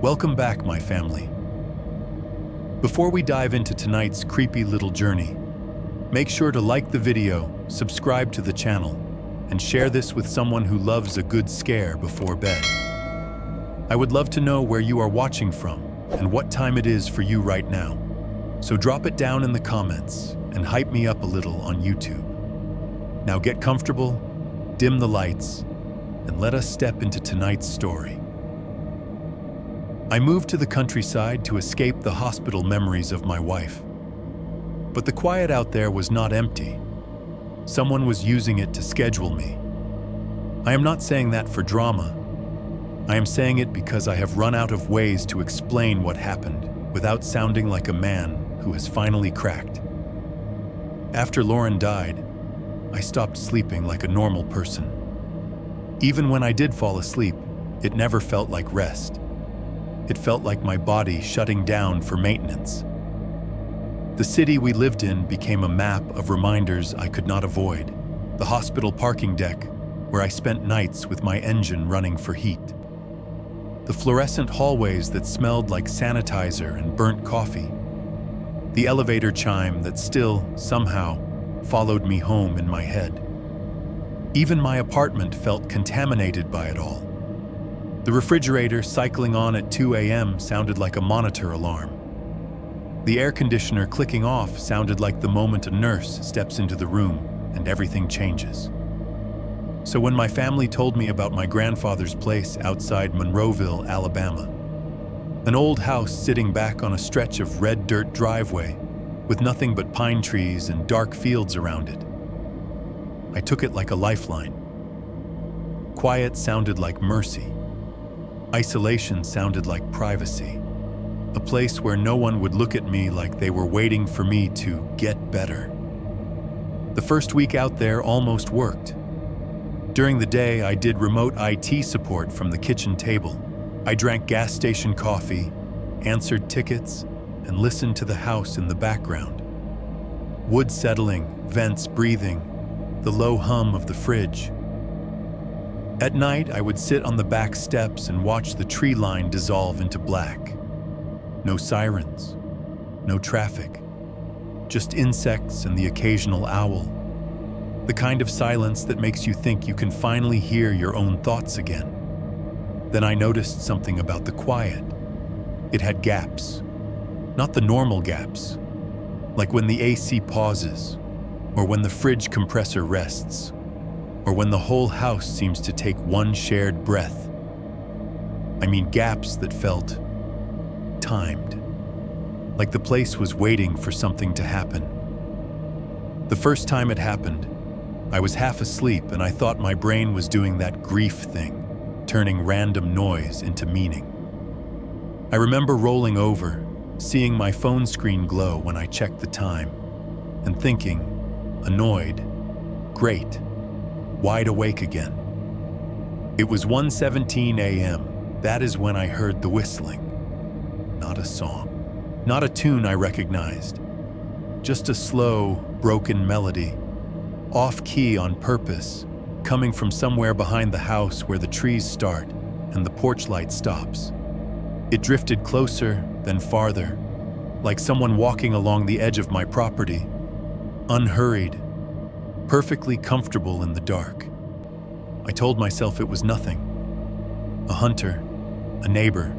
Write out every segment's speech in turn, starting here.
Welcome back, my family. Before we dive into tonight's creepy little journey, make sure to like the video, subscribe to the channel, and share this with someone who loves a good scare before bed. I would love to know where you are watching from and what time it is for you right now. So drop it down in the comments and hype me up a little on YouTube. Now get comfortable, dim the lights, and let us step into tonight's story. I moved to the countryside to escape the hospital memories of my wife. But the quiet out there was not empty. Someone was using it to schedule me. I am not saying that for drama. I am saying it because I have run out of ways to explain what happened without sounding like a man who has finally cracked. After Lauren died, I stopped sleeping like a normal person. Even when I did fall asleep, it never felt like rest. It felt like my body shutting down for maintenance. The city we lived in became a map of reminders I could not avoid. The hospital parking deck, where I spent nights with my engine running for heat. The fluorescent hallways that smelled like sanitizer and burnt coffee. The elevator chime that still, somehow, followed me home in my head. Even my apartment felt contaminated by it all. The refrigerator cycling on at 2 a.m. sounded like a monitor alarm. The air conditioner clicking off sounded like the moment a nurse steps into the room and everything changes. So when my family told me about my grandfather's place outside Monroeville, Alabama, an old house sitting back on a stretch of red dirt driveway with nothing but pine trees and dark fields around it, I took it like a lifeline. Quiet sounded like mercy. Isolation sounded like privacy. A place where no one would look at me like they were waiting for me to get better. The first week out there almost worked. During the day, I did remote IT support from the kitchen table. I drank gas station coffee, answered tickets, and listened to the house in the background. Wood settling, vents breathing, the low hum of the fridge. At night, I would sit on the back steps and watch the tree line dissolve into black. No sirens, no traffic, just insects and the occasional owl. The kind of silence that makes you think you can finally hear your own thoughts again. Then I noticed something about the quiet. It had gaps, not the normal gaps, like when the AC pauses, or when the fridge compressor rests, or when the whole house seems to take one shared breath. I mean gaps that felt timed, like the place was waiting for something to happen. The first time it happened, I was half asleep and I thought my brain was doing that grief thing, turning random noise into meaning. I remember rolling over, seeing my phone screen glow when I checked the time, and thinking, annoyed, great, wide awake again. It was 1:17 a.m. That is when I heard the whistling. Not a song, not a tune I recognized, just a slow, broken melody, off-key on purpose, coming from somewhere behind the house where the trees start and the porch light stops. It drifted closer, then farther, like someone walking along the edge of my property, unhurried, perfectly comfortable in the dark. I told myself it was nothing. A hunter, a neighbor,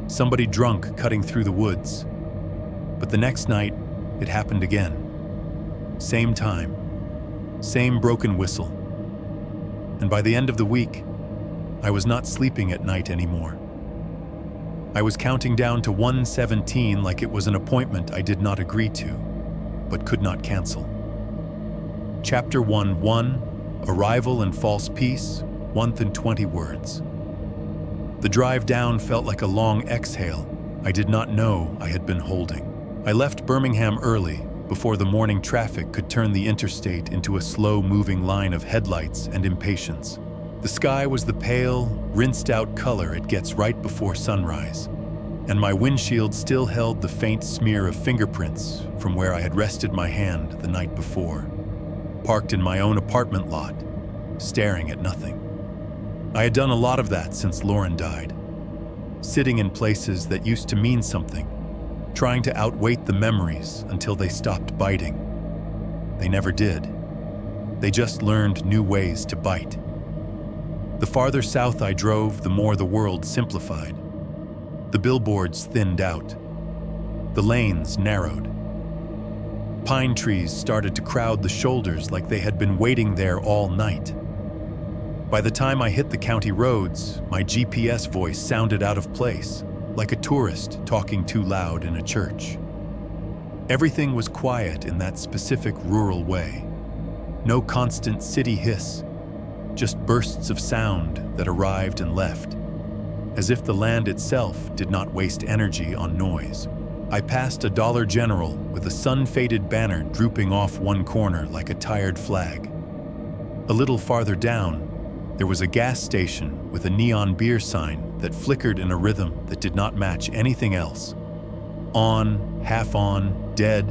somebody drunk cutting through the woods. But the next night, it happened again. Same time, same broken whistle. And by the end of the week, I was not sleeping at night anymore. I was counting down to 1:17 like it was an appointment I did not agree to, but could not cancel. Chapter 1:1, Arrival and False Peace, 1:20 words. The drive down felt like a long exhale I did not know I had been holding. I left Birmingham early, before the morning traffic could turn the interstate into a slow-moving line of headlights and impatience. The sky was the pale, rinsed-out color it gets right before sunrise, and my windshield still held the faint smear of fingerprints from where I had rested my hand the night before, parked in my own apartment lot, staring at nothing. I had done a lot of that since Lauren died. sitting in places that used to mean something, trying to outweight the memories until they stopped biting. They never did. They just learned new ways to bite. The farther south I drove, the more the world simplified. The billboards thinned out. The lanes narrowed. Pine trees started to crowd the shoulders like they had been waiting there all night. By the time I hit the county roads, my GPS voice sounded out of place, like a tourist talking too loud in a church. Everything was quiet in that specific rural way. No constant city hiss, just bursts of sound that arrived and left, as if the land itself did not waste energy on noise. I passed a Dollar General with a sun-faded banner drooping off one corner like a tired flag. A little farther down, there was a gas station with a neon beer sign that flickered in a rhythm that did not match anything else. On, half on, dead,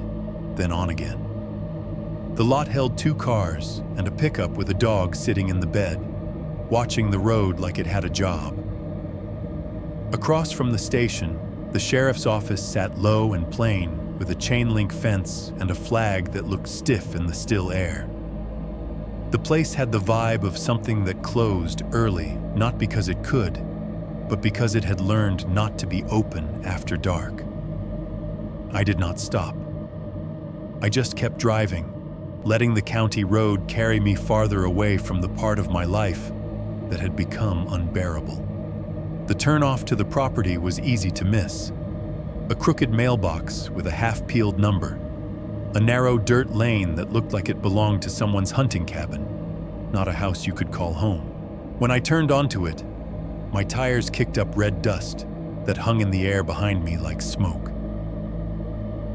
then on again. The lot held 2 cars and a pickup with a dog sitting in the bed, watching the road like it had a job. Across from the station, the sheriff's office sat low and plain with a chain-link fence and a flag that looked stiff in the still air. The place had the vibe of something that closed early, not because it could, but because it had learned not to be open after dark. I did not stop. I just kept driving, letting the county road carry me farther away from the part of my life that had become unbearable. The turnoff to the property was easy to miss. A crooked mailbox with a half-peeled number. A narrow dirt lane that looked like it belonged to someone's hunting cabin, not a house you could call home. When I turned onto it, my tires kicked up red dust that hung in the air behind me like smoke.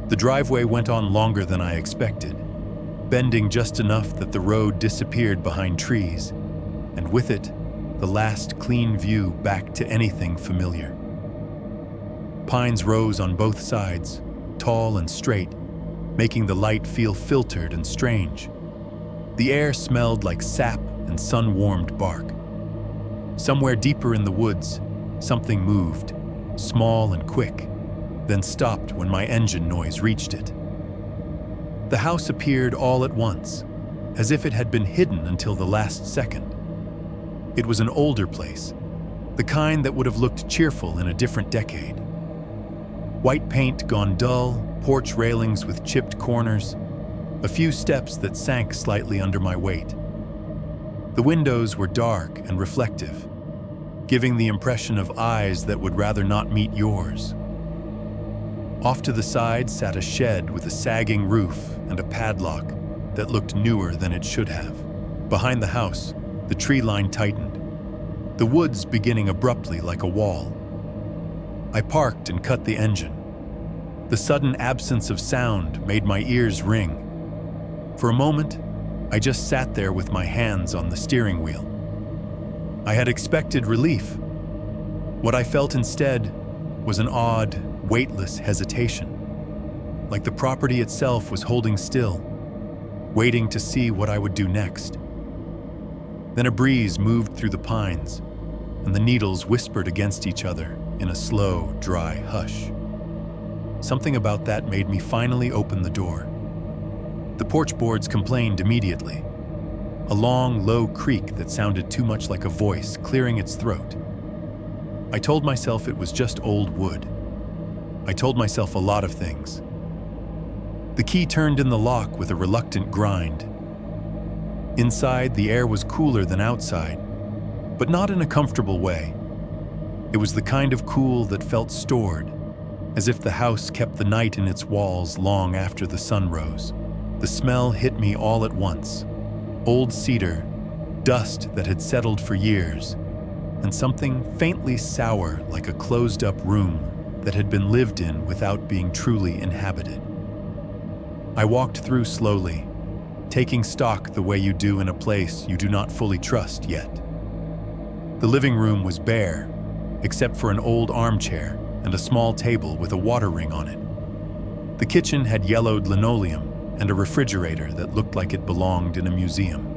The driveway went on longer than I expected, bending just enough that the road disappeared behind trees, and with it, the last clean view back to anything familiar. Pines rose on both sides, tall and straight, making the light feel filtered and strange. The air smelled like sap and sun-warmed bark. Somewhere deeper in the woods, something moved, small and quick, then stopped when my engine noise reached it. The house appeared all at once, as if it had been hidden until the last second. It was an older place, the kind that would have looked cheerful in a different decade. White paint gone dull, porch railings with chipped corners, a few steps that sank slightly under my weight. The windows were dark and reflective, giving the impression of eyes that would rather not meet yours. Off to the side sat a shed with a sagging roof and a padlock that looked newer than it should have. Behind the house, the tree line tightened, the woods beginning abruptly like a wall. I parked and cut the engine. The sudden absence of sound made my ears ring. For a moment, I just sat there with my hands on the steering wheel. I had expected relief. What I felt instead was an odd, weightless hesitation, like the property itself was holding still, waiting to see what I would do next. Then a breeze moved through the pines, and the needles whispered against each other in a slow, dry hush. Something about that made me finally open the door. The porch boards complained immediately, a long, low creak that sounded too much like a voice clearing its throat. I told myself it was just old wood. I told myself a lot of things. The key turned in the lock with a reluctant grind. Inside, the air was cooler than outside, but not in a comfortable way. It was the kind of cool that felt stored, as if the house kept the night in its walls long after the sun rose. The smell hit me all at once. Old cedar, dust that had settled for years, and something faintly sour like a closed-up room that had been lived in without being truly inhabited. I walked through slowly, taking stock the way you do in a place you do not fully trust yet. The living room was bare, except for an old armchair and a small table with a water ring on it. The kitchen had yellowed linoleum and a refrigerator that looked like it belonged in a museum.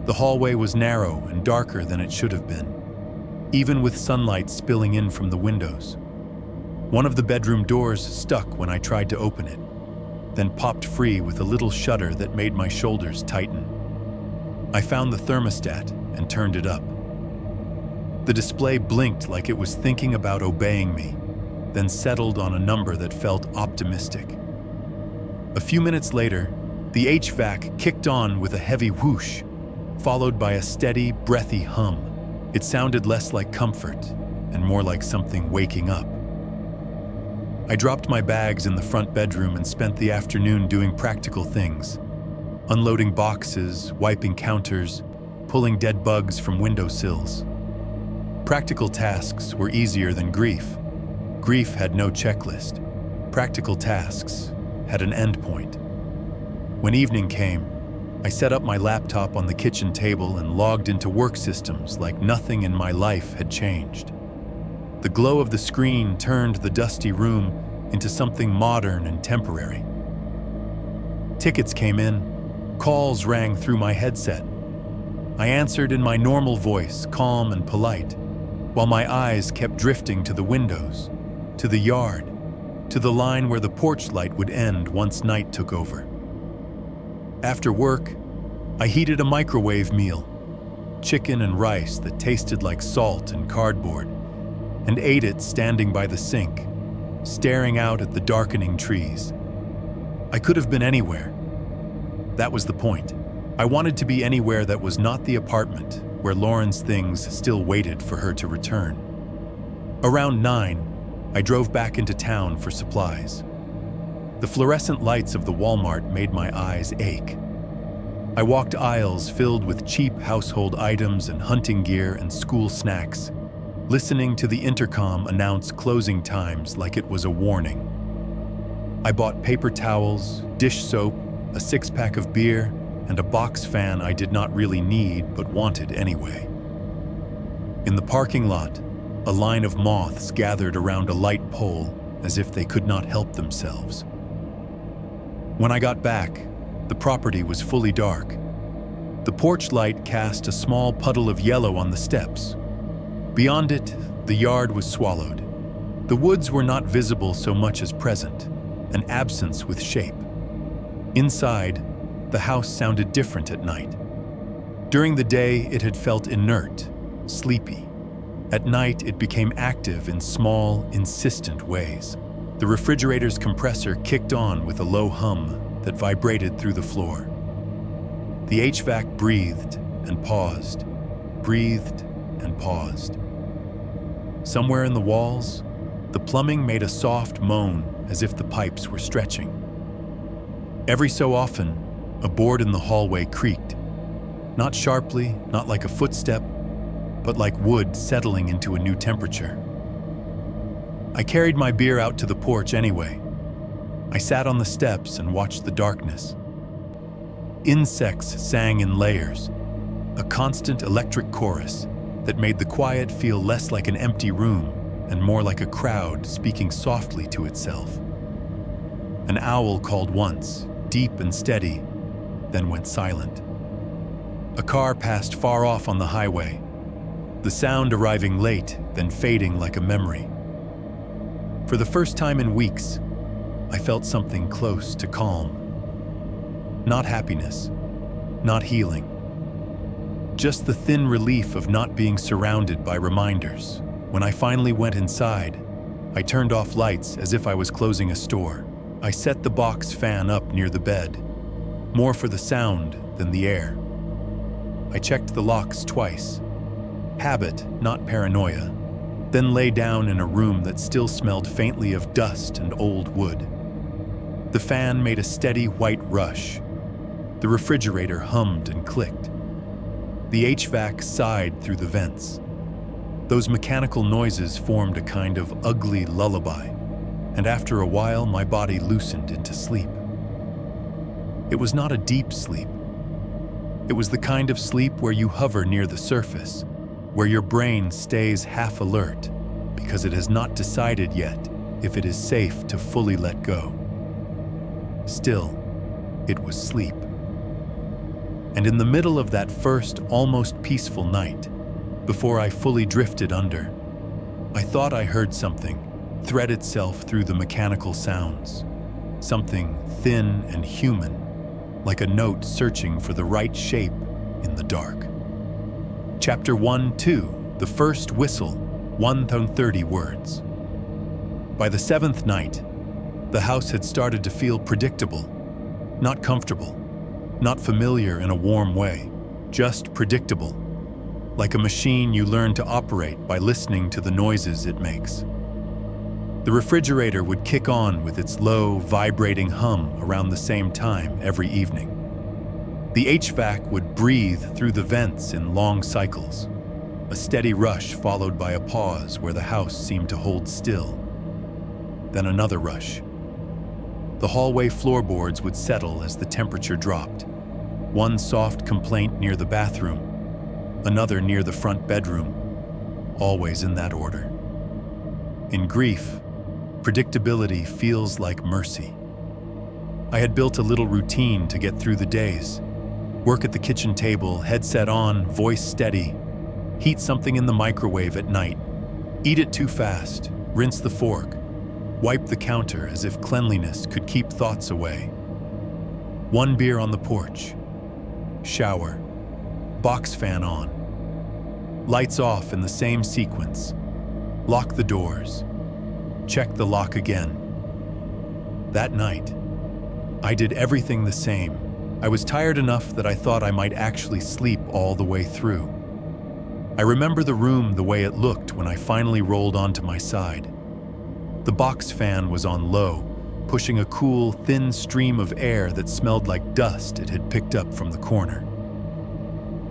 The hallway was narrow and darker than it should have been. even with sunlight spilling in from the windows. One of the bedroom doors stuck when I tried to open it, then popped free with a little shudder that made my shoulders tighten. I found the thermostat and turned it up. The display blinked like it was thinking about obeying me, then settled on a number that felt optimistic. A few minutes later, the HVAC kicked on with a heavy whoosh, followed by a steady, breathy hum. It sounded less like comfort and more like something waking up. I dropped my bags in the front bedroom and spent the afternoon doing practical things, unloading boxes, wiping counters, pulling dead bugs from windowsills. Practical tasks were easier than grief. Grief had no checklist. Practical tasks had an endpoint. When evening came, I set up my laptop on the kitchen table and logged into work systems like nothing in my life had changed. The glow of the screen turned the dusty room into something modern and temporary. Tickets came in, calls rang through my headset. I answered in my normal voice, calm and polite, while my eyes kept drifting to the windows, to the yard, to the line where the porch light would end once night took over. After work, I heated a microwave meal, chicken and rice that tasted like salt and cardboard, and ate it standing by the sink, staring out at the darkening trees. I could have been anywhere. That was the point. I wanted to be anywhere that was not the apartment where Lauren's things still waited for her to return. Around 9, I drove back into town for supplies. The fluorescent lights of the Walmart made my eyes ache. I walked aisles filled with cheap household items and hunting gear and school snacks, listening to the intercom announce closing times like it was a warning. I bought paper towels, dish soap, a 6-pack of beer, and a box fan I did not really need but wanted anyway. In the parking lot, a line of moths gathered around a light pole as if they could not help themselves. When I got back, the property was fully dark. The porch light cast a small puddle of yellow on the steps. Beyond it, the yard was swallowed. The woods were not visible so much as present, an absence with shape. Inside, the house sounded different at night. During the day, it had felt inert, sleepy. At night, it became active in small, insistent ways. The refrigerator's compressor kicked on with a low hum that vibrated through the floor. The HVAC breathed and paused, breathed and paused. Somewhere in the walls, the plumbing made a soft moan as if the pipes were stretching. Every so often, a board in the hallway creaked, not sharply, not like a footstep, but like wood settling into a new temperature. I carried my beer out to the porch anyway. I sat on the steps and watched the darkness. Insects sang in layers, a constant electric chorus that made the quiet feel less like an empty room and more like a crowd speaking softly to itself. An owl called once, deep and steady, then went silent. A car passed far off on the highway, the sound arriving late, then fading like a memory. For the first time in weeks, I felt something close to calm. Not happiness, not healing. Just the thin relief of not being surrounded by reminders. When I finally went inside, I turned off lights as if I was closing a store. I set the box fan up near the bed, more for the sound than the air. I checked the locks twice. Habit, not paranoia. Then lay down in a room that still smelled faintly of dust and old wood. The fan made a steady white rush. The refrigerator hummed and clicked. The HVAC sighed through the vents. Those mechanical noises formed a kind of ugly lullaby, and after a while my body loosened into sleep. It was not a deep sleep. It was the kind of sleep where you hover near the surface, where your brain stays half alert because it has not decided yet if it is safe to fully let go. Still, it was sleep. And in the middle of that first, almost peaceful night, before I fully drifted under. I thought I heard something thread itself through the mechanical sounds, something thin and human, like a note searching for the right shape in the dark. Chapter 1-2, The First Whistle, 130 words. By the seventh night, the house had started to feel predictable, not comfortable, not familiar in a warm way, just predictable, like a machine you learn to operate by listening to the noises it makes. The refrigerator would kick on with its low, vibrating hum around the same time every evening. The HVAC would breathe through the vents in long cycles, a steady rush followed by a pause where the house seemed to hold still. Then another rush. The hallway floorboards would settle as the temperature dropped. One soft complaint near the bathroom, another near the front bedroom, always in that order. In grief, predictability feels like mercy. I had built a little routine to get through the days. Work at the kitchen table, headset on, voice steady. Heat something in the microwave at night. Eat it too fast. Rinse the fork. Wipe the counter as if cleanliness could keep thoughts away. One beer on the porch. Shower. Box fan on. Lights off in the same sequence. Lock the doors. Check the lock again. That night, I did everything the same. I was tired enough that I thought I might actually sleep all the way through. I remember the room the way it looked when I finally rolled onto my side. The box fan was on low, pushing a cool, thin stream of air that smelled like dust it had picked up from the corner.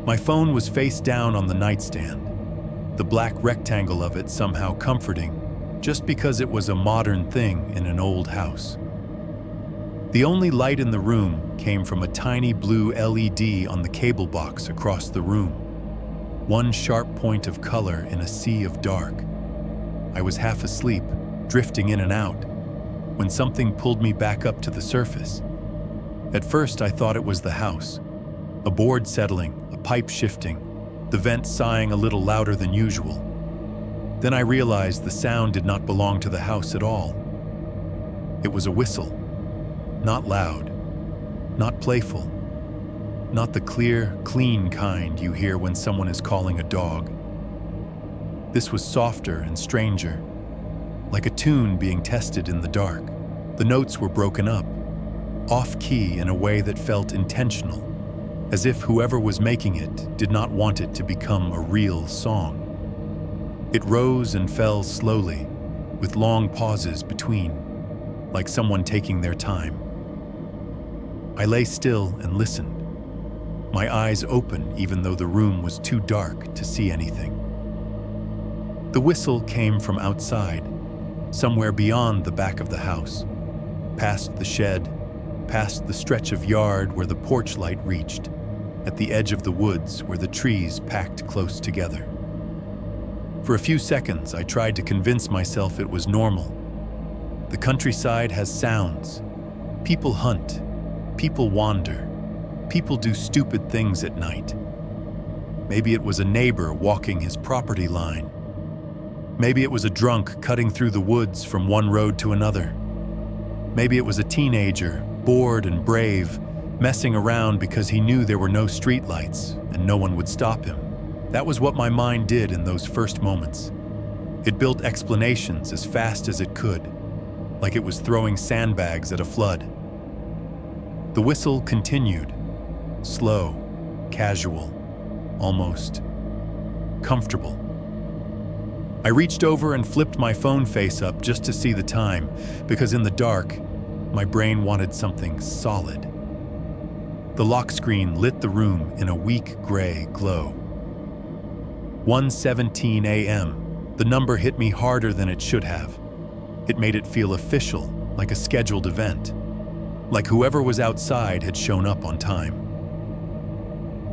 My phone was face down on the nightstand, the black rectangle of it somehow comforting, just because it was a modern thing in an old house. The only light in the room came from a tiny blue LED on the cable box across the room, one sharp point of color in a sea of dark. I was half asleep, drifting in and out, when something pulled me back up to the surface. At first I thought it was the house, a board settling, a pipe shifting, the vent sighing a little louder than usual. Then I realized the sound did not belong to the house at all. It was a whistle, not loud, not playful, not the clear, clean kind you hear when someone is calling a dog. This was softer and stranger, like a tune being tested in the dark. The notes were broken up, off-key in a way that felt intentional, as if whoever was making it did not want it to become a real song. It rose and fell slowly, with long pauses between, like someone taking their time. I lay still and listened, my eyes open even though the room was too dark to see anything. The whistle came from outside, somewhere beyond the back of the house, past the shed, past the stretch of yard where the porch light reached, at the edge of the woods where the trees packed close together. For a few seconds, I tried to convince myself it was normal. The countryside has sounds. People hunt. People wander. People do stupid things at night. Maybe it was a neighbor walking his property line. Maybe it was a drunk cutting through the woods from one road to another. Maybe it was a teenager, bored and brave, messing around because he knew there were no streetlights and no one would stop him. That was what my mind did in those first moments. It built explanations as fast as it could, like it was throwing sandbags at a flood. The whistle continued, slow, casual, almost comfortable. I reached over and flipped my phone face up just to see the time, because in the dark, my brain wanted something solid. The lock screen lit the room in a weak gray glow. 1:17 a.m. The number hit me harder than it should have. It made it feel official, like a scheduled event, like whoever was outside had shown up on time.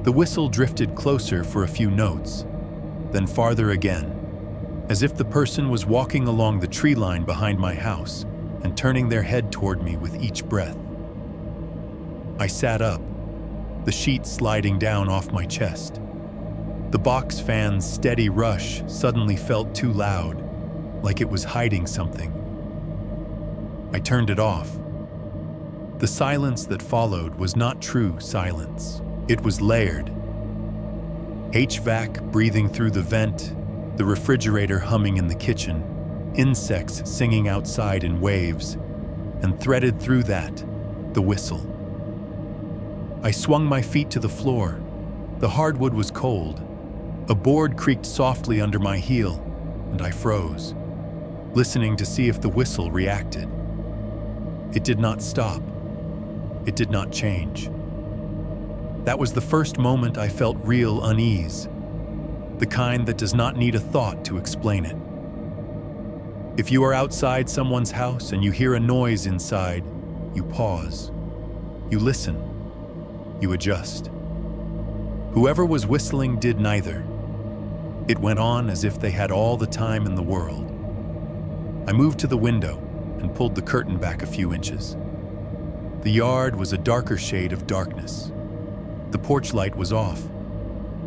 The whistle drifted closer for a few notes, then farther again, as if the person was walking along the tree line behind my house and turning their head toward me with each breath. I sat up, the sheet sliding down off my chest. The box fan's steady rush suddenly felt too loud, like it was hiding something. I turned it off. The silence that followed was not true silence. It was layered. HVAC breathing through the vent, the refrigerator humming in the kitchen, insects singing outside in waves, and threaded through that, the whistle. I swung my feet to the floor. The hardwood was cold. A board creaked softly under my heel, and I froze, listening to see if the whistle reacted. It did not stop. It did not change. That was the first moment I felt real unease, the kind that does not need a thought to explain it. If you are outside someone's house and you hear a noise inside, you pause. You listen. You adjust. Whoever was whistling did neither. It went on as if they had all the time in the world. I moved to the window and pulled the curtain back a few inches. The yard was a darker shade of darkness. The porch light was off.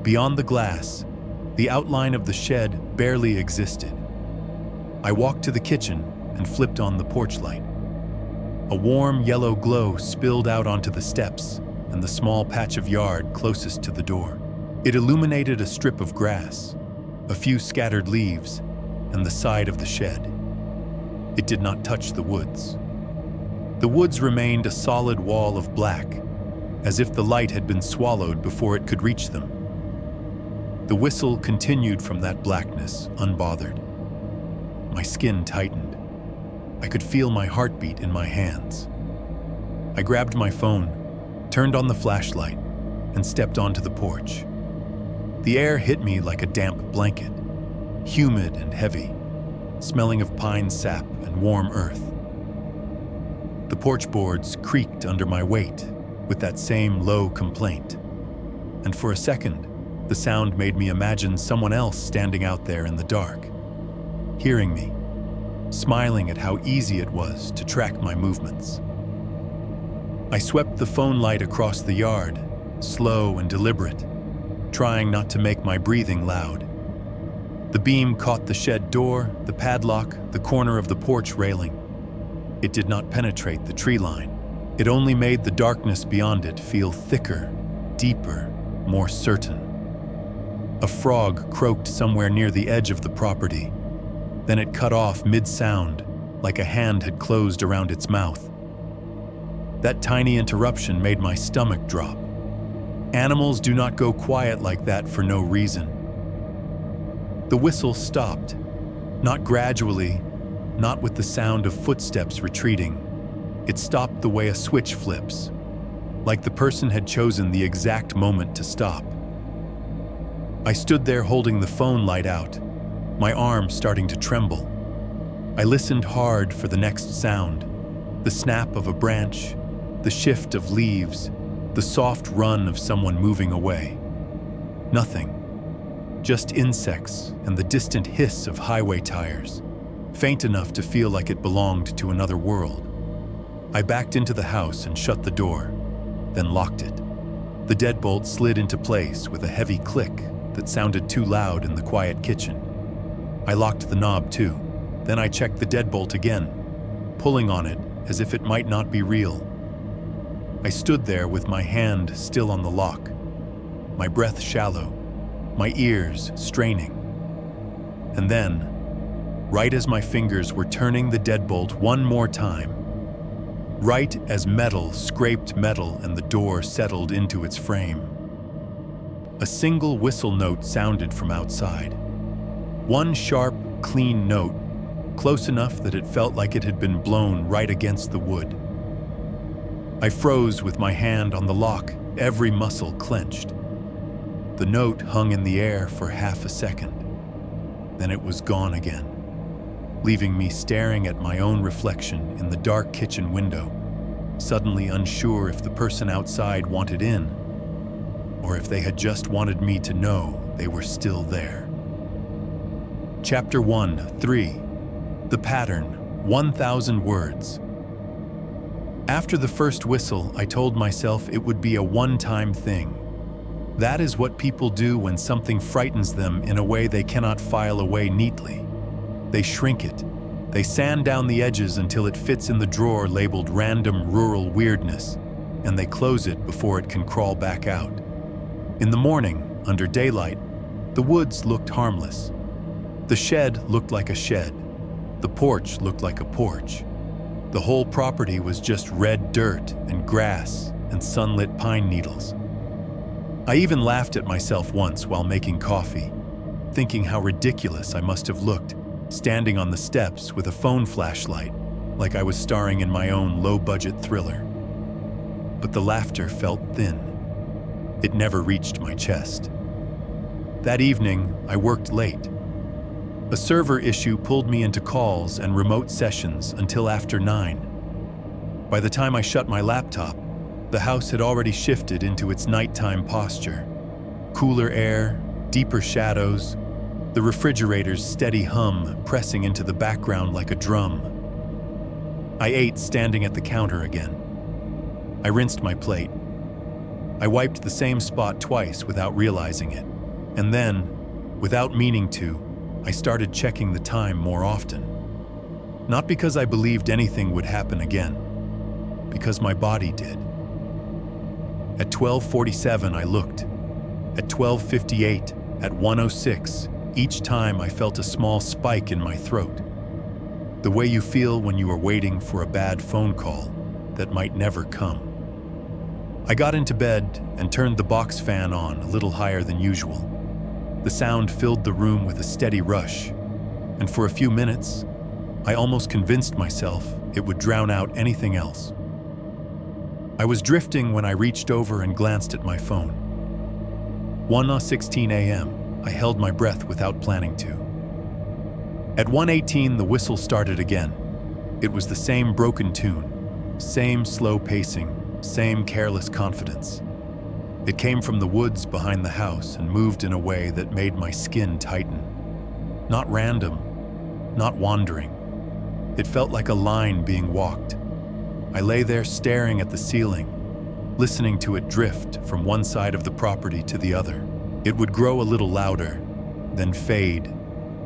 Beyond the glass, the outline of the shed barely existed. I walked to the kitchen and flipped on the porch light. A warm yellow glow spilled out onto the steps and the small patch of yard closest to the door. It illuminated a strip of grass, a few scattered leaves, and the side of the shed. It did not touch the woods. The woods remained a solid wall of black, as if the light had been swallowed before it could reach them. The whistle continued from that blackness, unbothered. My skin tightened. I could feel my heartbeat in my hands. I grabbed my phone, turned on the flashlight, and stepped onto the porch. The air hit me like a damp blanket, humid and heavy, smelling of pine sap and warm earth. The porch boards creaked under my weight with that same low complaint. And for a second, the sound made me imagine someone else standing out there in the dark, hearing me, smiling at how easy it was to track my movements. I swept the phone light across the yard, slow and deliberate, trying not to make my breathing loud. The beam caught the shed door, the padlock, the corner of the porch railing. It did not penetrate the tree line. It only made the darkness beyond it feel thicker, deeper, more certain. A frog croaked somewhere near the edge of the property. Then it cut off mid-sound, like a hand had closed around its mouth. That tiny interruption made my stomach drop. Animals do not go quiet like that for no reason. The whistle stopped, not gradually, not with the sound of footsteps retreating. It stopped the way a switch flips, like the person had chosen the exact moment to stop. I stood there holding the phone light out, my arm starting to tremble. I listened hard for the next sound, the snap of a branch, the shift of leaves, the soft run of someone moving away. Nothing, just insects and the distant hiss of highway tires, faint enough to feel like it belonged to another world. I backed into the house and shut the door, then locked it. The deadbolt slid into place with a heavy click that sounded too loud in the quiet kitchen. I locked the knob too. Then I checked the deadbolt again, pulling on it as if it might not be real. I stood there with my hand still on the lock, my breath shallow, my ears straining. And then, right as my fingers were turning the deadbolt one more time, right as metal scraped metal and the door settled into its frame, a single whistle note sounded from outside. One sharp, clean note, close enough that it felt like it had been blown right against the wood. I froze with my hand on the lock, every muscle clenched. The note hung in the air for half a second. Then it was gone again, leaving me staring at my own reflection in the dark kitchen window, suddenly unsure if the person outside wanted in, or if they had just wanted me to know they were still there. Chapter 1:3. The Pattern, 1,000 Words. After the first whistle, I told myself it would be a one-time thing. That is what people do when something frightens them in a way they cannot file away neatly. They shrink it. They sand down the edges until it fits in the drawer labeled random rural weirdness, and they close it before it can crawl back out. In the morning, under daylight, the woods looked harmless. The shed looked like a shed. The porch looked like a porch. The whole property was just red dirt and grass and sunlit pine needles. I even laughed at myself once while making coffee, thinking how ridiculous I must have looked, standing on the steps with a phone flashlight, like I was starring in my own low-budget thriller. But the laughter felt thin. It never reached my chest. That evening, I worked late. A server issue pulled me into calls and remote sessions until after 9. By the time I shut my laptop, the house had already shifted into its nighttime posture. Cooler air, deeper shadows, the refrigerator's steady hum pressing into the background like a drum. I ate standing at the counter again. I rinsed my plate. I wiped the same spot twice without realizing it. And then, without meaning to, I started checking the time more often. Not because I believed anything would happen again, because my body did. At 12:47 I looked. At 12:58, at 1:06, each time I felt a small spike in my throat. The way you feel when you are waiting for a bad phone call that might never come. I got into bed and turned the box fan on a little higher than usual. The sound filled the room with a steady rush, and for a few minutes, I almost convinced myself it would drown out anything else. I was drifting when I reached over and glanced at my phone. 1:16 a.m. I held my breath without planning to. At 1:18, the whistle started again. It was the same broken tune, same slow pacing, same careless confidence. It came from the woods behind the house and moved in a way that made my skin tighten. Not random, not wandering. It felt like a line being walked. I lay there staring at the ceiling, listening to it drift from one side of the property to the other. It would grow a little louder, then fade,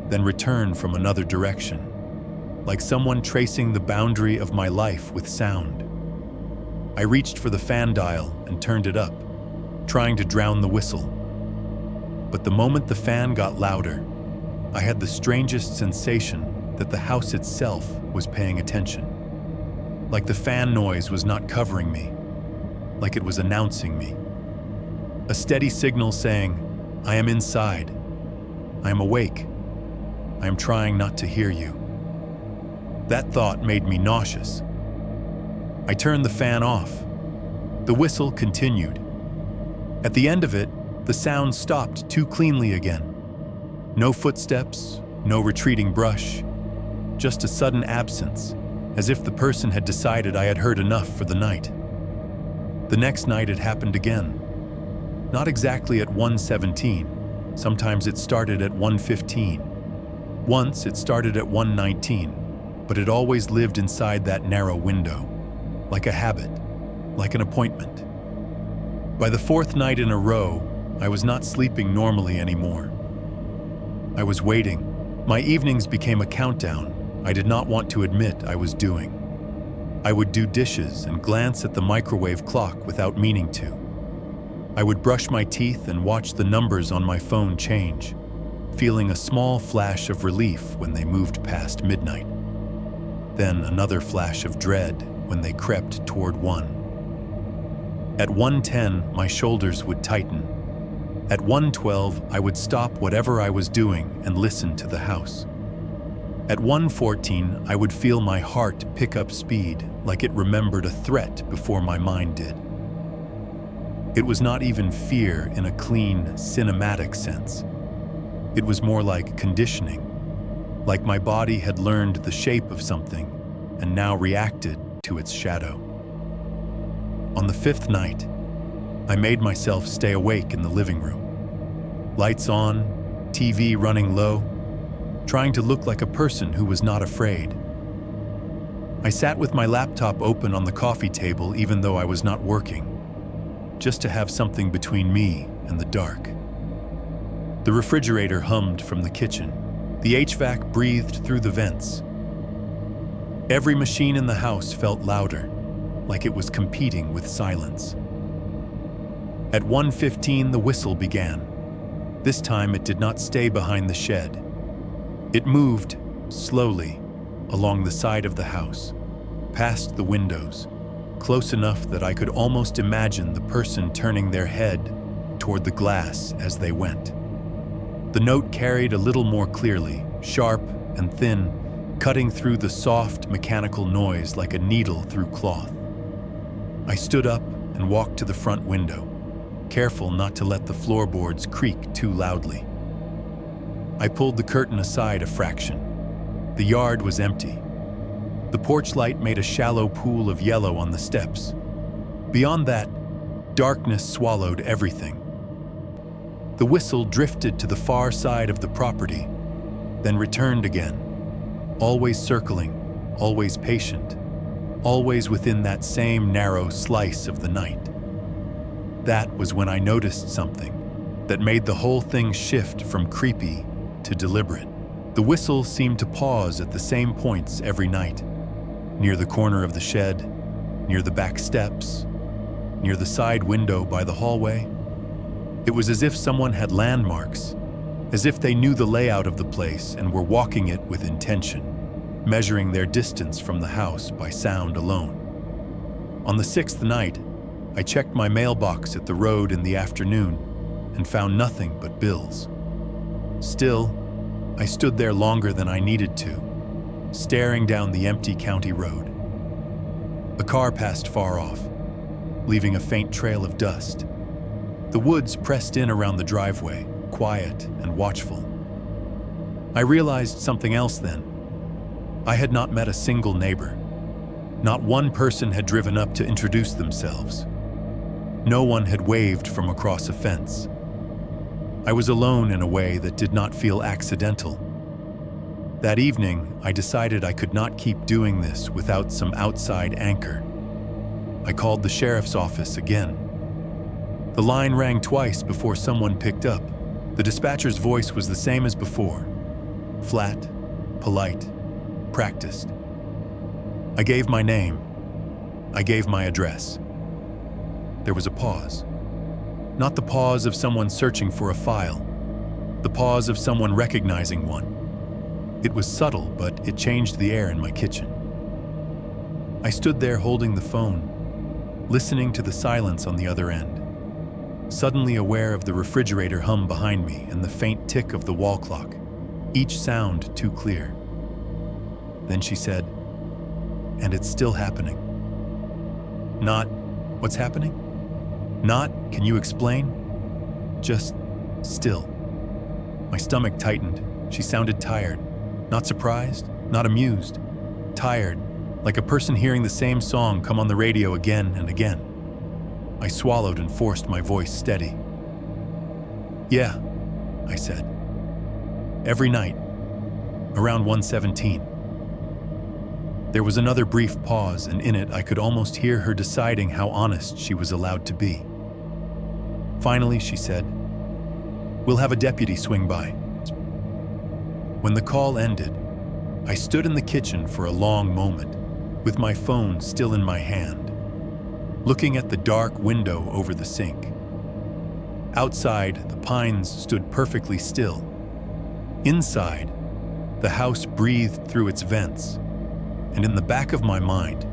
then return from another direction, like someone tracing the boundary of my life with sound. I reached for the fan dial and turned it up, trying to drown the whistle. But the moment the fan got louder, I had the strangest sensation that the house itself was paying attention. Like the fan noise was not covering me, like it was announcing me. A steady signal saying, I am inside. I am awake. I am trying not to hear you. That thought made me nauseous. I turned the fan off. The whistle continued. At the end of it, the sound stopped too cleanly again. No footsteps, no retreating brush, just a sudden absence, as if the person had decided I had heard enough for the night. The next night it happened again. Not exactly at 1:17. Sometimes it started at 1:15. Once it started at 1:19, but it always lived inside that narrow window, like a habit, like an appointment. By the fourth night in a row, I was not sleeping normally anymore. I was waiting. My evenings became a countdown I did not want to admit I was doing. I would do dishes and glance at the microwave clock without meaning to. I would brush my teeth and watch the numbers on my phone change, feeling a small flash of relief when they moved past midnight. Then another flash of dread when they crept toward 1. At 1:10, my shoulders would tighten. At 1:12, I would stop whatever I was doing and listen to the house. At 1:14, I would feel my heart pick up speed, like it remembered a threat before my mind did. It was not even fear in a clean, cinematic sense. It was more like conditioning, like my body had learned the shape of something and now reacted to its shadow. On the fifth night, I made myself stay awake in the living room. Lights on, TV running low, trying to look like a person who was not afraid. I sat with my laptop open on the coffee table even though I was not working. just to have something between me and the dark. The refrigerator hummed from the kitchen. The HVAC breathed through the vents. Every machine in the house felt louder, like it was competing with silence. At 1:15, the whistle began. This time, it did not stay behind the shed. It moved, slowly, along the side of the house, past the windows, close enough that I could almost imagine the person turning their head toward the glass as they went. The note carried a little more clearly, sharp and thin, cutting through the soft, mechanical noise like a needle through cloth. I stood up and walked to the front window, careful not to let the floorboards creak too loudly. I pulled the curtain aside a fraction. The yard was empty. The porch light made a shallow pool of yellow on the steps. Beyond that, darkness swallowed everything. The whistle drifted to the far side of the property, then returned again, always circling, always patient, always within that same narrow slice of the night. That was when I noticed something that made the whole thing shift from creepy to deliberate. The whistle seemed to pause at the same points every night, near the corner of the shed, near the back steps, near the side window by the hallway. It was as if someone had landmarks, as if they knew the layout of the place and were walking it with intention, measuring their distance from the house by sound alone. On the 6th night, I checked my mailbox at the road in the afternoon and found nothing but bills. Still, I stood there longer than I needed to, staring down the empty county road. A car passed far off, leaving a faint trail of dust. The woods pressed in around the driveway, quiet and watchful. I realized something else then. I had not met a single neighbor. Not one person had driven up to introduce themselves. No one had waved from across a fence. I was alone in a way that did not feel accidental. That evening, I decided I could not keep doing this without some outside anchor. I called the sheriff's office again. The line rang twice before someone picked up. The dispatcher's voice was the same as before. Flat, polite, practiced. I gave my name. I gave my address. There was a pause. Not the pause of someone searching for a file. The pause of someone recognizing one. It was subtle, but it changed the air in my kitchen. I stood there holding the phone, listening to the silence on the other end, suddenly aware of the refrigerator hum behind me and the faint tick of the wall clock, each sound too clear. Then she said, "And it's still happening." Not, "What's happening?" Not, "Can you explain?" Just, "Still." My stomach tightened. She sounded tired. Not surprised, not amused. Tired, like a person hearing the same song come on the radio again and again. I swallowed and forced my voice steady. "Yeah," I said. "Every night, around 1:17. There was another brief pause, and in it I could almost hear her deciding how honest she was allowed to be. Finally, she said, "We'll have a deputy swing by." When the call ended, I stood in the kitchen for a long moment, with my phone still in my hand, looking at the dark window over the sink. Outside, the pines stood perfectly still. Inside, the house breathed through its vents, and in the back of my mind,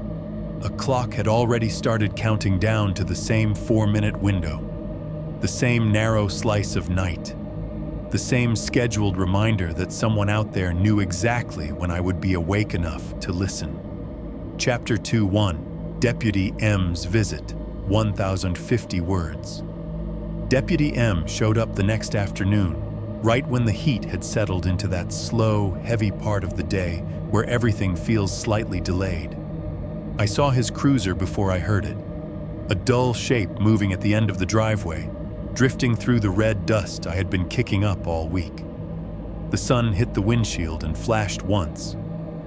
a clock had already started counting down to the same 4-minute window, the same narrow slice of night, the same scheduled reminder that someone out there knew exactly when I would be awake enough to listen. Chapter 2:1, Deputy M's Visit, 1,050 words. Deputy M showed up the next afternoon, right when the heat had settled into that slow, heavy part of the day where everything feels slightly delayed. I saw his cruiser before I heard it, a dull shape moving at the end of the driveway, drifting through the red dust I had been kicking up all week. The sun hit the windshield and flashed once,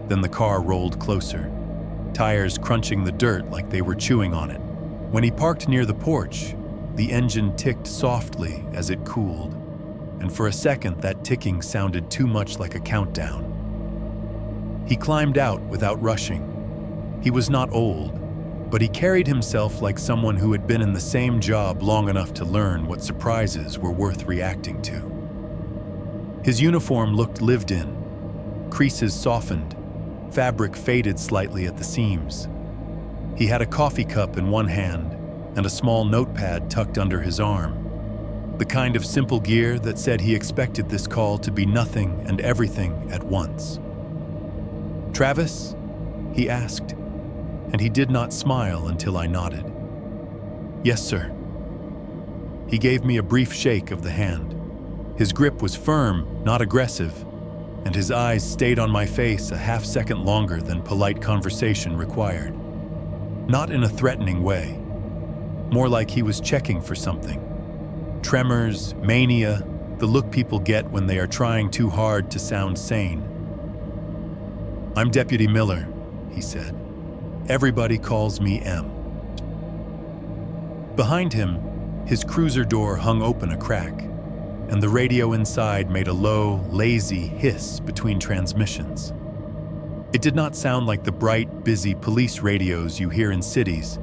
then the car rolled closer, tires crunching the dirt like they were chewing on it. When he parked near the porch, The engine ticked softly as it cooled, and for a second that ticking sounded too much like a countdown. He climbed out without rushing. He was not old, but he carried himself like someone who had been in the same job long enough to learn what surprises were worth reacting to. His uniform looked lived in. Creases softened, fabric faded slightly at the seams. He had a coffee cup in one hand and a small notepad tucked under his arm. The kind of simple gear that said he expected this call to be nothing and everything at once. "Travis?" he asked, and he did not smile until I nodded. "Yes, sir." He gave me a brief shake of the hand. His grip was firm, not aggressive, and his eyes stayed on my face a half-second longer than polite conversation required. Not in a threatening way, more like he was checking for something. Tremors, mania, the look people get when they are trying too hard to sound sane. "I'm Deputy Miller," he said. "Everybody calls me M." Behind him, his cruiser door hung open a crack, and the radio inside made a low, lazy hiss between transmissions. It did not sound like the bright, busy police radios you hear in cities.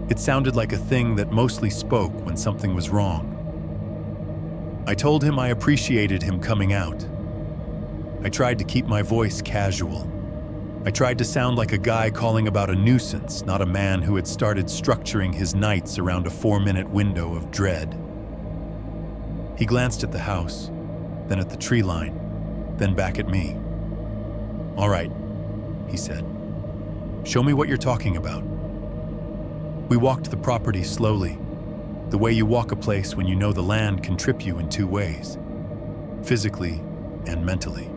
It sounded like a thing that mostly spoke when something was wrong. I told him I appreciated him coming out. I tried to keep my voice casual. I tried to sound like a guy calling about a nuisance, not a man who had started structuring his nights around a 4-minute window of dread. He glanced at the house, then at the tree line, then back at me. "All right," he said. "Show me what you're talking about." We walked the property slowly, the way you walk a place when you know the land can trip you in two ways, physically and mentally.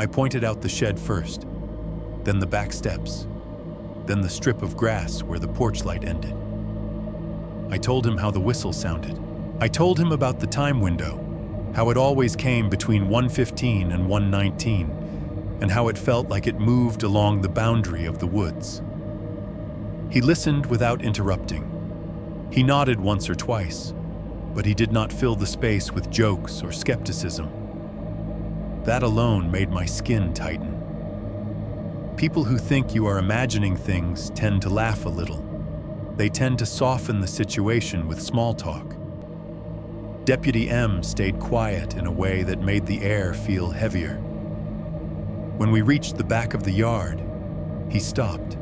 I pointed out the shed first, then the back steps, then the strip of grass where the porch light ended. I told him how the whistle sounded. I told him about the time window, how it always came between 1:15 and 1:19, and how it felt like it moved along the boundary of the woods. He listened without interrupting. He nodded once or twice, but he did not fill the space with jokes or skepticism. That alone made my skin tighten. People who think you are imagining things tend to laugh a little. They tend to soften the situation with small talk. Deputy M stayed quiet in a way that made the air feel heavier. When we reached the back of the yard, he stopped.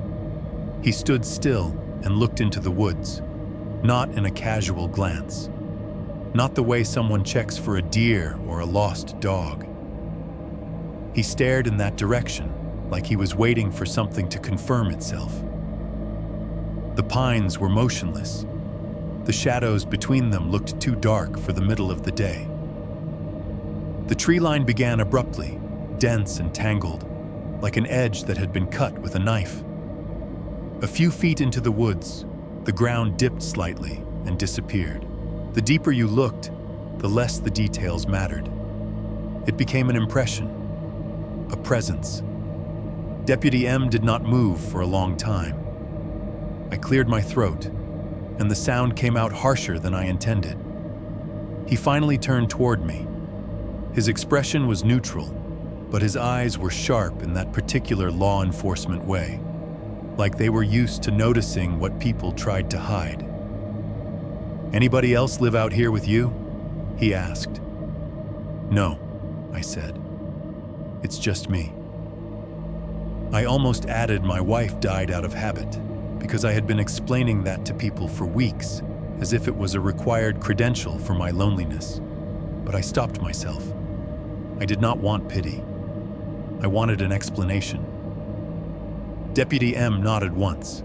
He stood still and looked into the woods, not in a casual glance, not the way someone checks for a deer or a lost dog. He stared in that direction, like he was waiting for something to confirm itself. The pines were motionless. The shadows between them looked too dark for the middle of the day. The tree line began abruptly, dense and tangled, like an edge that had been cut with a knife. A few feet into the woods, the ground dipped slightly and disappeared. The deeper you looked, the less the details mattered. It became an impression, a presence. Deputy M did not move for a long time. I cleared my throat, and the sound came out harsher than I intended. He finally turned toward me. His expression was neutral, but his eyes were sharp in that particular law enforcement way, like they were used to noticing what people tried to hide. "Anybody else live out here with you?" he asked. "No," I said. "It's just me." I almost added my wife died out of habit, because I had been explaining that to people for weeks, as if it was a required credential for my loneliness. But I stopped myself. I did not want pity. I wanted an explanation. Deputy M nodded once.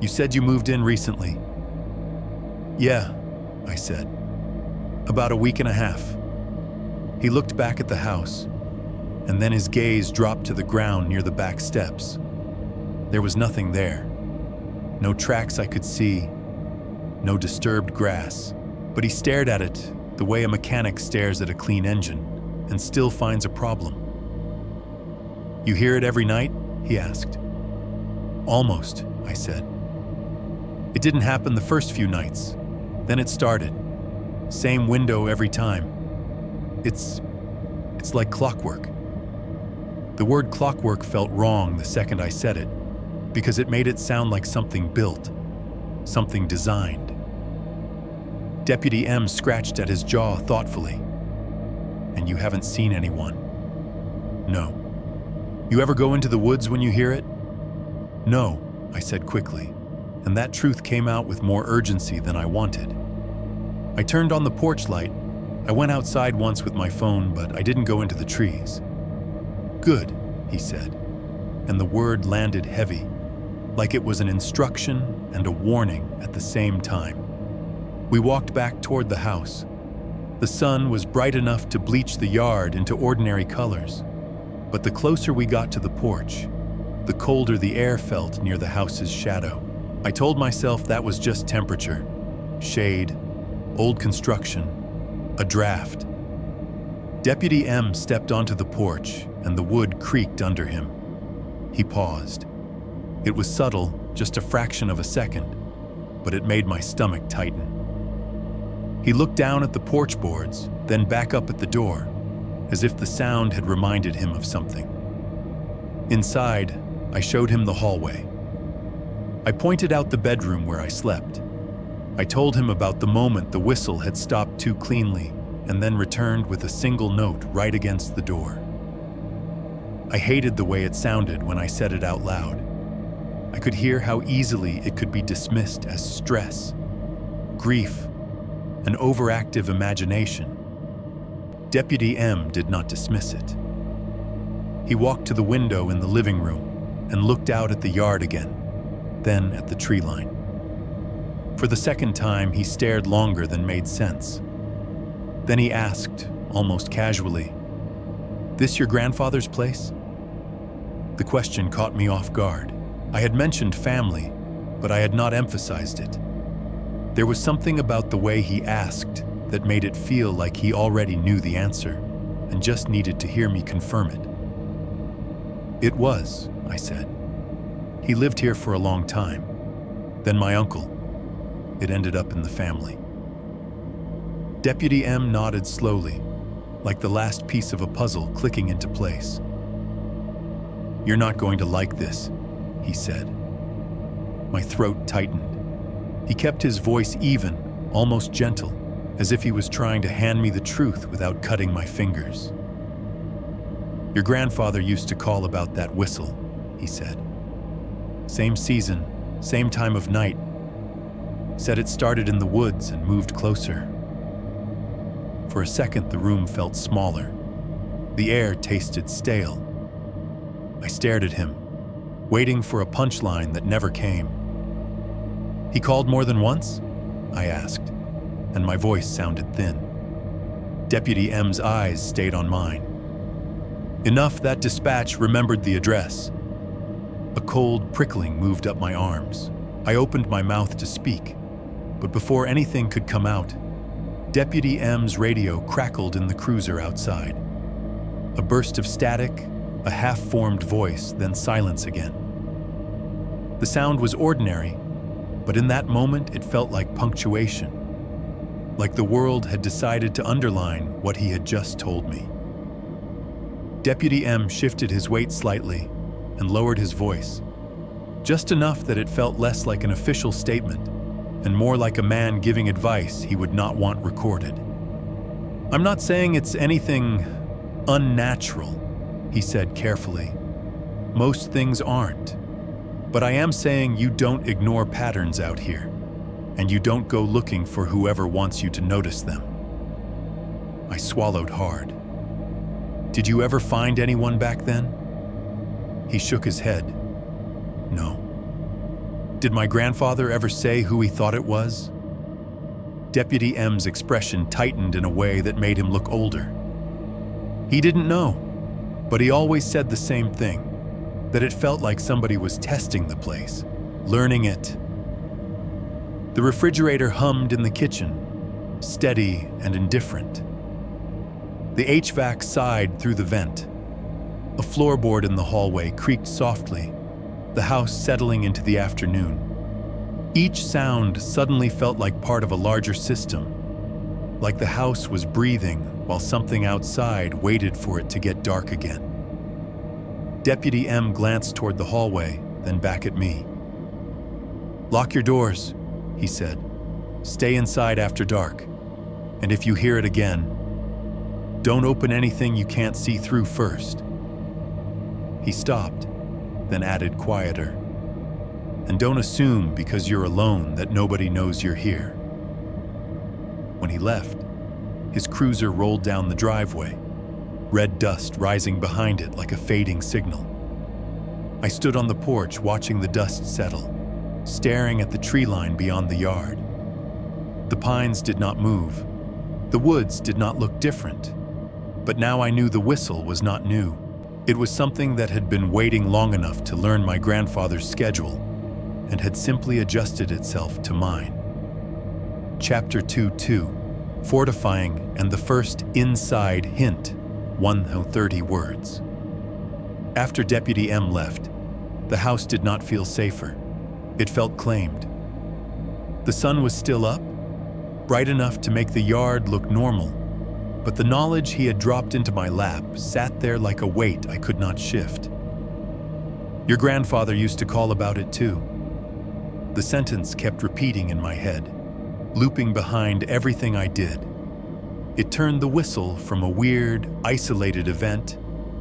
"You said you moved in recently." "Yeah," I said. "About a week and a half." He looked back at the house, and then his gaze dropped to the ground near the back steps. There was nothing there. No tracks I could see, no disturbed grass, but he stared at it the way a mechanic stares at a clean engine and still finds a problem. "You hear it every night?" he asked. "Almost," I said. It didn't happen the first few nights. Then it started. Same window every time. It's like clockwork. The word clockwork felt wrong the second I said it, because it made it sound like something built, something designed. Deputy M scratched at his jaw thoughtfully. And you haven't seen anyone? No. You ever go into the woods when you hear it? No, I said quickly, and that truth came out with more urgency than I wanted. I turned on the porch light. I went outside once with my phone, but I didn't go into the trees. Good, he said, and the word landed heavy, like it was an instruction and a warning at the same time. We walked back toward the house. The sun was bright enough to bleach the yard into ordinary colors, but the closer we got to the porch, the colder the air felt near the house's shadow. I told myself that was just temperature, shade, old construction, a draft. Deputy M stepped onto the porch, and the wood creaked under him. He paused. It was subtle, just a fraction of a second, but it made my stomach tighten. He looked down at the porch boards, then back up at the door, as if the sound had reminded him of something. Inside, I showed him the hallway. I pointed out the bedroom where I slept. I told him about the moment the whistle had stopped too cleanly and then returned with a single note right against the door. I hated the way it sounded when I said it out loud. I could hear how easily it could be dismissed as stress, grief, an overactive imagination. Deputy M did not dismiss it. He walked to the window in the living room and looked out at the yard again, then at the tree line. For the second time, he stared longer than made sense. Then he asked, almost casually, "This your grandfather's place?" The question caught me off guard. I had mentioned family, but I had not emphasized it. There was something about the way he asked that made it feel like he already knew the answer and just needed to hear me confirm it. "It was," I said. "He lived here for a long time. Then my uncle. It ended up in the family." Deputy M nodded slowly, like the last piece of a puzzle clicking into place. "You're not going to like this," he said. My throat tightened. He kept his voice even, almost gentle, as if he was trying to hand me the truth without cutting my fingers. "Your grandfather used to call about that whistle," he said. "Same season, same time of night. Said it started in the woods and moved closer." For a second, the room felt smaller. The air tasted stale. I stared at him, waiting for a punchline that never came. "He called more than once?" I asked, and my voice sounded thin. Deputy M's eyes stayed on mine. Enough that dispatch remembered the address. A cold prickling moved up my arms. I opened my mouth to speak, but before anything could come out, Deputy M's radio crackled in the cruiser outside. A burst of static, a half-formed voice, then silence again. The sound was ordinary, but in that moment it felt like punctuation, like the world had decided to underline what he had just told me. Deputy M shifted his weight slightly and lowered his voice, just enough that it felt less like an official statement and more like a man giving advice he would not want recorded. "I'm not saying it's anything unnatural," he said carefully. "Most things aren't. But I am saying you don't ignore patterns out here, and you don't go looking for whoever wants you to notice them." I swallowed hard. "Did you ever find anyone back then?" He shook his head. "No." "Did my grandfather ever say who he thought it was?" Deputy M's expression tightened in a way that made him look older. "He didn't know, but he always said the same thing, that it felt like somebody was testing the place, learning it." The refrigerator hummed in the kitchen, steady and indifferent. The HVAC sighed through the vent. A floorboard in the hallway creaked softly, the house settling into the afternoon. Each sound suddenly felt like part of a larger system, like the house was breathing while something outside waited for it to get dark again. Deputy M glanced toward the hallway, then back at me. "Lock your doors," he said. "Stay inside after dark. And if you hear it again, don't open anything you can't see through first." He stopped, then added quieter. "And don't assume because you're alone that nobody knows you're here." When he left, his cruiser rolled down the driveway, red dust rising behind it like a fading signal. I stood on the porch watching the dust settle, staring at the tree line beyond the yard. The pines did not move. The woods did not look different. But now I knew the whistle was not new. It was something that had been waiting long enough to learn my grandfather's schedule and had simply adjusted itself to mine. Chapter 2:2, Fortifying and the First Inside Hint, 130 words. After Deputy M left, the house did not feel safer. It felt claimed. The sun was still up, bright enough to make the yard look normal, but the knowledge he had dropped into my lap sat there like a weight I could not shift. "Your grandfather used to call about it too." The sentence kept repeating in my head, looping behind everything I did. It turned the whistle from a weird, isolated event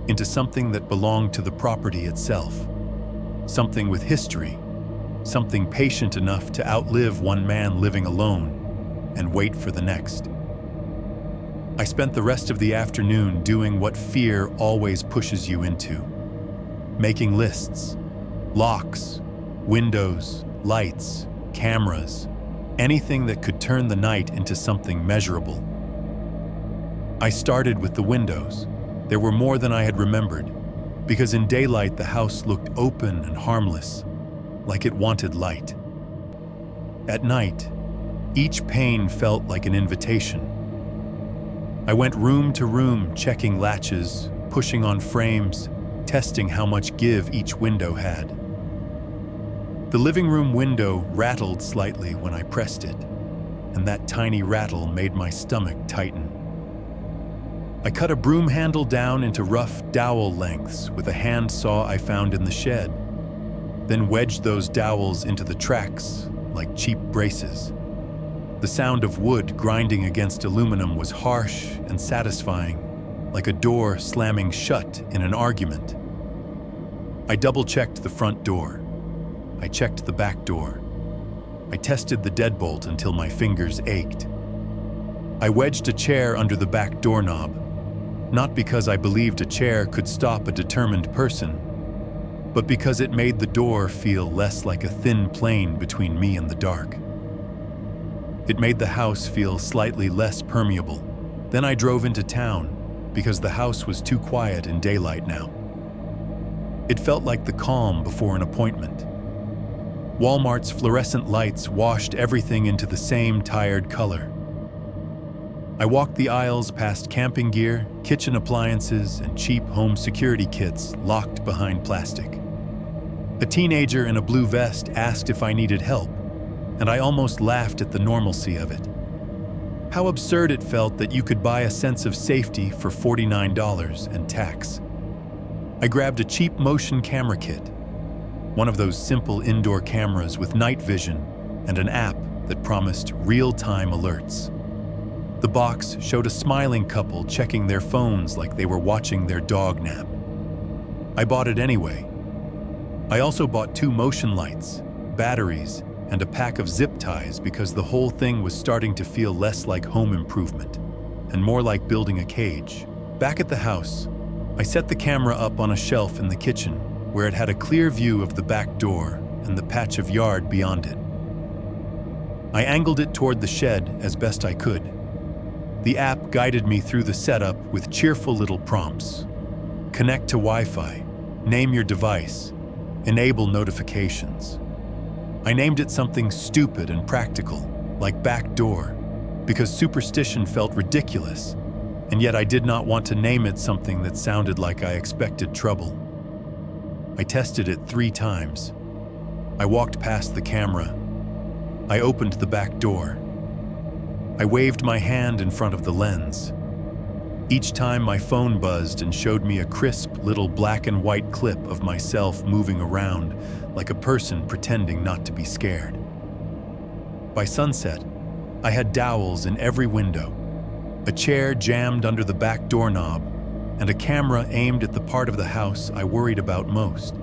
into something that belonged to the property itself. Something with history, something patient enough to outlive one man living alone and wait for the next. I spent the rest of the afternoon doing what fear always pushes you into. Making lists, locks, windows, lights, cameras, anything that could turn the night into something measurable. I started with the windows. There were more than I had remembered, because in daylight the house looked open and harmless, like it wanted light. At night, each pane felt like an invitation. I went room to room checking latches, pushing on frames, testing how much give each window had. The living room window rattled slightly when I pressed it, and that tiny rattle made my stomach tighten. I cut a broom handle down into rough dowel lengths with a hand saw I found in the shed, then wedged those dowels into the tracks like cheap braces. The sound of wood grinding against aluminum was harsh and satisfying, like a door slamming shut in an argument. I double-checked the front door. I checked the back door. I tested the deadbolt until my fingers ached. I wedged a chair under the back doorknob, not because I believed a chair could stop a determined person, but because it made the door feel less like a thin plane between me and the dark. It made the house feel slightly less permeable. Then I drove into town, because the house was too quiet in daylight now. It felt like the calm before an appointment. Walmart's fluorescent lights washed everything into the same tired color. I walked the aisles past camping gear, kitchen appliances, and cheap home security kits locked behind plastic. A teenager in a blue vest asked if I needed help, and I almost laughed at the normalcy of it. How absurd it felt that you could buy a sense of safety for $49 and tax. I grabbed a cheap motion camera kit, one of those simple indoor cameras with night vision and an app that promised real-time alerts. The box showed a smiling couple checking their phones like they were watching their dog nap. I bought it anyway. I also bought 2 motion lights, batteries, and a pack of zip ties because the whole thing was starting to feel less like home improvement and more like building a cage. Back at the house, I set the camera up on a shelf in the kitchen where it had a clear view of the back door and the patch of yard beyond it. I angled it toward the shed as best I could. The app guided me through the setup with cheerful little prompts. Connect to Wi-Fi, name your device, enable notifications. I named it something stupid and practical, like back door, because superstition felt ridiculous, and yet I did not want to name it something that sounded like I expected trouble. I tested it 3 times. I walked past the camera, I opened the back door. I waved my hand in front of the lens. Each time my phone buzzed and showed me a crisp little black and white clip of myself moving around like a person pretending not to be scared. By sunset, I had dowels in every window, a chair jammed under the back doorknob, and a camera aimed at the part of the house I worried about most.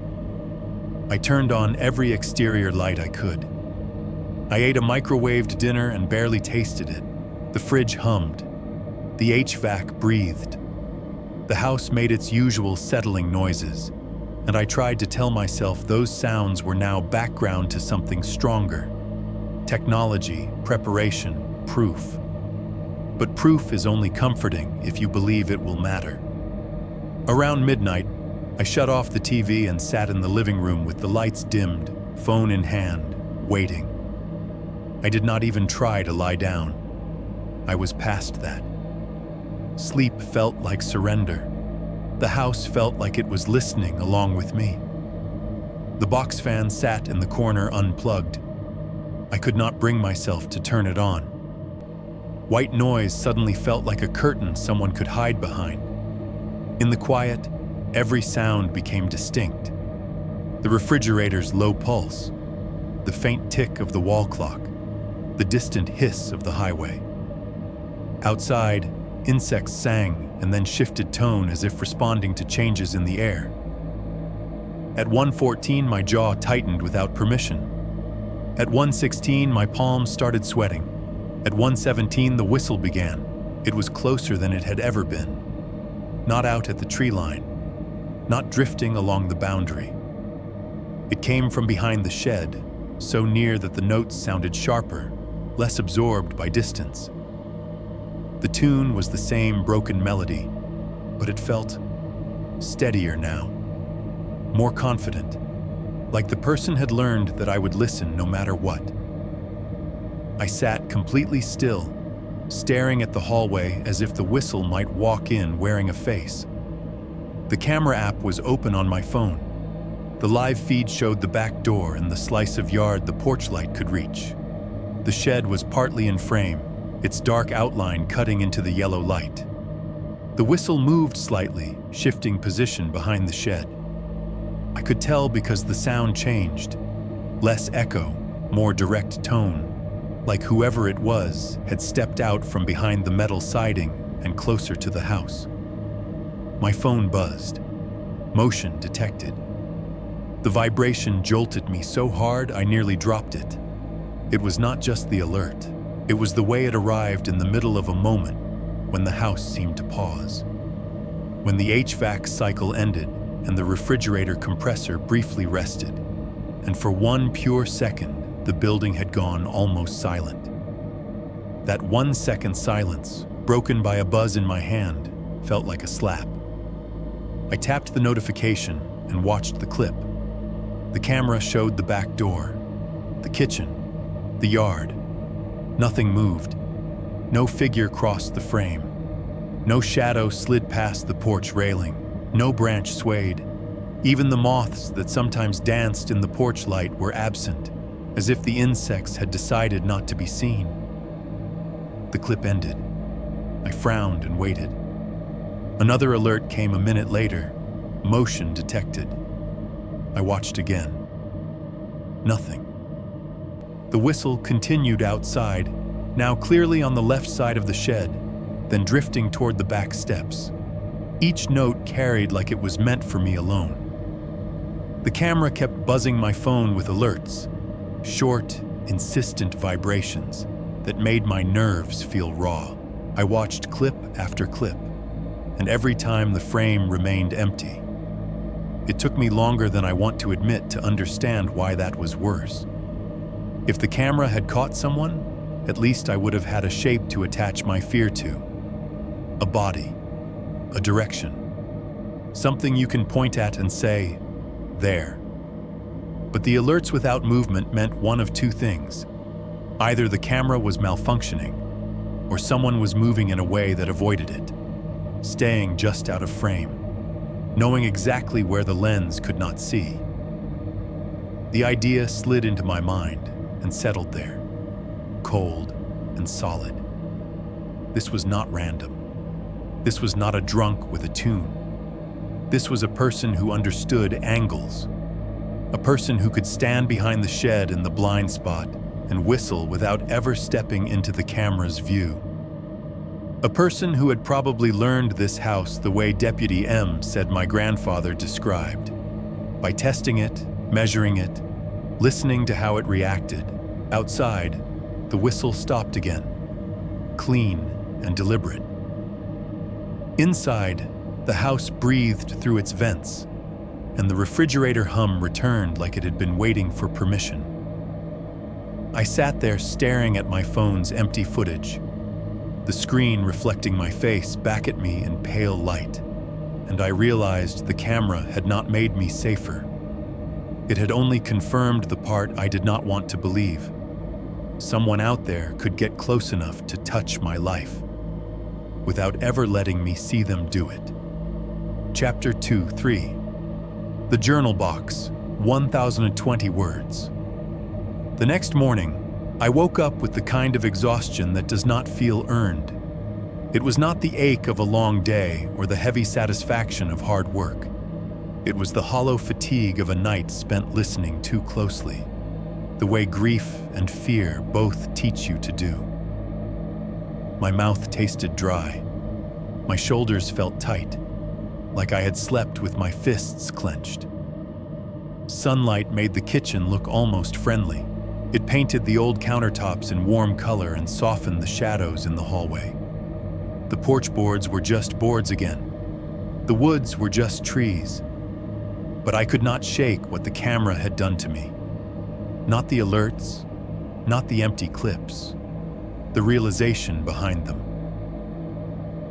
I turned on every exterior light I could. I ate a microwaved dinner and barely tasted it. The fridge hummed. The HVAC breathed. The house made its usual settling noises, and I tried to tell myself those sounds were now background to something stronger. Technology, preparation, proof. But proof is only comforting if you believe it will matter. Around midnight, I shut off the TV and sat in the living room with the lights dimmed, phone in hand, waiting. I did not even try to lie down. I was past that. Sleep felt like surrender. The house felt like it was listening along with me. The box fan sat in the corner unplugged. I could not bring myself to turn it on. White noise suddenly felt like a curtain someone could hide behind. In the quiet, every sound became distinct. The refrigerator's low pulse, the faint tick of the wall clock, the distant hiss of the highway. Outside, insects sang and then shifted tone as if responding to changes in the air. At 1:14, my jaw tightened without permission. At 1:16, my palms started sweating. At 1:17, the whistle began. It was closer than it had ever been. Not out at the tree line, not drifting along the boundary. It came from behind the shed, so near that the notes sounded sharper, less absorbed by distance. The tune was the same broken melody, but it felt steadier now, more confident, like the person had learned that I would listen no matter what. I sat completely still, staring at the hallway as if the whistle might walk in wearing a face. The camera app was open on my phone. The live feed showed the back door and the slice of yard the porch light could reach. The shed was partly in frame, its dark outline cutting into the yellow light. The whistle moved slightly, shifting position behind the shed. I could tell because the sound changed. Less echo, more direct tone, like whoever it was had stepped out from behind the metal siding and closer to the house. My phone buzzed. Motion detected. The vibration jolted me so hard I nearly dropped it. It was not just the alert. It was the way it arrived in the middle of a moment when the house seemed to pause. When the HVAC cycle ended and the refrigerator compressor briefly rested, and for one pure second, the building had gone almost silent. That 1 second silence, broken by a buzz in my hand, felt like a slap. I tapped the notification and watched the clip. The camera showed the back door, the kitchen, the yard. Nothing moved. No figure crossed the frame. No shadow slid past the porch railing. No branch swayed. Even the moths that sometimes danced in the porch light were absent, as if the insects had decided not to be seen. The clip ended. I frowned and waited. Another alert came a minute later. Motion detected. I watched again. Nothing. The whistle continued outside, now clearly on the left side of the shed, then drifting toward the back steps. Each note carried like it was meant for me alone. The camera kept buzzing my phone with alerts, short, insistent vibrations that made my nerves feel raw. I watched clip after clip, and every time the frame remained empty. It took me longer than I want to admit to understand why that was worse. If the camera had caught someone, at least I would have had a shape to attach my fear to. A body, a direction, something you can point at and say, there. But the alerts without movement meant one of two things. Either the camera was malfunctioning, or someone was moving in a way that avoided it, staying just out of frame, knowing exactly where the lens could not see. The idea slid into my mind and settled there. cold and solid. This was not random. This was not a drunk with a tune. This was a person who understood angles. A person who could stand behind the shed in the blind spot and whistle without ever stepping into the camera's view. A person who had probably learned this house the way Deputy M said my grandfather described, by testing it, measuring it, listening to how it reacted. Outside, the whistle stopped again, clean and deliberate. Inside, the house breathed through its vents, and the refrigerator hum returned like it had been waiting for permission. I sat there staring at my phone's empty footage, the screen reflecting my face back at me in pale light, and I realized the camera had not made me safer. It had only confirmed the part I did not want to believe. Someone out there could get close enough to touch my life, without ever letting me see them do it. Chapter 2-3. The Journal Box, 1,020 words. The next morning, I woke up with the kind of exhaustion that does not feel earned. It was not the ache of a long day or the heavy satisfaction of hard work. It was the hollow fatigue of a night spent listening too closely, the way grief and fear both teach you to do. My mouth tasted dry. My shoulders felt tight, like I had slept with my fists clenched. Sunlight made the kitchen look almost friendly. It painted the old countertops in warm color and softened the shadows in the hallway. The porch boards were just boards again. The woods were just trees. But I could not shake what the camera had done to me. Not the alerts, not the empty clips, the realization behind them.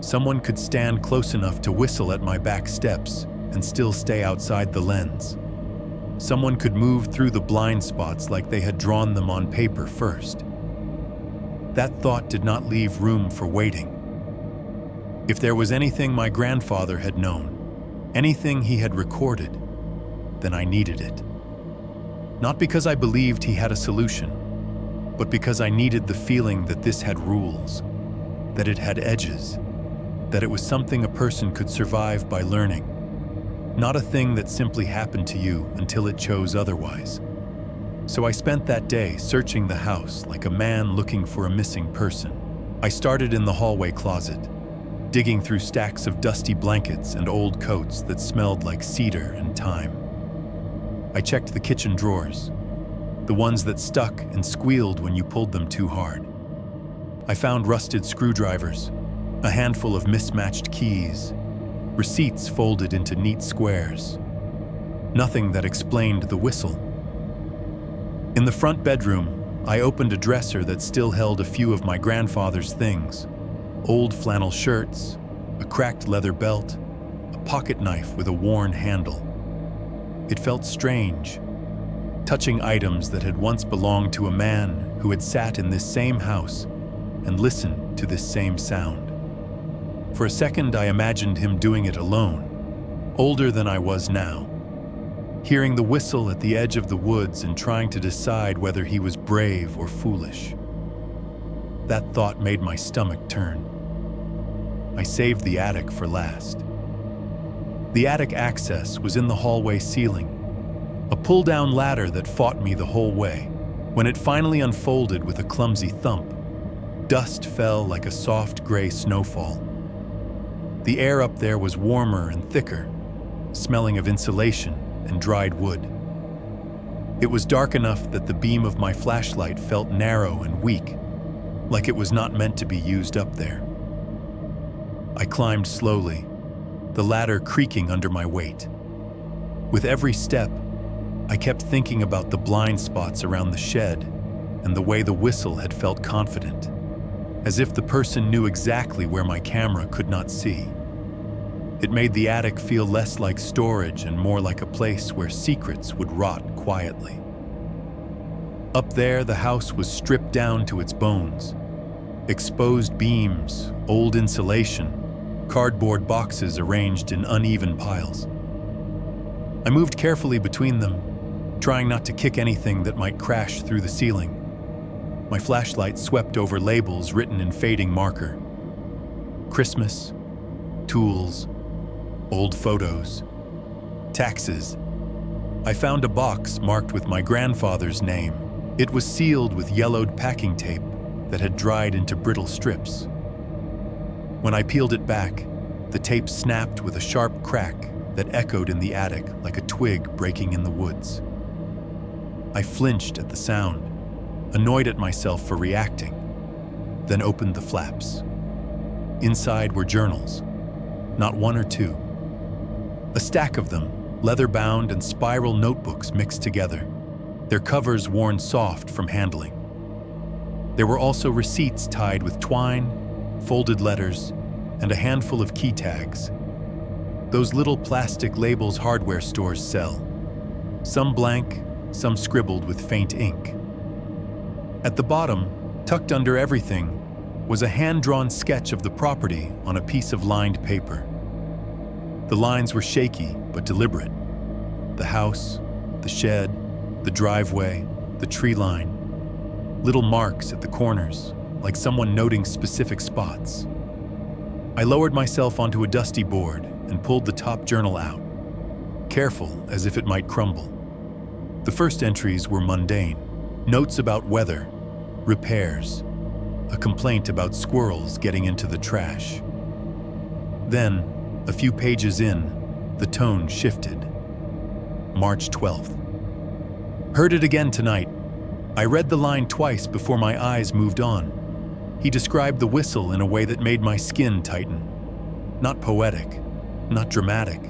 Someone could stand close enough to whistle at my back steps and still stay outside the lens. Someone could move through the blind spots like they had drawn them on paper first. That thought did not leave room for waiting. If there was anything my grandfather had known, anything he had recorded, then I needed it. Not because I believed he had a solution, but because I needed the feeling that this had rules, that it had edges, that it was something a person could survive by learning, not a thing that simply happened to you until it chose otherwise. So I spent that day searching the house like a man looking for a missing person. I started in the hallway closet, digging through stacks of dusty blankets and old coats that smelled like cedar and thyme. I checked the kitchen drawers, the ones that stuck and squealed when you pulled them too hard. I found rusted screwdrivers, a handful of mismatched keys, receipts folded into neat squares. Nothing that explained the whistle. In the front bedroom, I opened a dresser that still held a few of my grandfather's things: old flannel shirts, a cracked leather belt, a pocket knife with a worn handle. It felt strange, touching items that had once belonged to a man who had sat in this same house and listened to this same sound. For a second, I imagined him doing it alone, older than I was now, hearing the whistle at the edge of the woods and trying to decide whether he was brave or foolish. That thought made my stomach turn. I saved the attic for last. The attic access was in the hallway ceiling, a pull-down ladder that fought me the whole way. When it finally unfolded with a clumsy thump, dust fell like a soft gray snowfall. The air up there was warmer and thicker, smelling of insulation and dried wood. It was dark enough that the beam of my flashlight felt narrow and weak, like it was not meant to be used up there. I climbed slowly, the ladder creaking under my weight. With every step, I kept thinking about the blind spots around the shed and the way the whistle had felt confident, as if the person knew exactly where my camera could not see. It made the attic feel less like storage and more like a place where secrets would rot quietly. Up there, the house was stripped down to its bones. Exposed beams, old insulation, cardboard boxes arranged in uneven piles. I moved carefully between them, trying not to kick anything that might crash through the ceiling. My flashlight swept over labels written in fading marker. Christmas, tools, old photos, taxes. I found a box marked with my grandfather's name. It was sealed with yellowed packing tape that had dried into brittle strips. When I peeled it back, the tape snapped with a sharp crack that echoed in the attic like a twig breaking in the woods. I flinched at the sound, annoyed at myself for reacting, then opened the flaps. Inside were journals, not one or two. A stack of them, leather-bound and spiral notebooks mixed together, their covers worn soft from handling. There were also receipts tied with twine, folded letters, and a handful of key tags. Those little plastic labels hardware stores sell. Some blank, some scribbled with faint ink. At the bottom, tucked under everything, was a hand-drawn sketch of the property on a piece of lined paper. The lines were shaky but deliberate. The house, the shed, the driveway, the tree line. Little marks at the corners, like someone noting specific spots. I lowered myself onto a dusty board and pulled the top journal out, careful as if it might crumble. The first entries were mundane. Notes about weather, repairs, a complaint about squirrels getting into the trash. Then, a few pages in, the tone shifted. March 12th. Heard it again tonight. I read the line twice before my eyes moved on. He described the whistle in a way that made my skin tighten. Not poetic, not dramatic,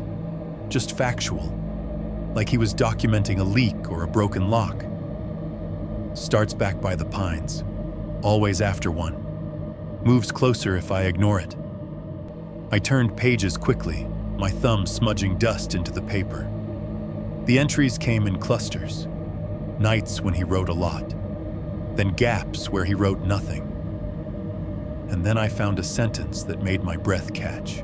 just factual, like he was documenting a leak or a broken lock. Starts back by the pines, always after one. Moves closer if I ignore it. I turned pages quickly, my thumb smudging dust into the paper. The entries came in clusters. Nights when he wrote a lot, then gaps where he wrote nothing. And then I found a sentence that made my breath catch.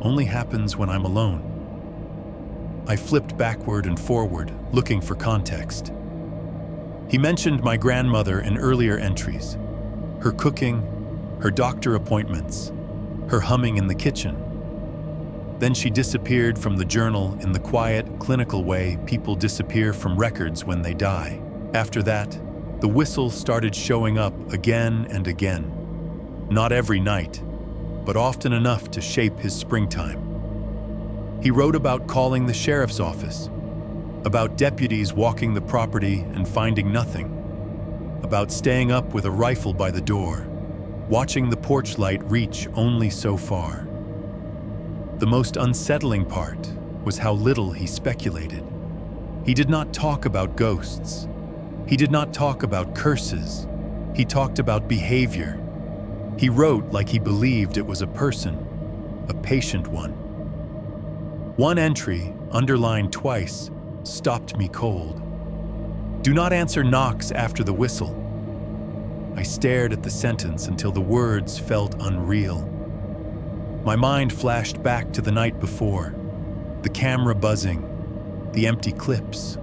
Only happens when I'm alone. I flipped backward and forward, looking for context. He mentioned my grandmother in earlier entries, her cooking, her doctor appointments, her humming in the kitchen. Then she disappeared from the journal in the quiet, clinical way people disappear from records when they die. After that, the whistle started showing up again and again. Not every night, but often enough to shape his springtime. He wrote about calling the sheriff's office, about deputies walking the property and finding nothing, about staying up with a rifle by the door, watching the porch light reach only so far. The most unsettling part was how little he speculated. He did not talk about ghosts. He did not talk about curses. He talked about behavior. He wrote like he believed it was a person, a patient one. One entry, underlined twice, stopped me cold. Do not answer knocks after the whistle. I stared at the sentence until the words felt unreal. My mind flashed back to the night before, the camera buzzing, the empty clips,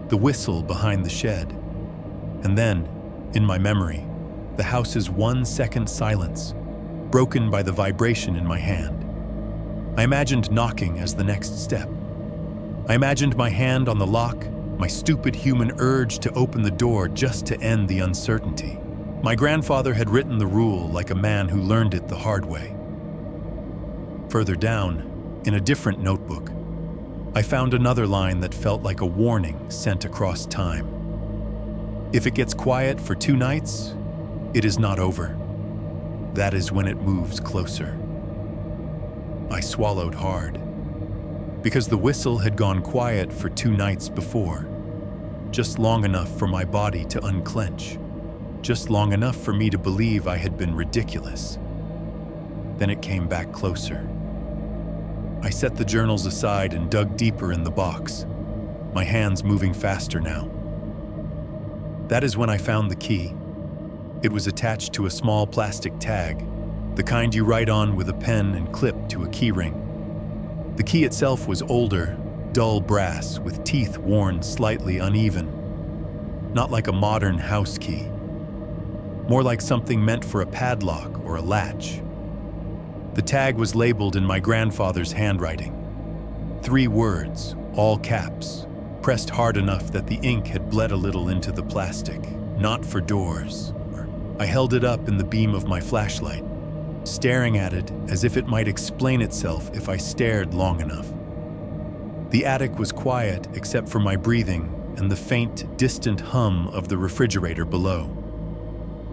the whistle behind the shed. And then, in my memory, the house's 1 second silence, broken by the vibration in my hand. I imagined knocking as the next step. I imagined my hand on the lock, my stupid human urge to open the door just to end the uncertainty. My grandfather had written the rule like a man who learned it the hard way. Further down, in a different notebook, I found another line that felt like a warning sent across time. If it gets quiet for 2 nights, it is not over. That is when it moves closer. I swallowed hard, because the whistle had gone quiet for 2 nights before, just long enough for my body to unclench, just long enough for me to believe I had been ridiculous. Then it came back closer. I set the journals aside and dug deeper in the box, my hands moving faster now. That is when I found the key. It was attached to a small plastic tag, the kind you write on with a pen and clip to a key ring. The key itself was older, dull brass with teeth worn slightly uneven. Not like a modern house key, more like something meant for a padlock or a latch. The tag was labeled in my grandfather's handwriting. 3 words, all caps, pressed hard enough that the ink had bled a little into the plastic. Not for doors. I held it up in the beam of my flashlight, staring at it as if it might explain itself if I stared long enough. The attic was quiet except for my breathing and the faint, distant hum of the refrigerator below.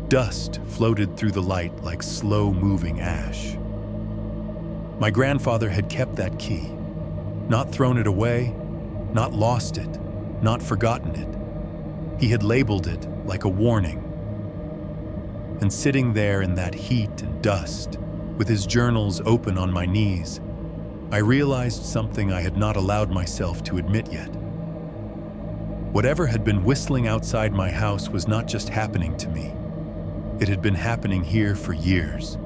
Dust floated through the light like slow-moving ash. My grandfather had kept that key, not thrown it away, not lost it, not forgotten it. He had labeled it like a warning. And sitting there in that heat and dust, with his journals open on my knees, I realized something I had not allowed myself to admit yet. Whatever had been whistling outside my house was not just happening to me. It had been happening here for years,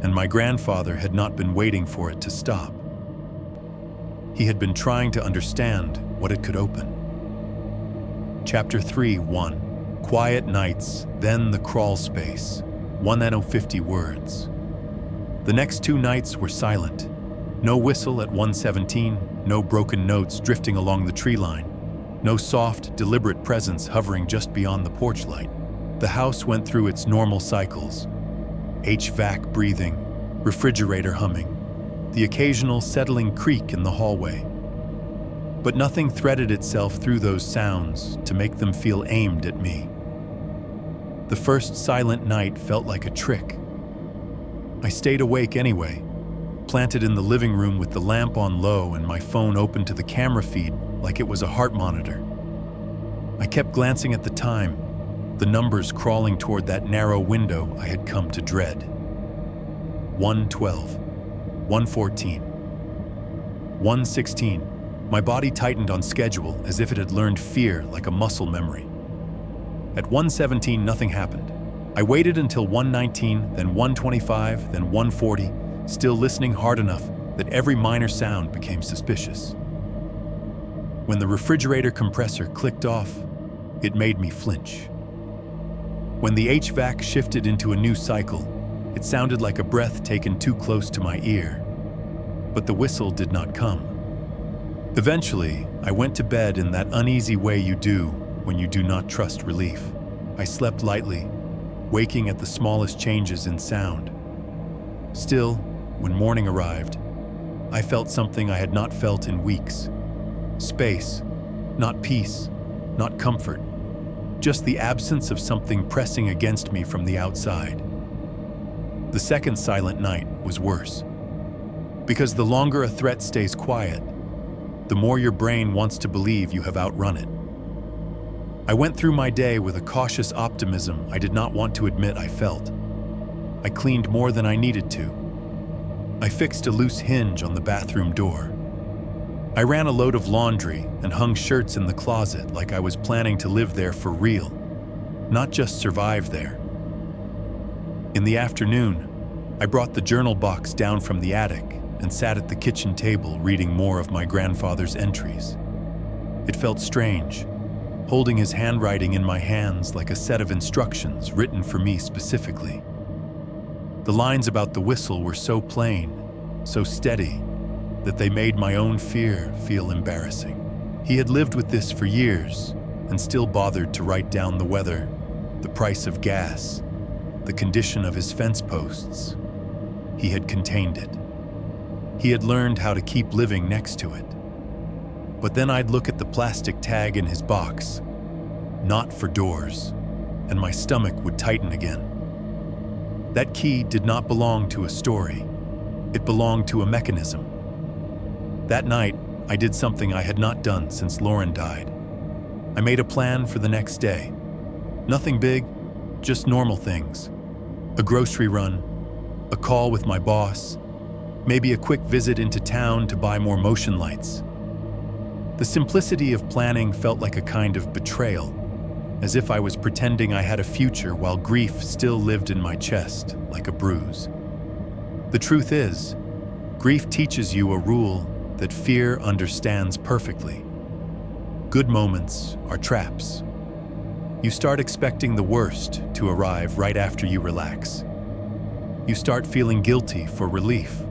and my grandfather had not been waiting for it to stop. He had been trying to understand what it could open. Chapter 3:1. Quiet nights, then the crawl space, 150 words. The next 2 nights were silent. No whistle at 1:17, no broken notes drifting along the tree line, no soft, deliberate presence hovering just beyond the porch light. The house went through its normal cycles. HVAC breathing, refrigerator humming, the occasional settling creak in the hallway. But nothing threaded itself through those sounds to make them feel aimed at me. The first silent night felt like a trick. I stayed awake anyway, planted in the living room with the lamp on low and my phone open to the camera feed like it was a heart monitor. I kept glancing at the time, the numbers crawling toward that narrow window I had come to dread. 1:12, 1:14, 1:16. My body tightened on schedule as if it had learned fear like a muscle memory. At 1:17, nothing happened. I waited until 1:19, then 1:25, then 1:40, still listening hard enough that every minor sound became suspicious. When the refrigerator compressor clicked off, it made me flinch. When the HVAC shifted into a new cycle, it sounded like a breath taken too close to my ear. But the whistle did not come. Eventually, I went to bed in that uneasy way you do when you do not trust relief. I slept lightly, waking at the smallest changes in sound. Still, when morning arrived, I felt something I had not felt in weeks. Space, not peace, not comfort, just the absence of something pressing against me from the outside. The second silent night was worse. Because the longer a threat stays quiet, the more your brain wants to believe you have outrun it. I went through my day with a cautious optimism I did not want to admit I felt. I cleaned more than I needed to. I fixed a loose hinge on the bathroom door. I ran a load of laundry and hung shirts in the closet like I was planning to live there for real, not just survive there. In the afternoon, I brought the journal box down from the attic and sat at the kitchen table reading more of my grandfather's entries. It felt strange, holding his handwriting in my hands like a set of instructions written for me specifically. The lines about the whistle were so plain, so steady, that they made my own fear feel embarrassing. He had lived with this for years and still bothered to write down the weather, the price of gas, the condition of his fence posts. He had contained it. He had learned how to keep living next to it. But then I'd look at the plastic tag in his box, "Not for doors," and my stomach would tighten again. That key did not belong to a story. It belonged to a mechanism. That night, I did something I had not done since Lauren died. I made a plan for the next day. Nothing big, just normal things. A grocery run, a call with my boss, maybe a quick visit into town to buy more motion lights. The simplicity of planning felt like a kind of betrayal, as if I was pretending I had a future while grief still lived in my chest like a bruise. The truth is, grief teaches you a rule that fear understands perfectly. Good moments are traps. You start expecting the worst to arrive right after you relax. You start feeling guilty for relief.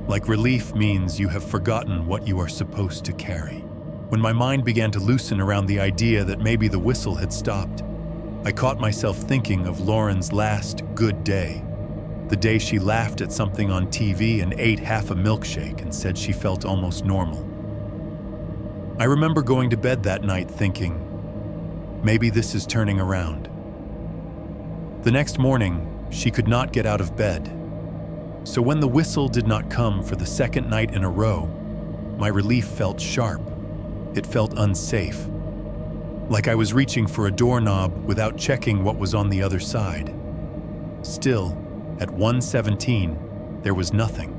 Like relief means you have forgotten what you are supposed to carry. When my mind began to loosen around the idea that maybe the whistle had stopped, I caught myself thinking of Lauren's last good day. The day she laughed at something on TV and ate half a milkshake and said she felt almost normal. I remember going to bed that night thinking, maybe this is turning around. The next morning, she could not get out of bed. So when the whistle did not come for the second night in a row, my relief felt sharp. It felt unsafe. Like I was reaching for a doorknob without checking what was on the other side. Still, at 1:17, there was nothing.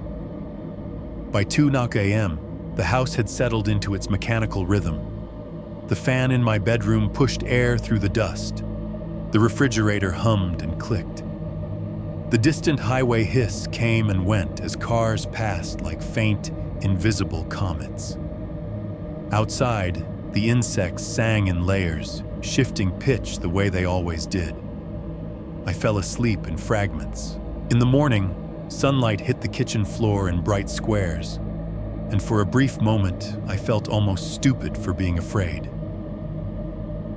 By 2:00 a.m., the house had settled into its mechanical rhythm. The fan in my bedroom pushed air through the dust. The refrigerator hummed and clicked. The distant highway hiss came and went as cars passed like faint, invisible comets. Outside, the insects sang in layers, shifting pitch the way they always did. I fell asleep in fragments. In the morning, sunlight hit the kitchen floor in bright squares, and for a brief moment, I felt almost stupid for being afraid.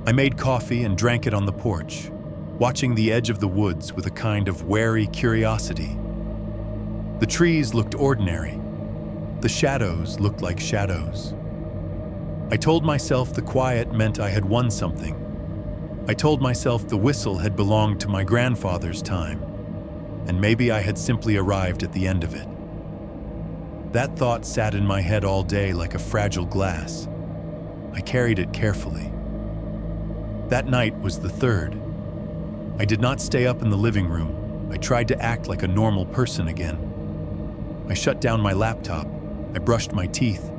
I made coffee and drank it on the porch, watching the edge of the woods with a kind of wary curiosity. The trees looked ordinary. The shadows looked like shadows. I told myself the quiet meant I had won something. I told myself the whistle had belonged to my grandfather's time, and maybe I had simply arrived at the end of it. That thought sat in my head all day like a fragile glass. I carried it carefully. That night was the third. I did not stay up in the living room. I tried to act like a normal person again. I shut down my laptop. I brushed my teeth.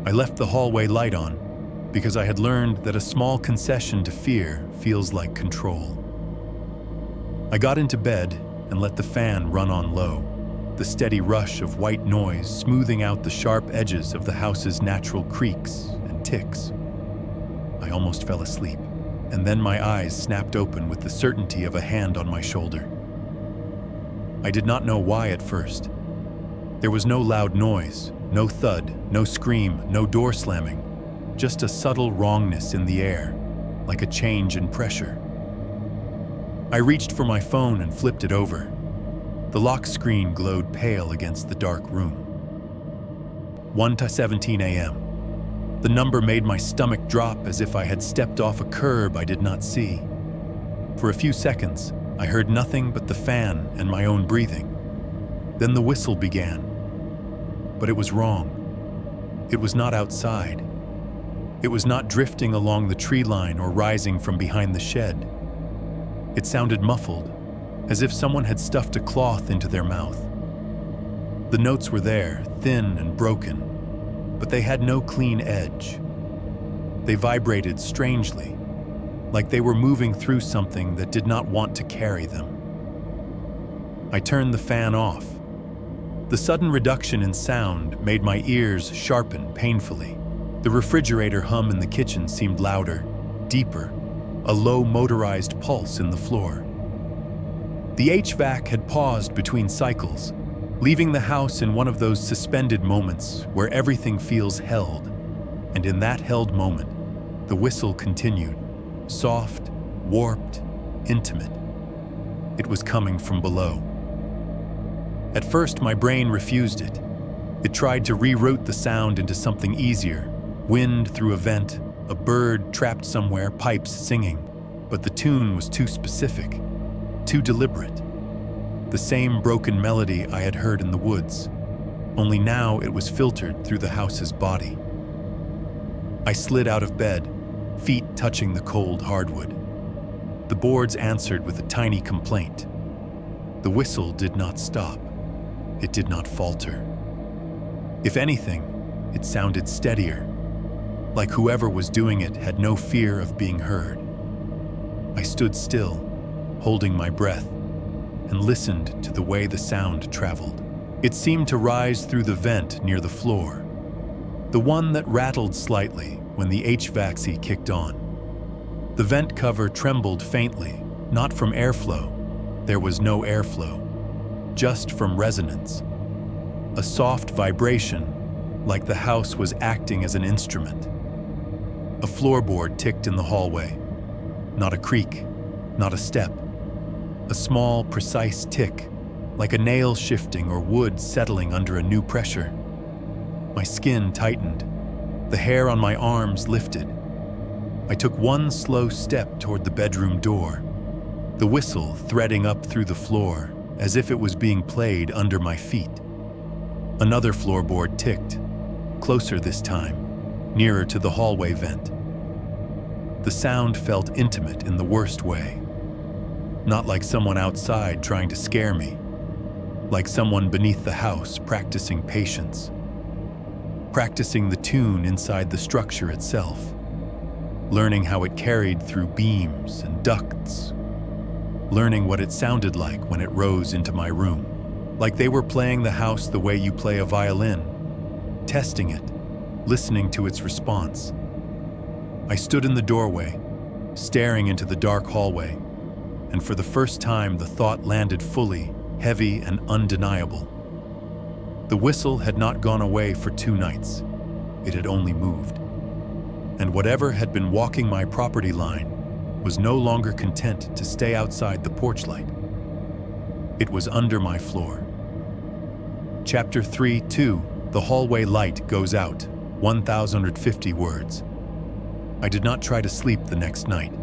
I left the hallway light on because I had learned that a small concession to fear feels like control. I got into bed and let the fan run on low, the steady rush of white noise smoothing out the sharp edges of the house's natural creaks and ticks. I almost fell asleep, and then my eyes snapped open with the certainty of a hand on my shoulder. I did not know why at first. There was no loud noise, no thud, no scream, no door slamming, just a subtle wrongness in the air, like a change in pressure. I reached for my phone and flipped it over. The lock screen glowed pale against the dark room. 1:17 a.m. The number made my stomach drop as if I had stepped off a curb I did not see. For a few seconds, I heard nothing but the fan and my own breathing. Then the whistle began. But it was wrong. It was not outside. It was not drifting along the tree line or rising from behind the shed. It sounded muffled, as if someone had stuffed a cloth into their mouth. The notes were there, thin and broken, but they had no clean edge. They vibrated strangely, like they were moving through something that did not want to carry them. I turned the fan off. The sudden reduction in sound made my ears sharpen painfully. The refrigerator hum in the kitchen seemed louder, deeper, a low motorized pulse in the floor. The HVAC had paused between cycles, leaving the house in one of those suspended moments where everything feels held. And in that held moment, the whistle continued, soft, warped, intimate. It was coming from below. At first, my brain refused it. It tried to reroute the sound into something easier, wind through a vent, a bird trapped somewhere, pipes singing. But the tune was too specific, too deliberate. The same broken melody I had heard in the woods, only now it was filtered through the house's body. I slid out of bed, feet touching the cold hardwood. The boards answered with a tiny complaint. The whistle did not stop. It did not falter. If anything, it sounded steadier, like whoever was doing it had no fear of being heard. I stood still, holding my breath, and listened to the way the sound traveled. It seemed to rise through the vent near the floor, the one that rattled slightly when the HVAC kicked on. The vent cover trembled faintly, not from airflow. There was no airflow, just from resonance. A soft vibration, like the house was acting as an instrument. A floorboard ticked in the hallway. Not a creak, not a step. A small, precise tick, like a nail shifting or wood settling under a new pressure. My skin tightened. The hair on my arms lifted. I took one slow step toward the bedroom door, the whistle threading up through the floor as if it was being played under my feet. Another floorboard ticked, closer this time, nearer to the hallway vent. The sound felt intimate in the worst way. Not like someone outside trying to scare me, like someone beneath the house practicing patience, practicing the tune inside the structure itself, learning how it carried through beams and ducts, learning what it sounded like when it rose into my room, like they were playing the house the way you play a violin, testing it, listening to its response. I stood in the doorway, staring into the dark hallway, and for the first time the thought landed fully, heavy and undeniable. The whistle had not gone away for 2 nights. It had only moved. And whatever had been walking my property line was no longer content to stay outside the porch light. It was under my floor. Chapter 3:2, The Hallway Light Goes Out, 1,050 words. I did not try to sleep the next night.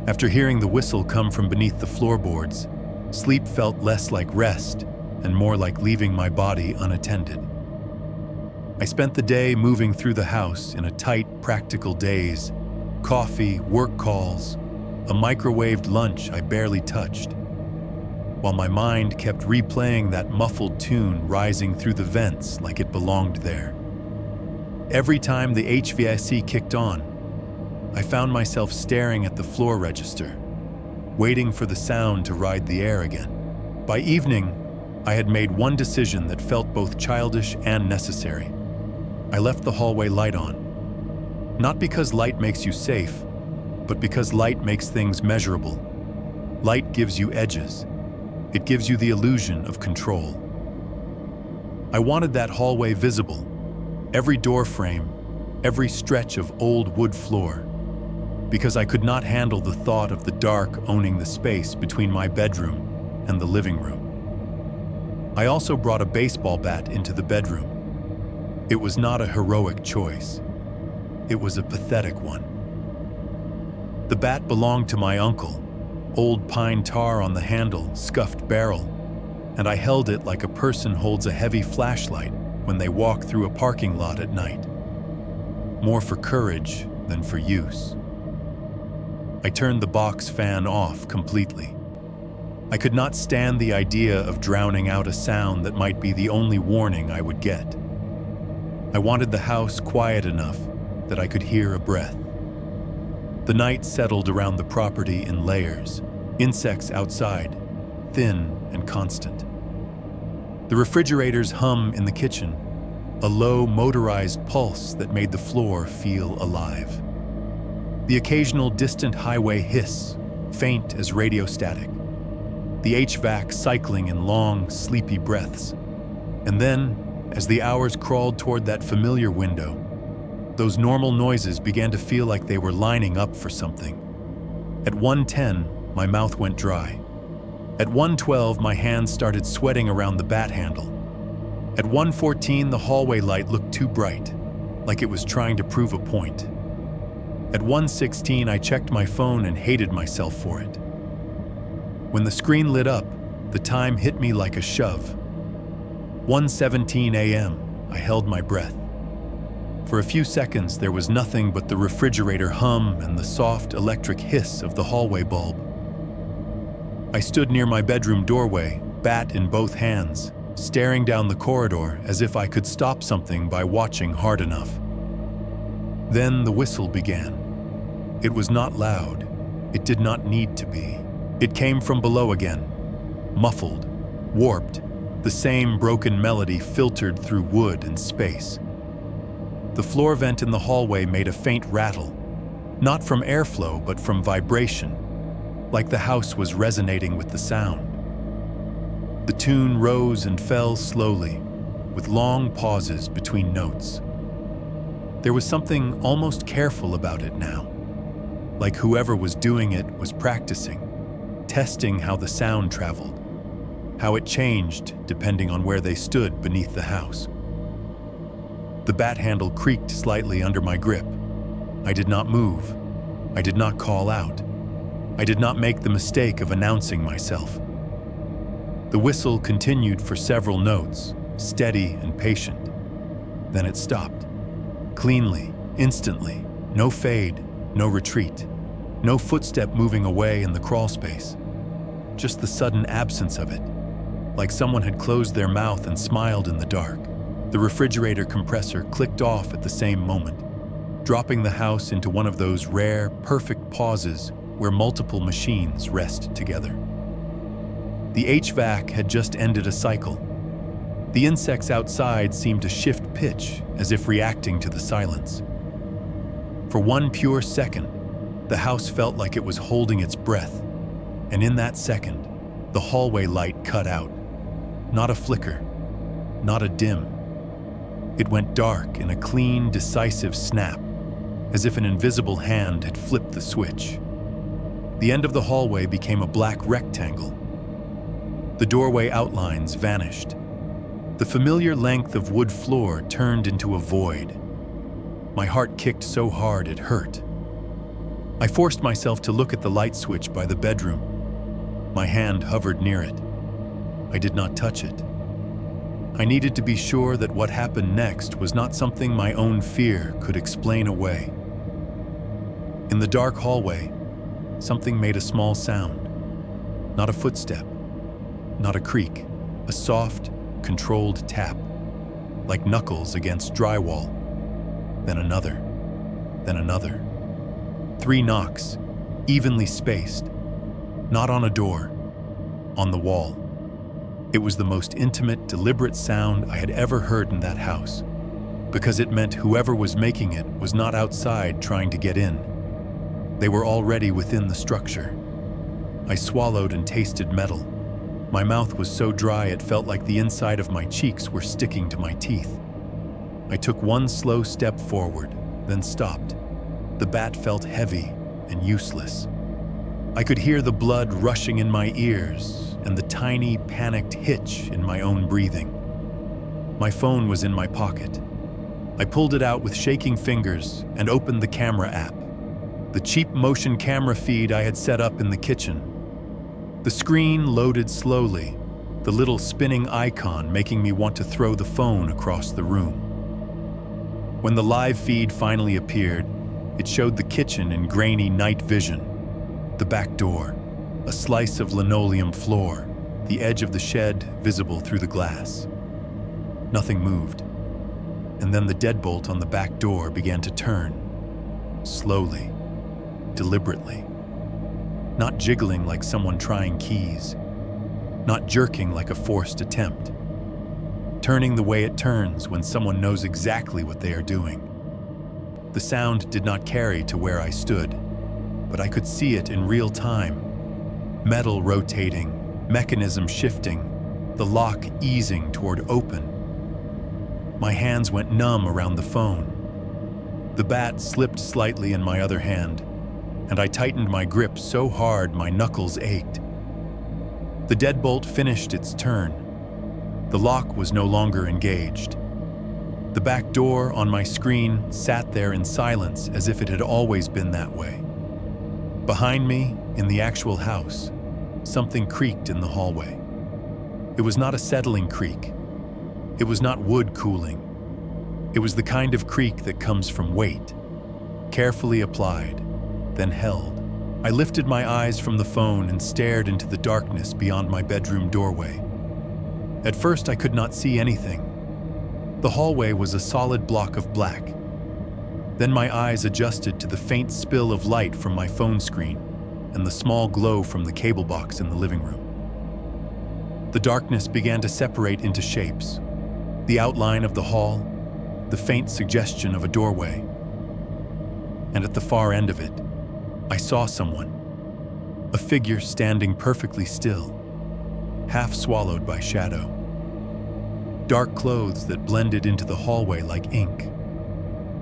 After hearing the whistle come from beneath the floorboards, sleep felt less like rest and more like leaving my body unattended. I spent the day moving through the house in a tight, practical daze. Coffee, work calls, a microwaved lunch I barely touched, while my mind kept replaying that muffled tune rising through the vents like it belonged there. Every time the HVAC kicked on, I found myself staring at the floor register, waiting for the sound to ride the air again. By evening, I had made one decision that felt both childish and necessary. I left the hallway light on. Not because light makes you safe, but because light makes things measurable. Light gives you edges. It gives you the illusion of control. I wanted that hallway visible, every door frame, every stretch of old wood floor, because I could not handle the thought of the dark owning the space between my bedroom and the living room. I also brought a baseball bat into the bedroom. It was not a heroic choice. It was a pathetic one. The bat belonged to my uncle, old pine tar on the handle, scuffed barrel, and I held it like a person holds a heavy flashlight when they walk through a parking lot at night. More for courage than for use. I turned the box fan off completely. I could not stand the idea of drowning out a sound that might be the only warning I would get. I wanted the house quiet enough that I could hear a breath. The night settled around the property in layers, insects outside, thin and constant. The refrigerator's hum in the kitchen, a low motorized pulse that made the floor feel alive. The occasional distant highway hiss, faint as radio static. The HVAC cycling in long, sleepy breaths. And then, as the hours crawled toward that familiar window, those normal noises began to feel like they were lining up for something. At 1:10, my mouth went dry. At 1:12, my hands started sweating around the bat handle. At 1:14, the hallway light looked too bright, like it was trying to prove a point. At 1:16, I checked my phone and hated myself for it. When the screen lit up, the time hit me like a shove. 1:17 a.m., I held my breath. For a few seconds, there was nothing but the refrigerator hum and the soft electric hiss of the hallway bulb. I stood near my bedroom doorway, bat in both hands, staring down the corridor as if I could stop something by watching hard enough. Then the whistle began. It was not loud. It did not need to be. It came from below again, muffled, warped, the same broken melody filtered through wood and space. The floor vent in the hallway made a faint rattle, Not from airflow, but from vibration, like the house was resonating with the sound. The tune rose and fell slowly, with long pauses between notes. There was something almost careful about it now, like whoever was doing it was practicing, testing how the sound traveled, how it changed depending on where they stood beneath the house. The bat handle creaked slightly under my grip. I did not move. I did not call out. I did not make the mistake of announcing myself. The whistle continued for several notes, steady and patient. Then it stopped. Cleanly, instantly, no fade, no retreat, no footstep moving away in the crawl space. Just the sudden absence of it, like someone had closed their mouth and smiled in the dark. The refrigerator compressor clicked off at the same moment, dropping the house into one of those rare, perfect pauses where multiple machines rest together. The HVAC had just ended a cycle. The insects outside seemed to shift pitch as if reacting to the silence. For one pure second, the house felt like it was holding its breath, and in that second, the hallway light cut out. Not a flicker, not a dim. It went dark in a clean, decisive snap, as if an invisible hand had flipped the switch. The end of the hallway became a black rectangle. The doorway outlines vanished. The familiar length of wood floor turned into a void. My heart kicked so hard it hurt. I forced myself to look at the light switch by the bedroom. My hand hovered near it. I did not touch it. I needed to be sure that what happened next was not something my own fear could explain away. In the dark hallway, something made a small sound. Not a footstep, not a creak, a soft, controlled tap, like knuckles against drywall. Then another, then another. 3 knocks, evenly spaced, not on a door, on the wall. It was the most intimate, deliberate sound I had ever heard in that house, because it meant whoever was making it was not outside trying to get in. They were already within the structure. I swallowed and tasted metal. My mouth was so dry it felt like the inside of my cheeks were sticking to my teeth. I took one slow step forward, then stopped. The bat felt heavy and useless. I could hear the blood rushing in my ears and the tiny, panicked hitch in my own breathing. My phone was in my pocket. I pulled it out with shaking fingers and opened the camera app, the cheap motion camera feed I had set up in the kitchen. The screen loaded slowly, the little spinning icon making me want to throw the phone across the room. When the live feed finally appeared, it showed the kitchen in grainy night vision. The back door, a slice of linoleum floor, the edge of the shed visible through the glass. Nothing moved. And then the deadbolt on the back door began to turn, slowly, deliberately. Not jiggling like someone trying keys, not jerking like a forced attempt. Turning the way it turns when someone knows exactly what they are doing. The sound did not carry to where I stood, but I could see it in real time. Metal rotating, mechanism shifting, the lock easing toward open. My hands went numb around the phone. The bat slipped slightly in my other hand, and I tightened my grip so hard my knuckles ached. The deadbolt finished its turn. The lock was no longer engaged. The back door on my screen sat there in silence as if it had always been that way. Behind me, in the actual house, something creaked in the hallway. It was not a settling creak. It was not wood cooling. It was the kind of creak that comes from weight, carefully applied, then held. I lifted my eyes from the phone and stared into the darkness beyond my bedroom doorway. At first, I could not see anything. The hallway was a solid block of black. Then my eyes adjusted to the faint spill of light from my phone screen and the small glow from the cable box in the living room. The darkness began to separate into shapes. The outline of the hall, the faint suggestion of a doorway. and at the far end of it, I saw someone, a figure standing perfectly still, half swallowed by shadow. Dark clothes that blended into the hallway like ink,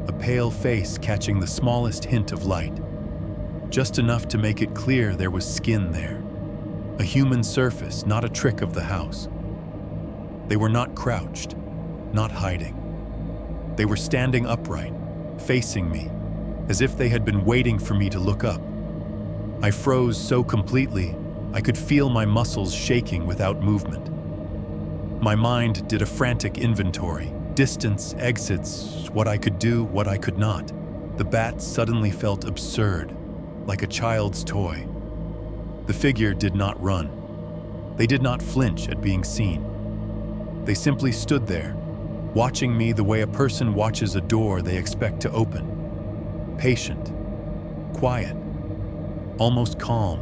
a pale face catching the smallest hint of light, just enough to make it clear there was skin there, a human surface, not a trick of the house. They were not crouched, not hiding. They were standing upright, facing me, as if they had been waiting for me to look up. I froze so completely, I could feel my muscles shaking without movement. My mind did a frantic inventory, distance, exits, what I could do, what I could not. The bat suddenly felt absurd, like a child's toy. The figure did not run. They did not flinch at being seen. They simply stood there, watching me the way a person watches a door they expect to open. Patient, quiet, almost calm,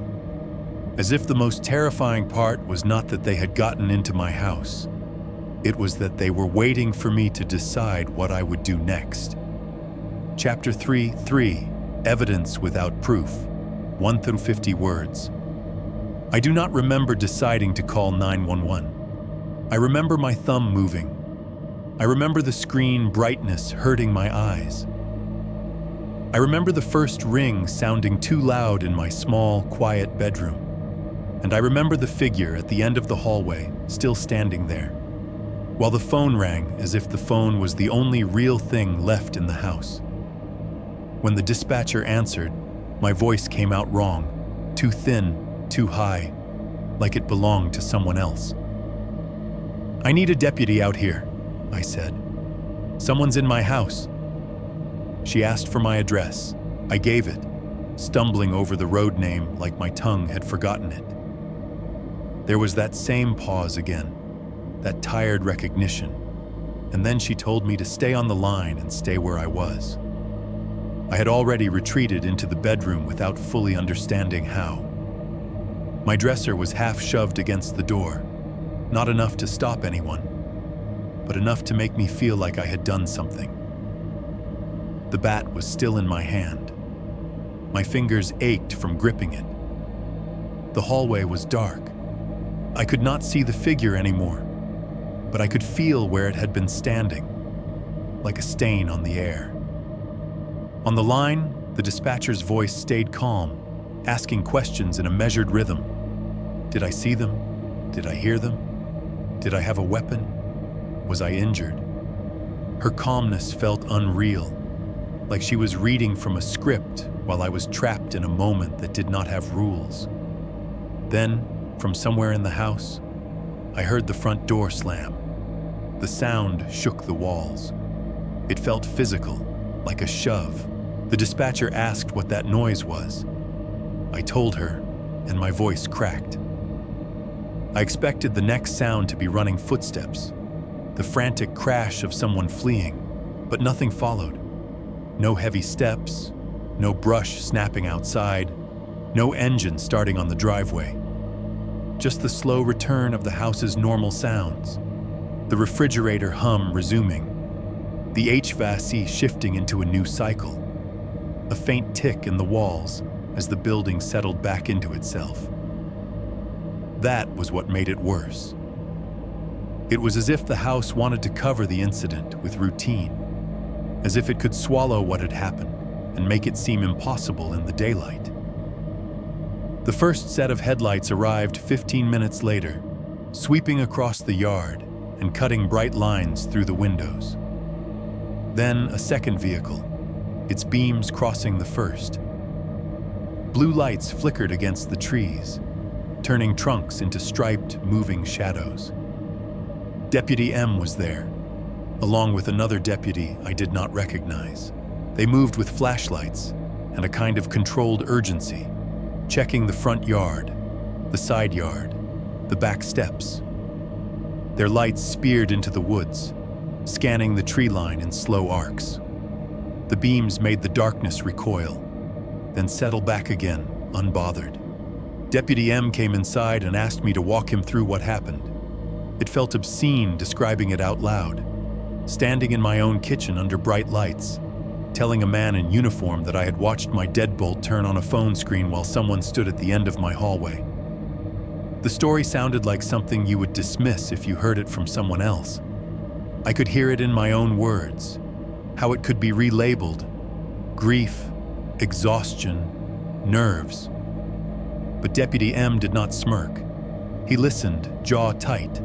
as if the most terrifying part was not that they had gotten into my house. It was that they were waiting for me to decide what I would do next. Chapter 3:3, Evidence Without Proof, 1 through 50 words. I do not remember deciding to call 911. I remember my thumb moving. I remember the screen brightness hurting my eyes. I remember the first ring sounding too loud in my small, quiet bedroom. And I remember the figure at the end of the hallway, still standing there, while the phone rang as if the phone was the only real thing left in the house. When the dispatcher answered, my voice came out wrong, too thin, too high, like it belonged to someone else. "I need a deputy out here," I said. "Someone's in my house." She asked for my address. I gave it, stumbling over the road name like my tongue had forgotten it. There was that same pause again, that tired recognition, and then she told me to stay on the line and stay where I was. I had already retreated into the bedroom without fully understanding how. My dresser was half shoved against the door, not enough to stop anyone, but enough to make me feel like I had done something. The bat was still in my hand. My fingers ached from gripping it. The hallway was dark. I could not see the figure anymore, but I could feel where it had been standing, like a stain on the air. On the line, the dispatcher's voice stayed calm, asking questions in a measured rhythm. Did I see them? Did I hear them? Did I have a weapon? Was I injured? Her calmness felt unreal, like she was reading from a script while I was trapped in a moment that did not have rules. Then, from somewhere in the house, I heard the front door slam. The sound shook the walls. It felt physical, like a shove. The dispatcher asked what that noise was. I told her, and my voice cracked. I expected the next sound to be running footsteps, the frantic crash of someone fleeing, but nothing followed. No heavy steps, no brush snapping outside, no engine starting on the driveway. Just the slow return of the house's normal sounds, the refrigerator hum resuming, the HVAC shifting into a new cycle, a faint tick in the walls as the building settled back into itself. That was what made it worse. It was as if the house wanted to cover the incident with routine, as if it could swallow what had happened and make it seem impossible in the daylight. The first set of headlights arrived 15 minutes later, sweeping across the yard and cutting bright lines through the windows. Then a second vehicle, its beams crossing the first. Blue lights flickered against the trees, turning trunks into striped, moving shadows. Deputy M was there, along with another deputy I did not recognize. They moved with flashlights and a kind of controlled urgency, checking the front yard, the side yard, the back steps. Their lights speared into the woods, scanning the tree line in slow arcs. The beams made the darkness recoil, then settle back again, unbothered. Deputy M came inside and asked me to walk him through what happened. It felt obscene describing it out loud, standing in my own kitchen under bright lights, telling a man in uniform that I had watched my deadbolt turn on a phone screen while someone stood at the end of my hallway. The story sounded like something you would dismiss if you heard it from someone else. I could hear it in my own words, how it could be relabeled: grief, exhaustion, nerves. But Deputy M did not smirk. He listened, jaw tight,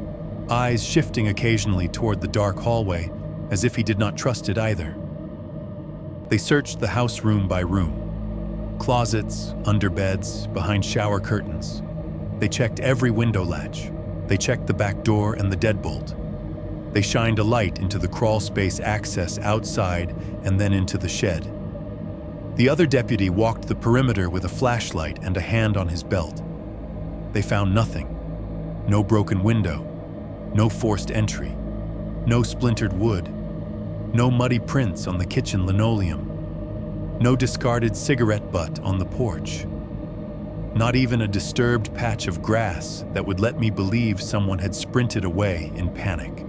eyes shifting occasionally toward the dark hallway, as if he did not trust it either. They searched the house room by room. Closets, under beds, behind shower curtains. They checked every window latch. They checked the back door and the deadbolt. They shined a light into the crawl space access outside and then into the shed. The other deputy walked the perimeter with a flashlight and a hand on his belt. They found nothing. No broken window. No forced entry. No splintered wood. No muddy prints on the kitchen linoleum. No discarded cigarette butt on the porch. Not even a disturbed patch of grass that would let me believe someone had sprinted away in panic.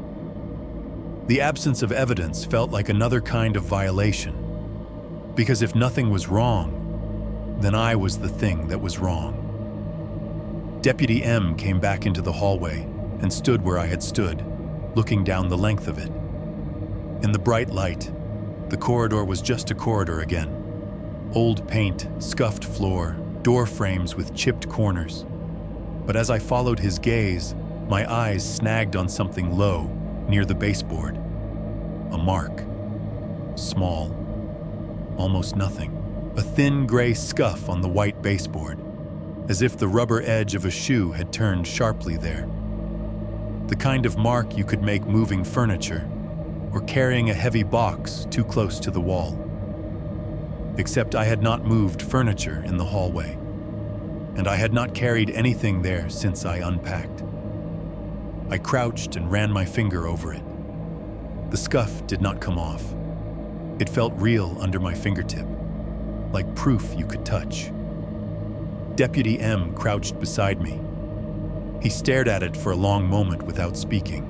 The absence of evidence felt like another kind of violation, because if nothing was wrong, then I was the thing that was wrong. Deputy M came back into the hallway and stood where I had stood, looking down the length of it. In the bright light, the corridor was just a corridor again. Old paint, scuffed floor, door frames with chipped corners. But as I followed his gaze, my eyes snagged on something low near the baseboard. A mark. Small. Almost nothing. A thin gray scuff on the white baseboard, as if the rubber edge of a shoe had turned sharply there. The kind of mark you could make moving furniture or carrying a heavy box too close to the wall. Except I had not moved furniture in the hallway, and I had not carried anything there since I unpacked. I crouched and ran my finger over it. The scuff did not come off. It felt real under my fingertip, like proof you could touch. Deputy M crouched beside me. He stared at it for a long moment without speaking.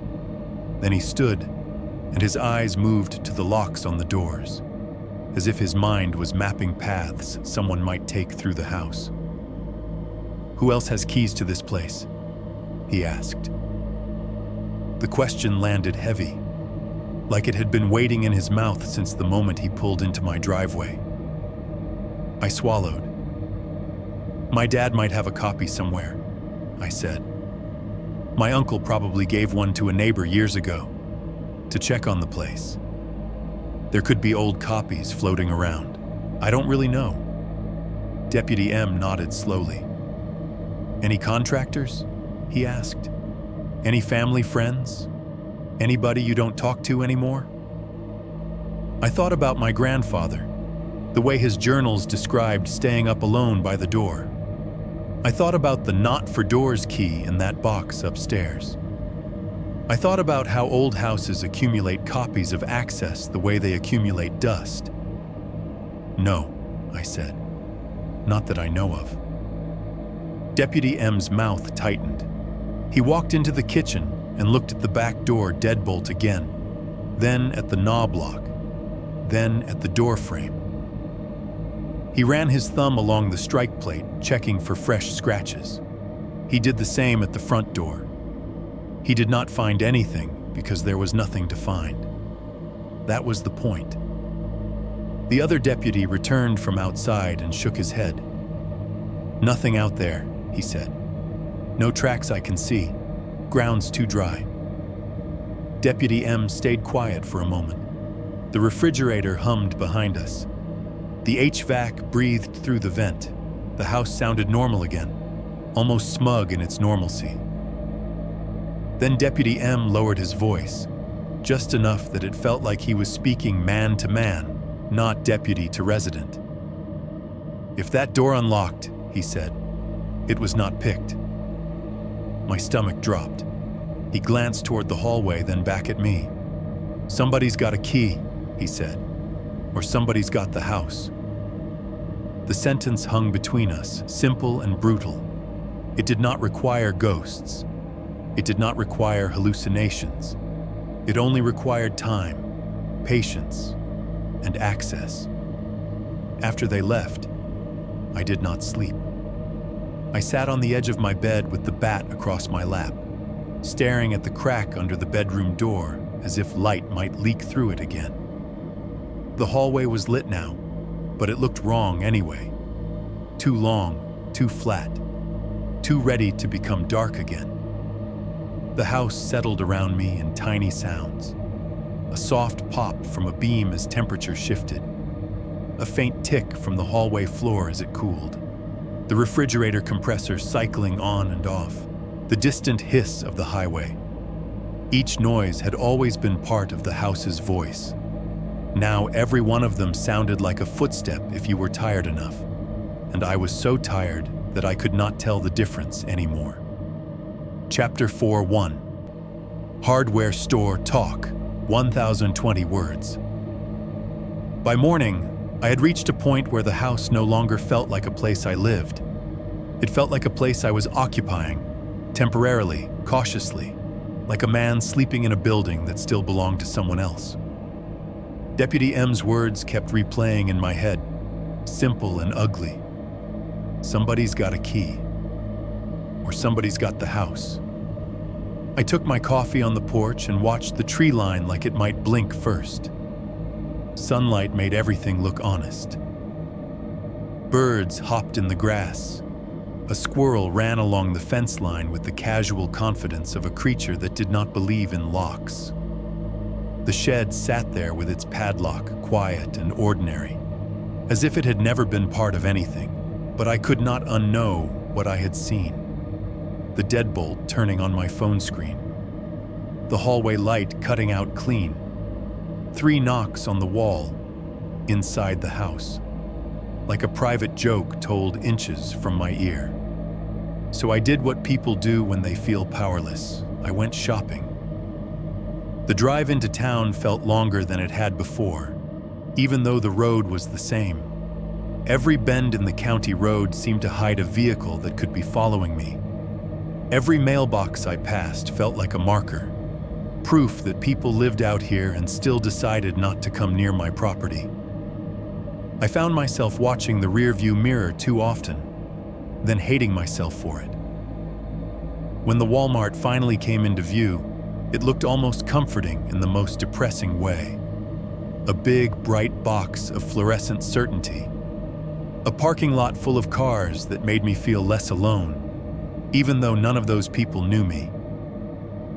Then he stood, and his eyes moved to the locks on the doors, as if his mind was mapping paths someone might take through the house. "Who else has keys to this place?" he asked. The question landed heavy, like it had been waiting in his mouth since the moment he pulled into my driveway. I swallowed. "My dad might have a copy somewhere," I said. "My uncle probably gave one to a neighbor years ago, to check on the place. There could be old copies floating around. I don't really know." Deputy M nodded slowly. "Any contractors?" he asked. "Any family friends? Anybody you don't talk to anymore?" I thought about my grandfather, the way his journals described staying up alone by the door. I thought about the not for doors key in that box upstairs. I thought about how old houses accumulate copies of access the way they accumulate dust. "No," I said. "Not that I know of." Deputy M's mouth tightened. He walked into the kitchen and looked at the back door deadbolt again, then at the knob lock, then at the door frame. He ran his thumb along the strike plate, checking for fresh scratches. He did the same at the front door. He did not find anything because there was nothing to find. That was the point. The other deputy returned from outside and shook his head. "Nothing out there," he said. "No tracks I can see. Ground's too dry." Deputy M stayed quiet for a moment. The refrigerator hummed behind us. The HVAC breathed through the vent. The house sounded normal again, almost smug in its normalcy. Then Deputy M lowered his voice, just enough that it felt like he was speaking man to man, not deputy to resident. "If that door unlocked," he said, "it was not picked." My stomach dropped. He glanced toward the hallway, then back at me. "Somebody's got a key," he said, "or somebody's got the house." The sentence hung between us, simple and brutal. It did not require ghosts. It did not require hallucinations. It only required time, patience, and access. After they left, I did not sleep. I sat on the edge of my bed with the bat across my lap, staring at the crack under the bedroom door as if light might leak through it again. The hallway was lit now, but it looked wrong anyway. Too long, too flat, too ready to become dark again. The house settled around me in tiny sounds. A soft pop from a beam as temperature shifted. A faint tick from the hallway floor as it cooled. The refrigerator compressor cycling on and off. The distant hiss of the highway. Each noise had always been part of the house's voice. Now every one of them sounded like a footstep if you were tired enough. And I was so tired that I could not tell the difference anymore. Chapter 4:1. Hardware Store Talk, 1020 words. By morning, I had reached a point where the house no longer felt like a place I lived. It felt like a place I was occupying, temporarily, cautiously, like a man sleeping in a building that still belonged to someone else. Deputy M's words kept replaying in my head, simple and ugly. Somebody's got a key. Or somebody's got the house. I took my coffee on the porch and watched the tree line like it might blink first. Sunlight made everything look honest. Birds hopped in the grass. A squirrel ran along the fence line with the casual confidence of a creature that did not believe in locks. The shed sat there with its padlock, quiet and ordinary, as if it had never been part of anything, but I could not unknow what I had seen. The deadbolt turning on my phone screen. The hallway light cutting out clean. 3 knocks on the wall, inside the house, like a private joke told inches from my ear. So I did what people do when they feel powerless. I went shopping. The drive into town felt longer than it had before, even though the road was the same. Every bend in the county road seemed to hide a vehicle that could be following me. Every mailbox I passed felt like a marker, proof that people lived out here and still decided not to come near my property. I found myself watching the rearview mirror too often, then hating myself for it. When the Walmart finally came into view, it looked almost comforting in the most depressing way. A big, bright box of fluorescent certainty. A parking lot full of cars that made me feel less alone, even though none of those people knew me.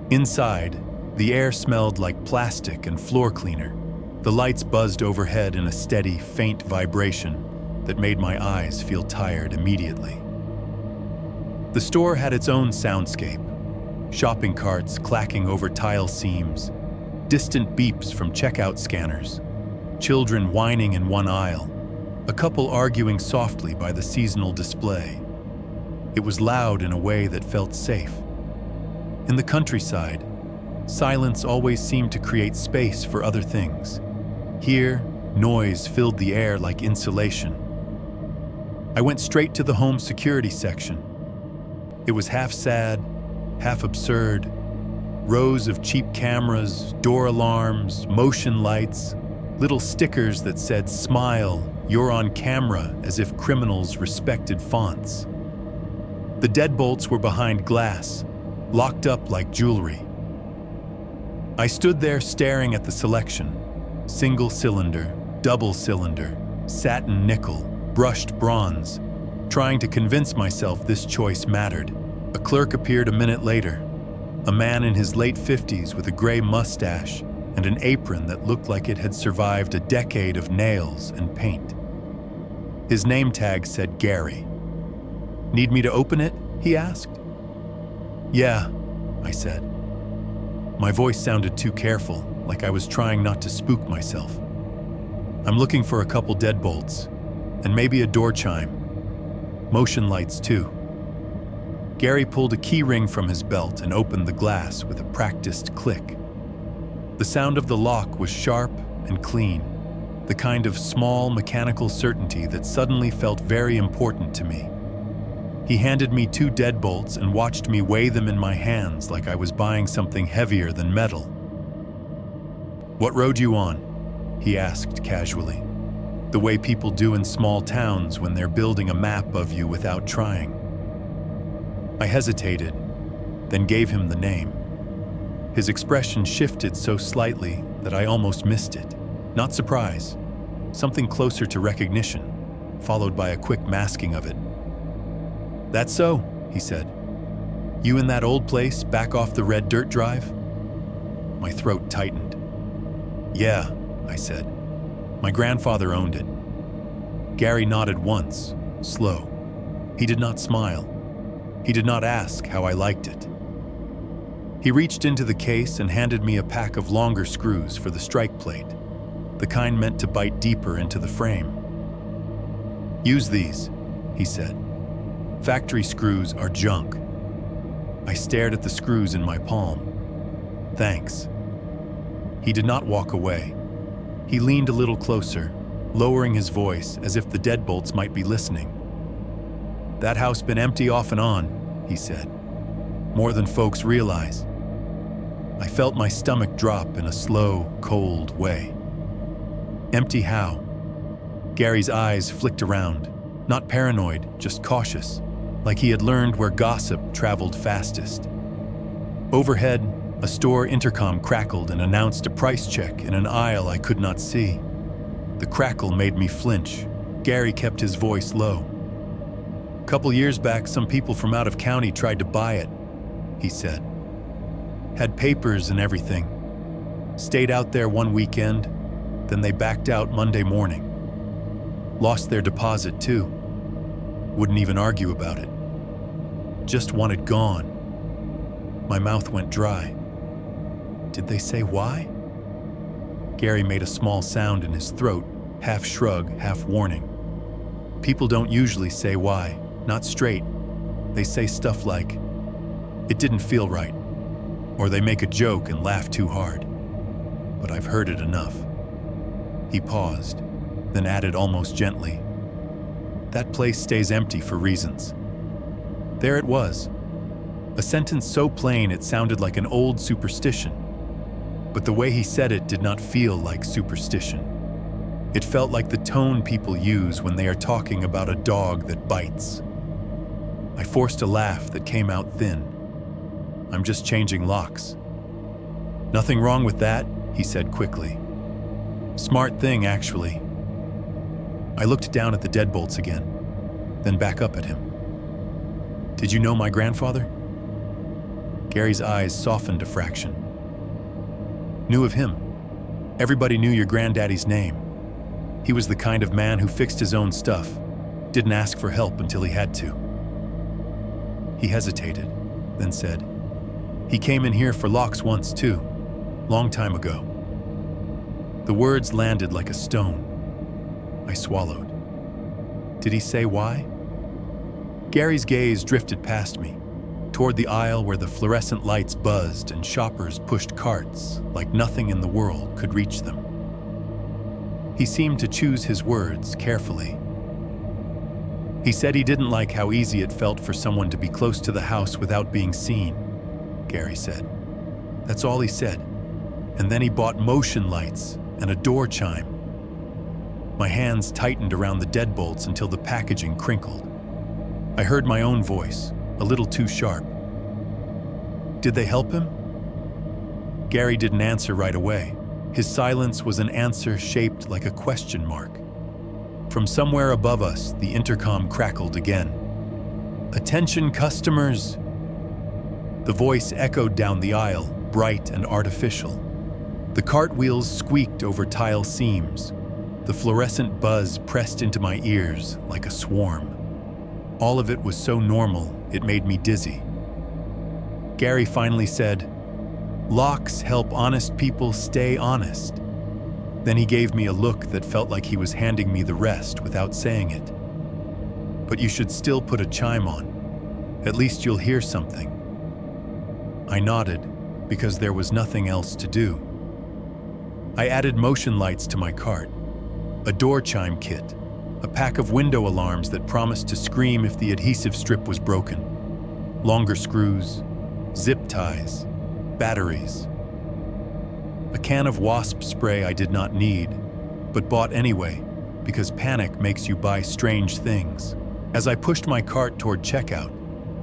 Inside, the air smelled like plastic and floor cleaner. The lights buzzed overhead in a steady, faint vibration that made my eyes feel tired immediately. The store had its own soundscape. Shopping carts clacking over tile seams, distant beeps from checkout scanners, children whining in one aisle, a couple arguing softly by the seasonal display. It was loud in a way that felt safe. In the countryside, silence always seemed to create space for other things. Here, noise filled the air like insulation. I went straight to the home security section. It was half sad, half absurd. Rows of cheap cameras, door alarms, motion lights, little stickers that said, "Smile, you're on camera," as if criminals respected fonts. The deadbolts were behind glass, locked up like jewelry. I stood there staring at the selection. Single cylinder, double cylinder, satin nickel, brushed bronze, trying to convince myself this choice mattered. A clerk appeared a minute later, a man in his late 50s with a gray mustache and an apron that looked like it had survived a decade of nails and paint. His name tag said Gary. "Need me to open it?" he asked. "Yeah," I said. My voice sounded too careful, like I was trying not to spook myself. "I'm looking for a couple deadbolts, and maybe a door chime. Motion lights too." Gary pulled a key ring from his belt and opened the glass with a practiced click. The sound of the lock was sharp and clean, the kind of small mechanical certainty that suddenly felt very important to me. He handed me 2 deadbolts and watched me weigh them in my hands like I was buying something heavier than metal. "What road you on?" he asked casually, the way people do in small towns when they're building a map of you without trying. I hesitated, then gave him the name. His expression shifted so slightly that I almost missed it. Not surprise, something closer to recognition, followed by a quick masking of it. "That's so," he said. "You in that old place back off the red dirt drive?" My throat tightened. "Yeah," I said. "My grandfather owned it." Gary nodded once, slow. He did not smile. He did not ask how I liked it. He reached into the case and handed me a pack of longer screws for the strike plate, the kind meant to bite deeper into the frame. "Use these," he said. "Factory screws are junk." I stared at the screws in my palm. "Thanks." He did not walk away. He leaned a little closer, lowering his voice as if the deadbolts might be listening. "That house been empty off and on," he said. "More than folks realize." I felt my stomach drop in a slow, cold way. "Empty how?" Gary's eyes flicked around, not paranoid, just cautious, like he had learned where gossip traveled fastest. Overhead, a store intercom crackled and announced a price check in an aisle I could not see. The crackle made me flinch. Gary kept his voice low. "Couple years back, some people from out of county tried to buy it," he said. "Had papers and everything. Stayed out there one weekend, then they backed out Monday morning. Lost their deposit too. Wouldn't even argue about it. Just want it gone." My mouth went dry. Did they say why? Gary made a small sound in his throat, half shrug, half warning. "People don't usually say why, not straight. They say stuff like, 'It didn't feel right,' or they make a joke and laugh too hard. But I've heard it enough." He paused, then added almost gently, "That place stays empty for reasons." There it was, a sentence so plain it sounded like an old superstition. But the way he said it did not feel like superstition. It felt like the tone people use when they are talking about a dog that bites. I forced a laugh that came out thin. "I'm just changing locks." "Nothing wrong with that," he said quickly. "Smart thing, actually." I looked down at the deadbolts again, then back up at him. "Did you know my grandfather?" Gary's eyes softened a fraction. "Knew of him. Everybody knew your granddaddy's name. He was the kind of man who fixed his own stuff, didn't ask for help until he had to." He hesitated, then said, "He came in here for locks once too, long time ago." The words landed like a stone. I swallowed. Did he say why? Gary's gaze drifted past me, toward the aisle where the fluorescent lights buzzed and shoppers pushed carts like nothing in the world could reach them. He seemed to choose his words carefully. He said he didn't like how easy it felt for someone to be close to the house without being seen, Gary said. That's all he said. And then he bought motion lights and a door chime. My hands tightened around the deadbolts until the packaging crinkled. I heard my own voice, a little too sharp. Did they help him? Gary didn't answer right away. His silence was an answer shaped like a question mark. From somewhere above us, the intercom crackled again. "Attention customers!" The voice echoed down the aisle, bright and artificial. The cartwheels squeaked over tile seams. The fluorescent buzz pressed into my ears like a swarm. All of it was so normal, it made me dizzy. Gary finally said, "Locks help honest people stay honest." Then he gave me a look that felt like he was handing me the rest without saying it. "But you should still put a chime on. At least you'll hear something." I nodded, because there was nothing else to do. I added motion lights to my cart, a door chime kit, a pack of window alarms that promised to scream if the adhesive strip was broken, longer screws, zip ties, batteries. A can of wasp spray I did not need, but bought anyway, because panic makes you buy strange things. As I pushed my cart toward checkout,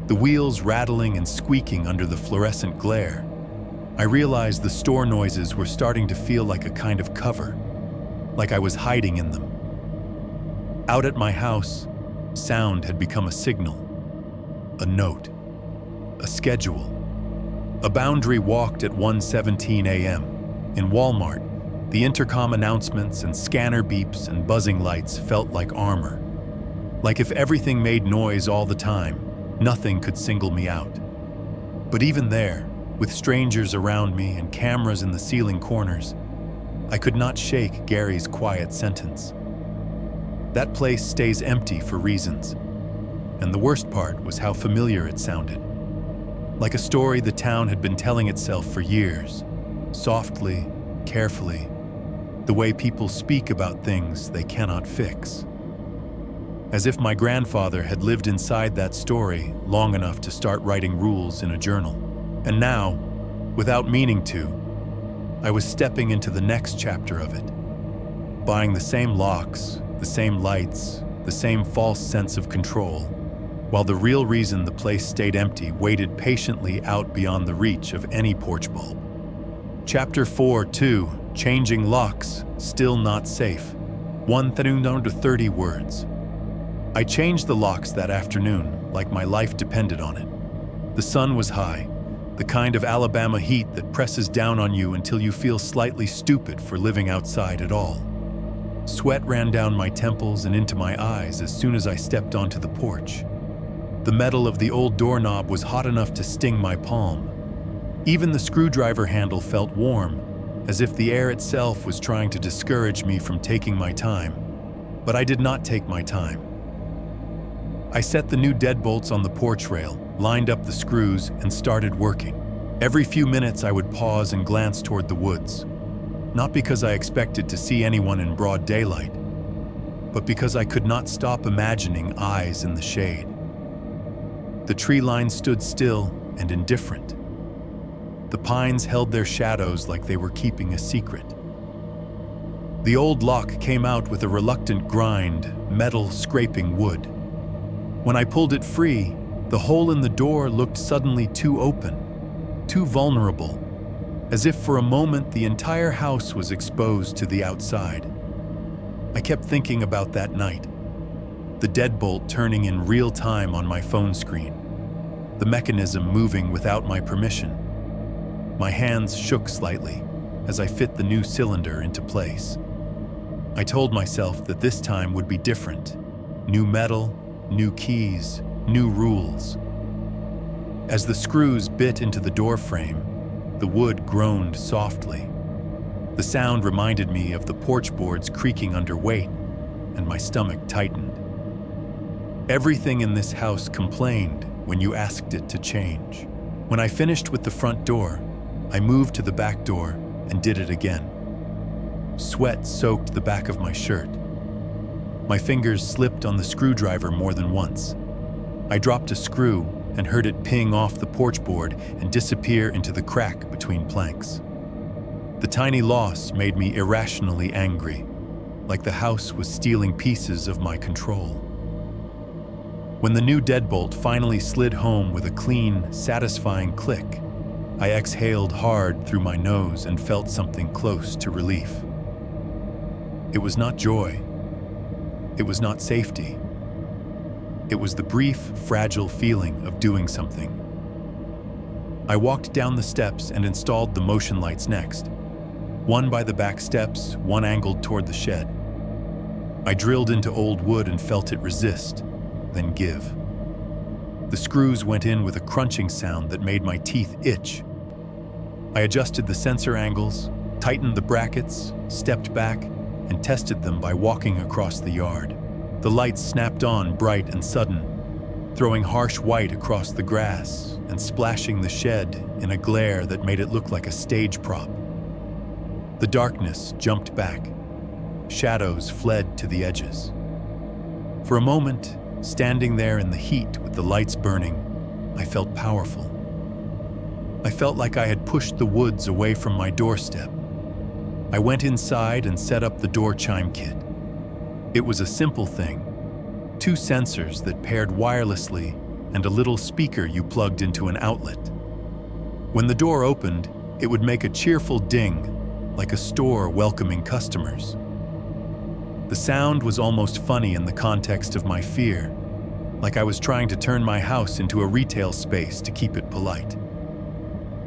the wheels rattling and squeaking under the fluorescent glare, I realized the store noises were starting to feel like a kind of cover, like I was hiding in them. Out at my house, sound had become a signal, a note, a schedule. A boundary walked at 1:17 a.m. In Walmart, the intercom announcements and scanner beeps and buzzing lights felt like armor. Like if everything made noise all the time, nothing could single me out. But even there, with strangers around me and cameras in the ceiling corners, I could not shake Gary's quiet sentence. That place stays empty for reasons, and the worst part was how familiar it sounded. Like a story the town had been telling itself for years, softly, carefully, the way people speak about things they cannot fix. As if my grandfather had lived inside that story long enough to start writing rules in a journal. And now, without meaning to, I was stepping into the next chapter of it, buying the same locks, the same lights, the same false sense of control, while the real reason the place stayed empty waited patiently out beyond the reach of any porch bulb. Chapter 4:2, Changing Locks, Still Not Safe. 130 words. I changed the locks that afternoon like my life depended on it. The sun was high, the kind of Alabama heat that presses down on you until you feel slightly stupid for living outside at all. Sweat ran down my temples and into my eyes as soon as I stepped onto the porch. The metal of the old doorknob was hot enough to sting my palm. Even the screwdriver handle felt warm, as if the air itself was trying to discourage me from taking my time. But I did not take my time. I set the new deadbolts on the porch rail, lined up the screws, and started working. Every few minutes I would pause and glance toward the woods. Not because I expected to see anyone in broad daylight, but because I could not stop imagining eyes in the shade. The tree line stood still and indifferent. The pines held their shadows like they were keeping a secret. The old lock came out with a reluctant grind, metal scraping wood. When I pulled it free, the hole in the door looked suddenly too open, too vulnerable, as if for a moment the entire house was exposed to the outside. I kept thinking about that night, the deadbolt turning in real time on my phone screen, the mechanism moving without my permission. My hands shook slightly as I fit the new cylinder into place. I told myself that this time would be different. New metal, new keys, new rules. As the screws bit into the door frame, the wood groaned softly. The sound reminded me of the porch boards creaking under weight, and my stomach tightened. Everything in this house complained when you asked it to change. When I finished with the front door, I moved to the back door and did it again. Sweat soaked the back of my shirt. My fingers slipped on the screwdriver more than once. I dropped a screw and heard it ping off the porch board and disappear into the crack between planks. The tiny loss made me irrationally angry, like the house was stealing pieces of my control. When the new deadbolt finally slid home with a clean, satisfying click, I exhaled hard through my nose and felt something close to relief. It was not joy. It was not safety. It was the brief, fragile feeling of doing something. I walked down the steps and installed the motion lights next. One by the back steps, one angled toward the shed. I drilled into old wood and felt it resist, then give. The screws went in with a crunching sound that made my teeth itch. I adjusted the sensor angles, tightened the brackets, stepped back, and tested them by walking across the yard. The lights snapped on bright and sudden, throwing harsh white across the grass and splashing the shed in a glare that made it look like a stage prop. The darkness jumped back. Shadows fled to the edges. For a moment, standing there in the heat with the lights burning, I felt powerful. I felt like I had pushed the woods away from my doorstep. I went inside and set up the door chime kit. It was a simple thing. 2 sensors that paired wirelessly and a little speaker you plugged into an outlet. When the door opened, it would make a cheerful ding, like a store welcoming customers. The sound was almost funny in the context of my fear, like I was trying to turn my house into a retail space to keep it polite.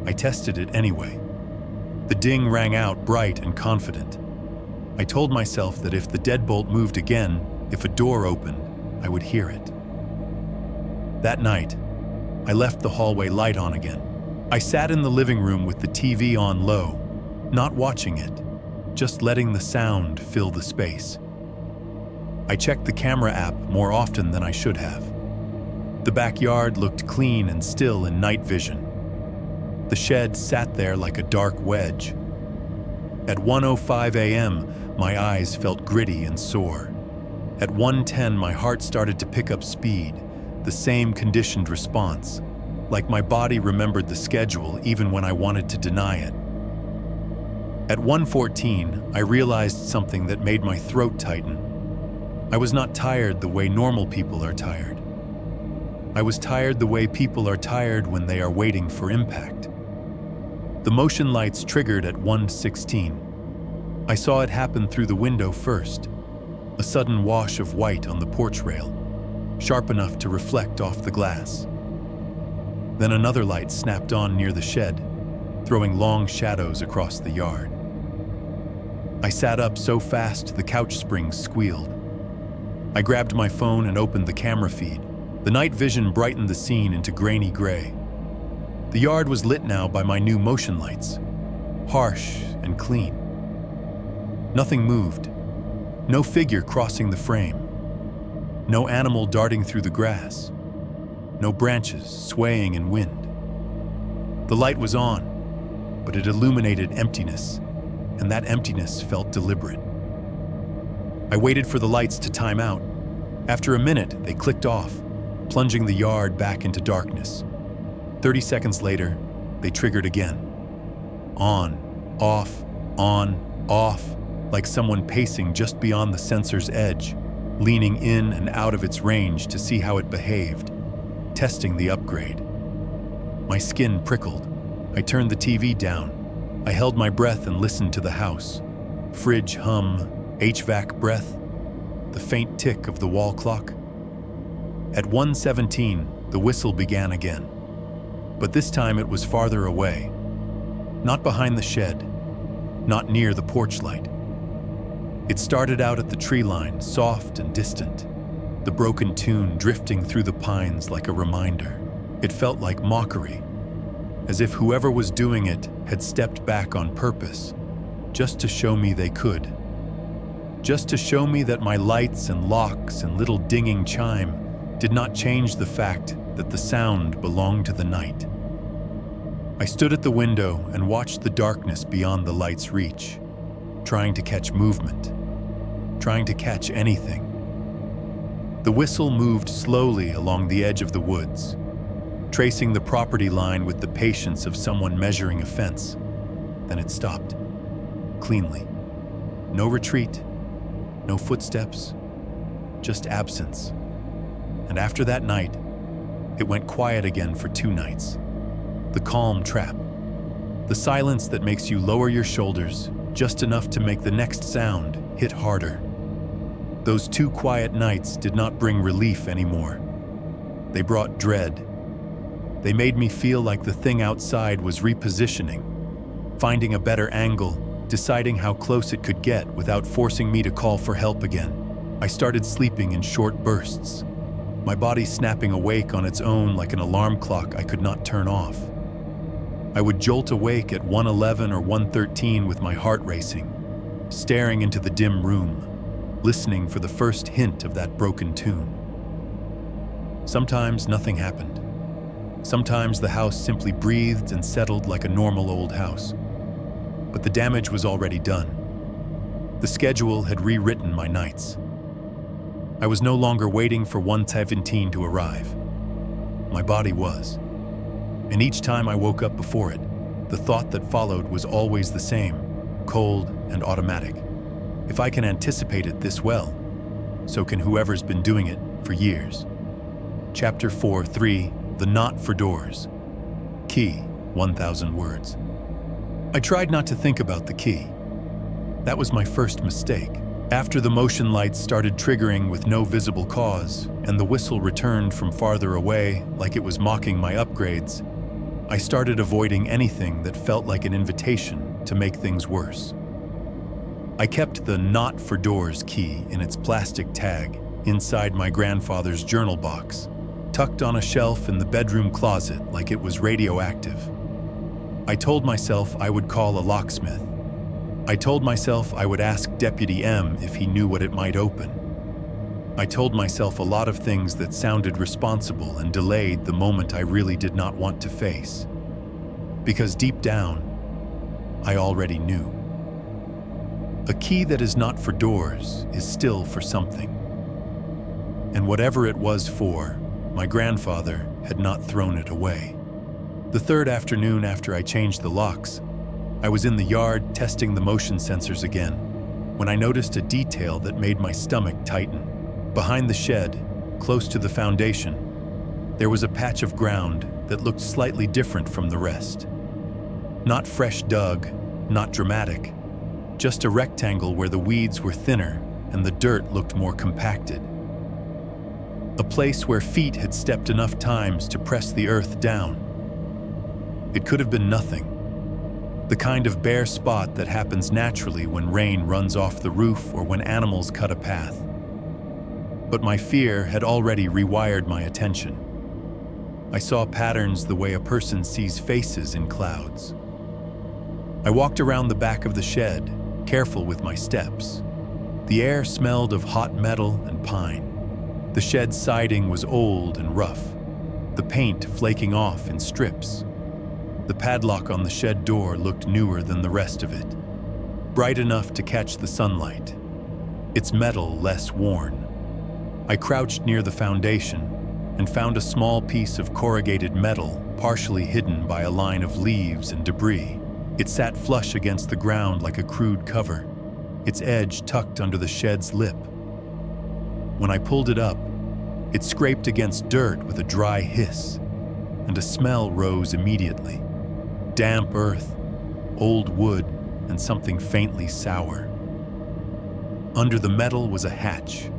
I tested it anyway. The ding rang out bright and confident. I told myself that if the deadbolt moved again, if a door opened, I would hear it. That night, I left the hallway light on again. I sat in the living room with the TV on low, not watching it, just letting the sound fill the space. I checked the camera app more often than I should have. The backyard looked clean and still in night vision. The shed sat there like a dark wedge. At 1:05 a.m., my eyes felt gritty and sore. At 1:10, my heart started to pick up speed, the same conditioned response, like my body remembered the schedule even when I wanted to deny it. At 1:14, I realized something that made my throat tighten. I was not tired the way normal people are tired. I was tired the way people are tired when they are waiting for impact. The motion lights triggered at 1:16. I saw it happen through the window first, a sudden wash of white on the porch rail, sharp enough to reflect off the glass. Then another light snapped on near the shed, throwing long shadows across the yard. I sat up so fast the couch springs squealed. I grabbed my phone and opened the camera feed. The night vision brightened the scene into grainy gray. The yard was lit now by my new motion lights, harsh and clean. Nothing moved. No figure crossing the frame. No animal darting through the grass. No branches swaying in wind. The light was on, but it illuminated emptiness, and that emptiness felt deliberate. I waited for the lights to time out. After a minute, they clicked off, plunging the yard back into darkness. 30 seconds later, they triggered again. On, off, like someone pacing just beyond the sensor's edge, leaning in and out of its range to see how it behaved, testing the upgrade. My skin prickled. I turned the TV down. I held my breath and listened to the house. Fridge hum, HVAC breath, the faint tick of the wall clock. At 1:17, the whistle began again. But this time it was farther away. Not behind the shed, not near the porch light. It started out at the tree line, soft and distant, the broken tune drifting through the pines like a reminder. It felt like mockery, as if whoever was doing it had stepped back on purpose, just to show me they could. Just to show me that my lights and locks and little dinging chime did not change the fact that the sound belonged to the night. I stood at the window and watched the darkness beyond the light's reach, trying to catch movement, trying to catch anything. The whistle moved slowly along the edge of the woods, tracing the property line with the patience of someone measuring a fence. Then it stopped, cleanly. No retreat, no footsteps, just absence. And after that night, it went quiet again for 2 nights. The calm trap. The silence that makes you lower your shoulders just enough to make the next sound hit harder. Those 2 quiet nights did not bring relief anymore. They brought dread. They made me feel like the thing outside was repositioning, finding a better angle, deciding how close it could get without forcing me to call for help again. I started sleeping in short bursts, my body snapping awake on its own like an alarm clock I could not turn off. I would jolt awake at 1:11 or 1:13 with my heart racing, staring into the dim room, listening for the first hint of that broken tune. Sometimes nothing happened. Sometimes the house simply breathed and settled like a normal old house. But the damage was already done. The schedule had rewritten my nights. I was no longer waiting for 1:17 to arrive. My body was. And each time I woke up before it, the thought that followed was always the same. cold and automatic. If I can anticipate it this well, so can whoever's been doing it for years. Chapter 4:3, The Knot for Doors. Key, 1,000 words. I tried not to think about the key. That was my first mistake. After the motion lights started triggering with no visible cause, and the whistle returned from farther away like it was mocking my upgrades, I started avoiding anything that felt like an invitation to make things worse. I kept the "Not for Doors" key in its plastic tag inside my grandfather's journal box, tucked on a shelf in the bedroom closet like it was radioactive. I told myself I would call a locksmith. I told myself I would ask Deputy M if he knew what it might open. I told myself a lot of things that sounded responsible and delayed the moment I really did not want to face. Because deep down, I already knew. A key that is not for doors is still for something. And whatever it was for, my grandfather had not thrown it away. The third afternoon after I changed the locks, I was in the yard testing the motion sensors again, when I noticed a detail that made my stomach tighten. Behind the shed, close to the foundation, there was a patch of ground that looked slightly different from the rest. Not fresh dug, not dramatic, just a rectangle where the weeds were thinner and the dirt looked more compacted. A place where feet had stepped enough times to press the earth down. It could have been nothing. The kind of bare spot that happens naturally when rain runs off the roof or when animals cut a path. But my fear had already rewired my attention. I saw patterns the way a person sees faces in clouds. I walked around the back of the shed, careful with my steps. The air smelled of hot metal and pine. The shed's siding was old and rough, the paint flaking off in strips. The padlock on the shed door looked newer than the rest of it, bright enough to catch the sunlight, its metal less worn. I crouched near the foundation and found a small piece of corrugated metal partially hidden by a line of leaves and debris. It sat flush against the ground like a crude cover, its edge tucked under the shed's lip. When I pulled it up, it scraped against dirt with a dry hiss, and a smell rose immediately. Damp earth, old wood, and something faintly sour. Under the metal was a hatch,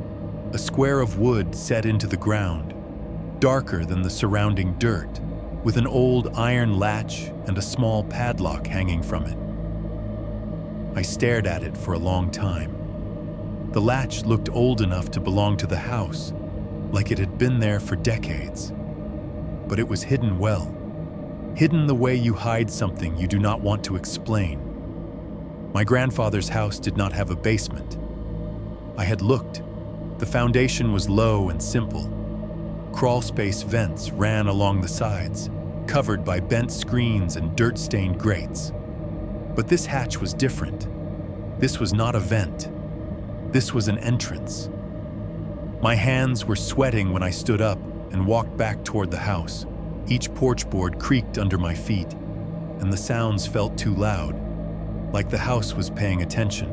a square of wood set into the ground, darker than the surrounding dirt, with an old iron latch and a small padlock hanging from it. I stared at it for a long time. The latch looked old enough to belong to the house, like it had been there for decades. But it was hidden well, hidden the way you hide something you do not want to explain. My grandfather's house did not have a basement. I had looked. The foundation was low and simple. Crawlspace vents ran along the sides, covered by bent screens and dirt-stained grates. But this hatch was different. This was not a vent. This was an entrance. My hands were sweating when I stood up and walked back toward the house. Each porch board creaked under my feet, and the sounds felt too loud, like the house was paying attention.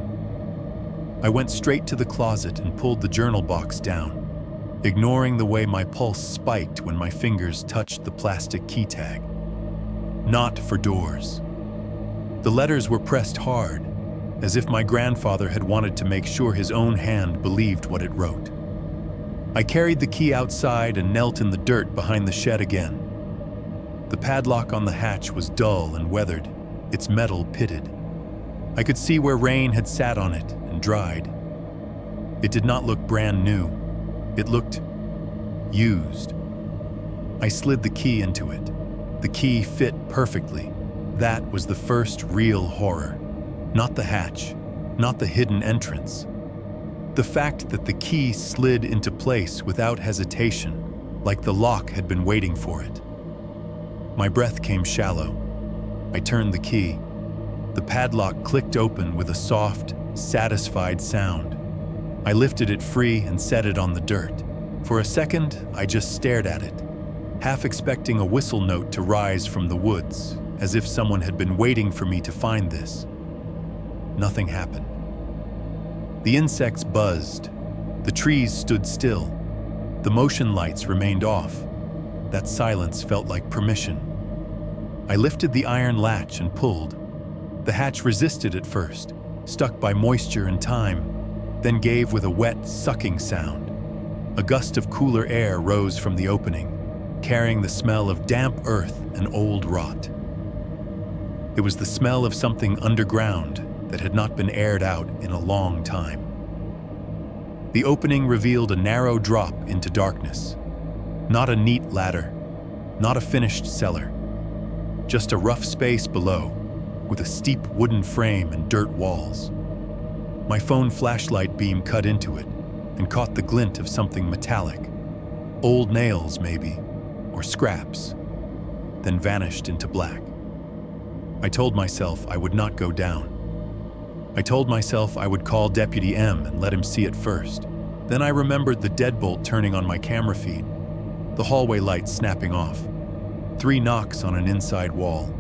I went straight to the closet and pulled the journal box down, ignoring the way my pulse spiked when my fingers touched the plastic key tag. Not for doors. The letters were pressed hard, as if my grandfather had wanted to make sure his own hand believed what it wrote. I carried the key outside and knelt in the dirt behind the shed again. The padlock on the hatch was dull and weathered, its metal pitted. I could see where rain had sat on it and dried. It did not look brand new. It looked used. I slid the key into it. The key fit perfectly. That was the first real horror. Not the hatch, not the hidden entrance. The fact that the key slid into place without hesitation, like the lock had been waiting for it. My breath came shallow. I turned the key. The padlock clicked open with a soft, satisfied sound. I lifted it free and set it on the dirt. For a second, I just stared at it, half expecting a whistle note to rise from the woods, as if someone had been waiting for me to find this. nothing happened. The insects buzzed. The trees stood still. The motion lights remained off. That silence felt like permission. I lifted the iron latch and pulled. The hatch resisted at first, stuck by moisture and time, then gave with a wet, sucking sound. A gust of cooler air rose from the opening, carrying the smell of damp earth and old rot. It was the smell of something underground that had not been aired out in a long time. The opening revealed a narrow drop into darkness. Not a neat ladder, not a finished cellar. Just a rough space below, with a steep wooden frame and dirt walls. My phone flashlight beam cut into it and caught the glint of something metallic. Old nails, maybe, or scraps, then vanished into black. I told myself I would not go down. I told myself I would call Deputy M and let him see it first. Then I remembered the deadbolt turning on my camera feed, the hallway lights snapping off, 3 knocks on an inside wall.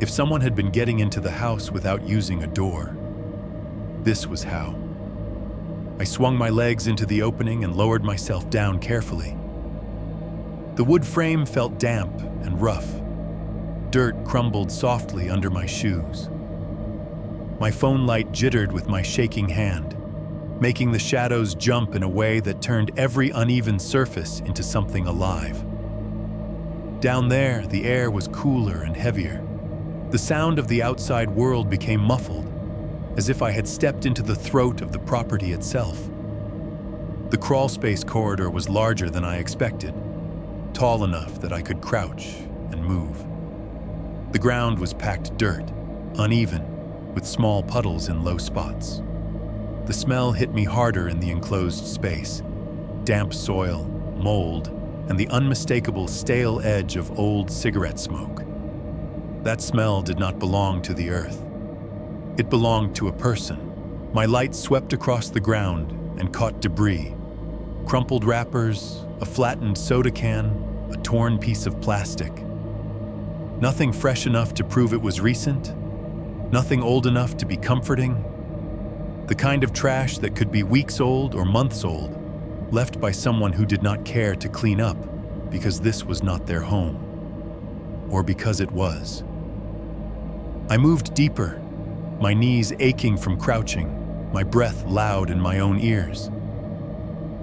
If someone had been getting into the house without using a door, this was how. I swung my legs into the opening and lowered myself down carefully. The wood frame felt damp and rough. Dirt crumbled softly under my shoes. My phone light jittered with my shaking hand, making the shadows jump in a way that turned every uneven surface into something alive. Down there, the air was cooler and heavier. The sound of the outside world became muffled, as if I had stepped into the throat of the property itself. The crawlspace corridor was larger than I expected, tall enough that I could crouch and move. The ground was packed dirt, uneven, with small puddles in low spots. The smell hit me harder in the enclosed space. Damp soil, mold, and the unmistakable stale edge of old cigarette smoke. That smell did not belong to the earth. It belonged to a person. My light swept across the ground and caught debris. Crumpled wrappers, a flattened soda can, a torn piece of plastic. Nothing fresh enough to prove it was recent. Nothing old enough to be comforting. The kind of trash that could be weeks old or months old, left by someone who did not care to clean up because this was not their home. Or because it was. I moved deeper, my knees aching from crouching, my breath loud in my own ears.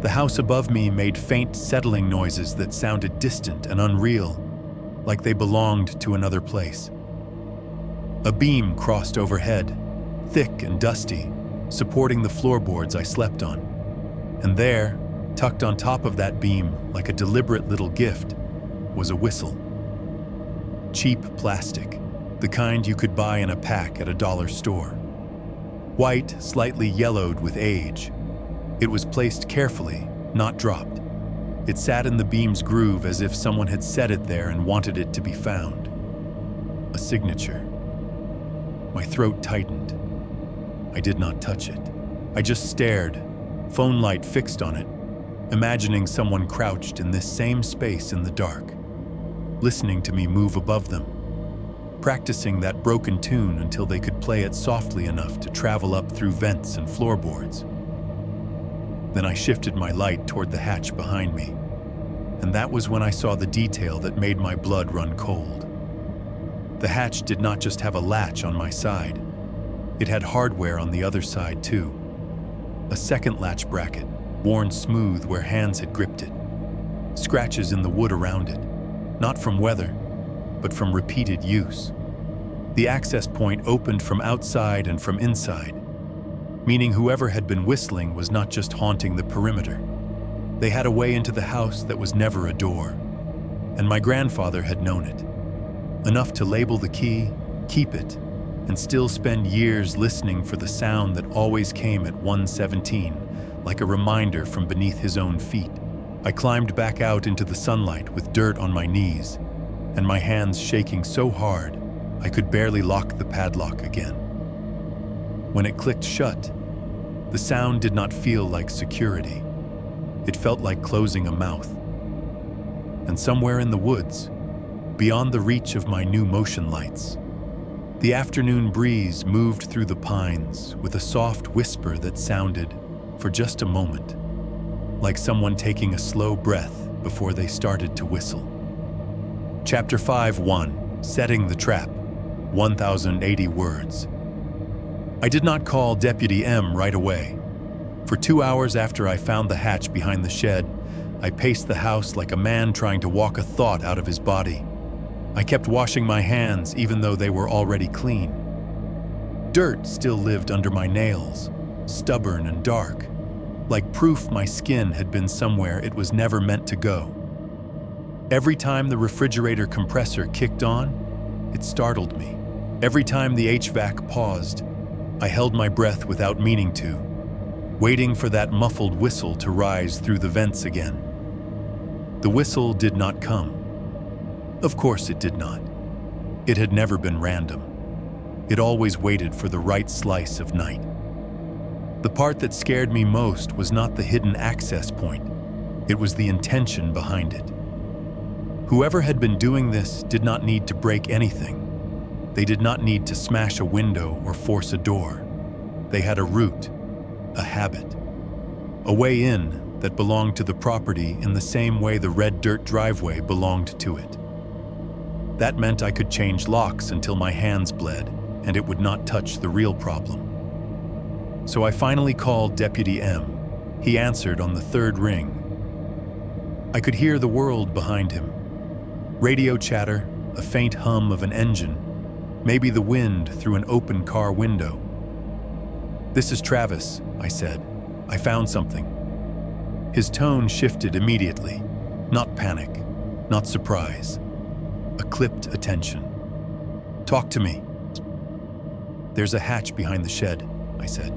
The house above me made faint settling noises that sounded distant and unreal, like they belonged to another place. A beam crossed overhead, thick and dusty, supporting the floorboards I slept on. And there, tucked on top of that beam like a deliberate little gift, was a whistle. Cheap plastic, the kind you could buy in a pack at a dollar store. White, slightly yellowed with age. It was placed carefully, not dropped. It sat in the beam's groove as if someone had set it there and wanted it to be found. A signature. My throat tightened. I did not touch it. I just stared, phone light fixed on it, imagining someone crouched in this same space in the dark, listening to me move above them, practicing that broken tune until they could play it softly enough to travel up through vents and floorboards. Then I shifted my light toward the hatch behind me, and that was when I saw the detail that made my blood run cold. The hatch did not just have a latch on my side. It had hardware on the other side too. A second latch bracket, worn smooth where hands had gripped it. Scratches in the wood around it, not from weather, but from repeated use. The access point opened from outside and from inside, meaning whoever had been whistling was not just haunting the perimeter. They had a way into the house that was never a door, and my grandfather had known it. Enough to label the key, keep it, and still spend years listening for the sound that always came at 1:17, like a reminder from beneath his own feet. I climbed back out into the sunlight with dirt on my knees, and my hands shaking so hard I could barely lock the padlock again. When it clicked shut, the sound did not feel like security. It felt like closing a mouth. And somewhere in the woods, beyond the reach of my new motion lights, The afternoon breeze moved through the pines with a soft whisper that sounded, for just a moment, like someone taking a slow breath before they started to whistle. Chapter 5:1, Setting the Trap, 1080 words. I did not call Deputy M right away. For 2 hours after I found the hatch behind the shed, I paced the house like a man trying to walk a thought out of his body. I kept washing my hands even though they were already clean. Dirt still lived under my nails, stubborn and dark, like proof my skin had been somewhere it was never meant to go. Every time the refrigerator compressor kicked on, it startled me. Every time the HVAC paused, I held my breath without meaning to, waiting for that muffled whistle to rise through the vents again. The whistle did not come. Of course it did not. It had never been random. It always waited for the right slice of night. The part that scared me most was not the hidden access point. It was the intention behind it. Whoever had been doing this did not need to break anything. They did not need to smash a window or force a door. They had a route, a habit, a way in that belonged to the property in the same way the red dirt driveway belonged to it. That meant I could change locks until my hands bled, and it would not touch the real problem. So I finally called Deputy M. He answered on the third ring. I could hear the world behind him. Radio chatter, a faint hum of an engine, maybe the wind through an open car window. "This is Travis," I said. "I found something." His tone shifted immediately. Not panic, not surprise. A clipped attention. "Talk to me." "There's a hatch behind the shed," I said.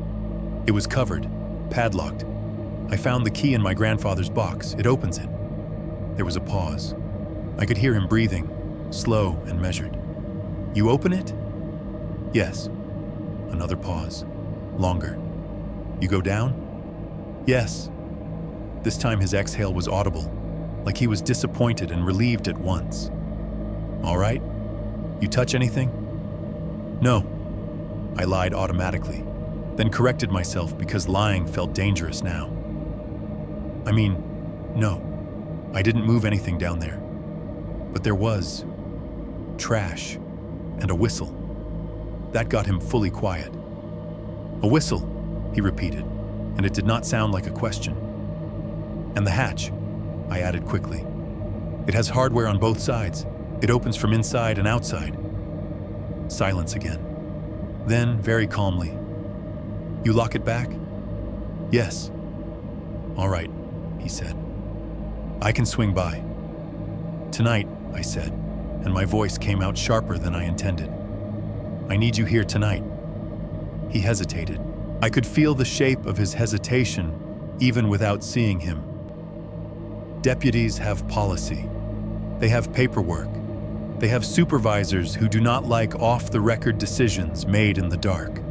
"It was covered, padlocked. I found the key in my grandfather's box. It opens it." There was a pause. I could hear him breathing, slow and measured. "You open it?" "Yes." Another pause. Longer. "You go down?" "Yes." This time his exhale was audible, like he was disappointed and relieved at once. "All right? You touch anything?" "No." I lied automatically, then corrected myself because lying felt dangerous now. "I mean, no. I didn't move anything down there. But there was trash and a whistle." That got him fully quiet. "A whistle," he repeated, and it did not sound like a question. "And the hatch," I added quickly. "It has hardware on both sides. It opens from inside and outside." Silence again. Then, very calmly, "You lock it back?" "Yes." "All right," he said. "I can swing by." "Tonight," I said, and my voice came out sharper than I intended. "I need you here tonight." He hesitated. I could feel the shape of his hesitation, even without seeing him. Deputies have policy. They have paperwork. They have supervisors who do not like off-the-record decisions made in the dark.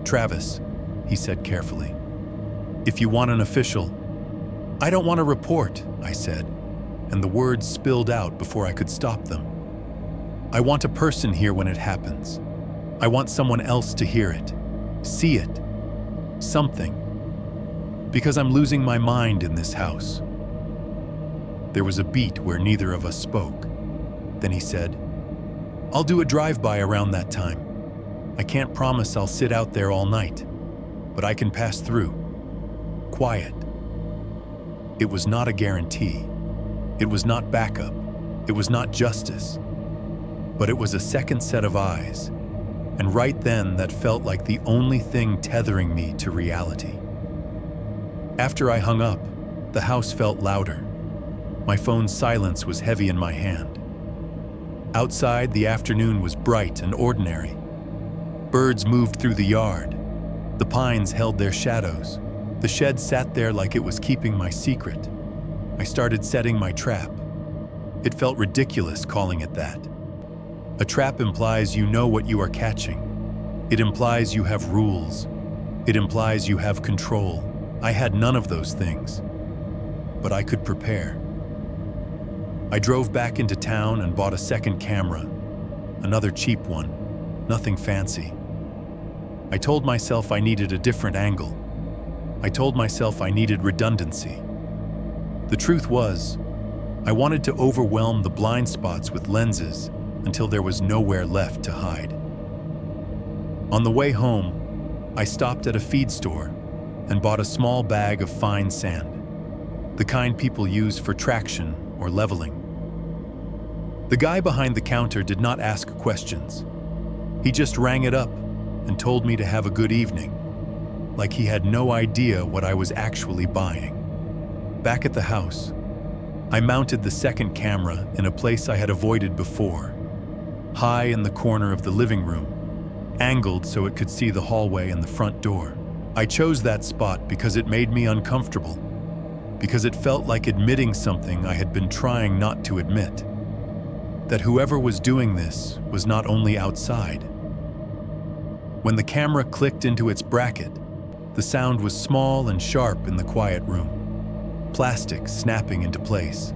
"Travis," he said carefully, "if you want an official—" "I don't want a report," I said, and the words spilled out before I could stop them. "I want a person here when it happens. I want someone else to hear it, see it, something. Because I'm losing my mind in this house." There was a beat where neither of us spoke. Then he said, "I'll do a drive-by around that time. I can't promise I'll sit out there all night, but I can pass through. Quiet." It was not a guarantee. It was not backup. It was not justice. But it was a second set of eyes, and right then that felt like the only thing tethering me to reality. After I hung up, the house felt louder. My phone's silence was heavy in my hand. Outside, the afternoon was bright and ordinary. Birds moved through the yard. The pines held their shadows. The shed sat there like it was keeping my secret. I started setting my trap. It felt ridiculous calling it that. A trap implies you know what you are catching. It implies you have rules. It implies you have control. I had none of those things, but I could prepare. I drove back into town and bought a second camera, another cheap one. nothing fancy. I told myself I needed a different angle. I told myself I needed redundancy. The truth was, I wanted to overwhelm the blind spots with lenses until there was nowhere left to hide. On the way home, I stopped at a feed store and bought a small bag of fine sand, the kind people use for traction or leveling. The guy behind the counter did not ask questions. He just rang it up and told me to have a good evening, like he had no idea what I was actually buying. Back at the house, I mounted the second camera in a place I had avoided before, high in the corner of the living room, angled so it could see the hallway and the front door. I chose that spot because it made me uncomfortable, because it felt like admitting something I had been trying not to admit, that whoever was doing this was not only outside. When the camera clicked into its bracket, the sound was small and sharp in the quiet room, plastic snapping into place,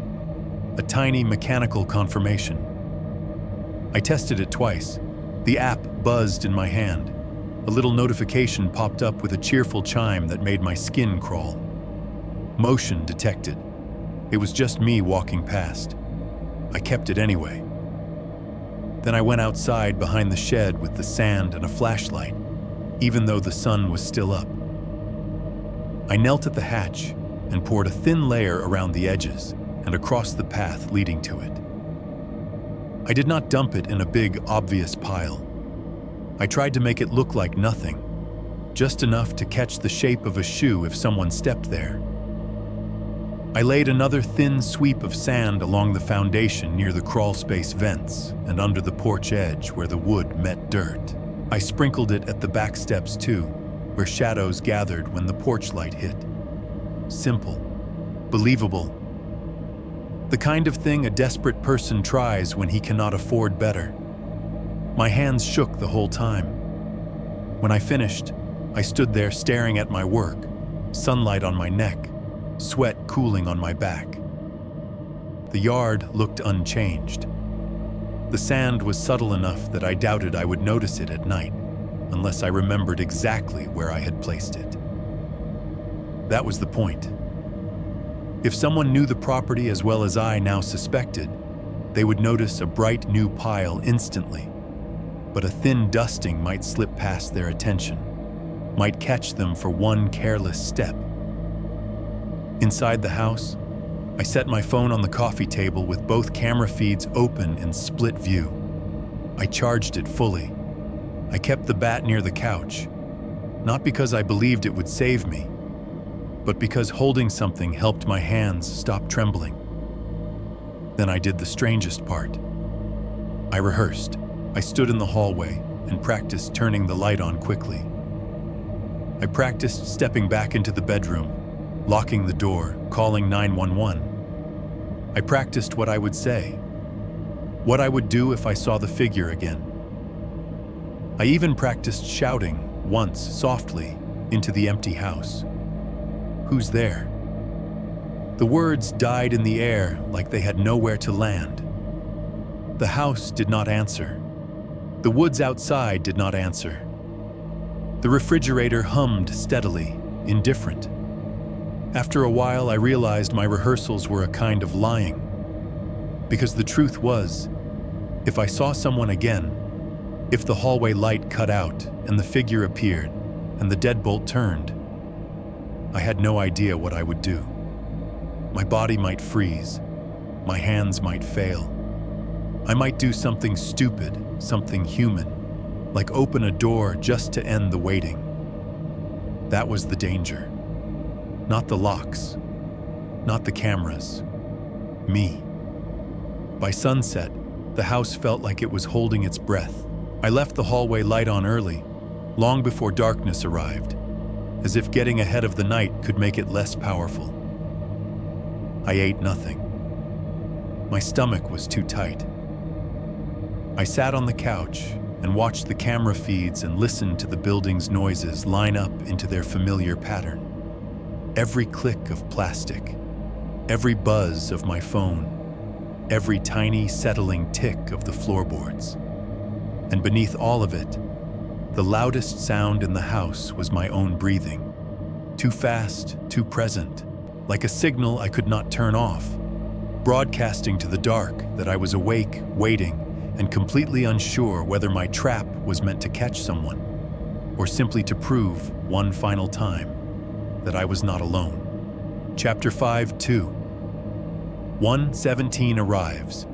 a tiny mechanical confirmation. I tested it twice. The app buzzed in my hand. A little notification popped up with a cheerful chime that made my skin crawl. Motion detected. It was just me walking past. I kept it anyway. Then I went outside behind the shed with the sand and a flashlight, even though the sun was still up. I knelt at the hatch and poured a thin layer around the edges and across the path leading to it. I did not dump it in a big, obvious pile. I tried to make it look like nothing, just enough to catch the shape of a shoe if someone stepped there. I laid another thin sweep of sand along the foundation near the crawlspace vents and under the porch edge where the wood met dirt. I sprinkled it at the back steps too, where shadows gathered when the porch light hit. Simple, believable. The kind of thing a desperate person tries when he cannot afford better. My hands shook the whole time. When I finished, I stood there staring at my work, sunlight on my neck, sweat cooling on my back. The yard looked unchanged. The sand was subtle enough that I doubted I would notice it at night, unless I remembered exactly where I had placed it. That was the point. If someone knew the property as well as I now suspected, they would notice a bright new pile instantly. But a thin dusting might slip past their attention, might catch them for one careless step. Inside the house, I set my phone on the coffee table with both camera feeds open in split view. I charged it fully. I kept the bat near the couch, not because I believed it would save me, but because holding something helped my hands stop trembling. Then I did the strangest part. I rehearsed. I stood in the hallway and practiced turning the light on quickly. I practiced stepping back into the bedroom, locking the door, calling 911. I practiced what I would say, what I would do if I saw the figure again. I even practiced shouting, once softly, into the empty house. Who's there? The words died in the air like they had nowhere to land. The house did not answer. The woods outside did not answer. The refrigerator hummed steadily, indifferent. After a while, I realized my rehearsals were a kind of lying. Because the truth was, if I saw someone again, if the hallway light cut out and the figure appeared and the deadbolt turned, I had no idea what I would do. My body might freeze. My hands might fail. I might do something stupid, something human, like open a door just to end the waiting. That was the danger. Not the locks, not the cameras, me. By sunset, the house felt like it was holding its breath. I left the hallway light on early, long before darkness arrived, as if getting ahead of the night could make it less powerful. I ate nothing. My stomach was too tight. I sat on the couch and watched the camera feeds and listened to the building's noises line up into their familiar pattern. Every click of plastic, every buzz of my phone, every tiny settling tick of the floorboards. And beneath all of it, the loudest sound in the house was my own breathing. Too fast, too present, like a signal I could not turn off, broadcasting to the dark that I was awake, waiting, and completely unsure whether my trap was meant to catch someone, or simply to prove, one final time, that I was not alone. Chapter 5-2. 1:17 arrives.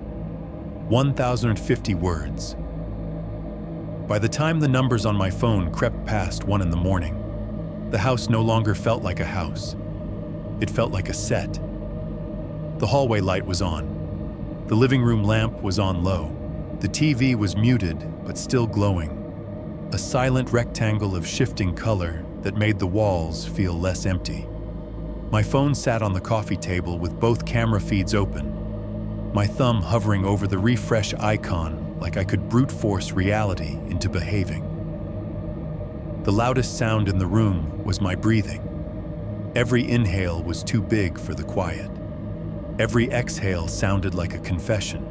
1,050 words. By the time the numbers on my phone crept past 1 in the morning, the house no longer felt like a house. It felt like a set. The hallway light was on. The living room lamp was on low. The TV was muted, but still glowing. A silent rectangle of shifting color that made the walls feel less empty. My phone sat on the coffee table with both camera feeds open, my thumb hovering over the refresh icon like I could brute force reality into behaving. The loudest sound in the room was my breathing. Every inhale was too big for the quiet. Every exhale sounded like a confession.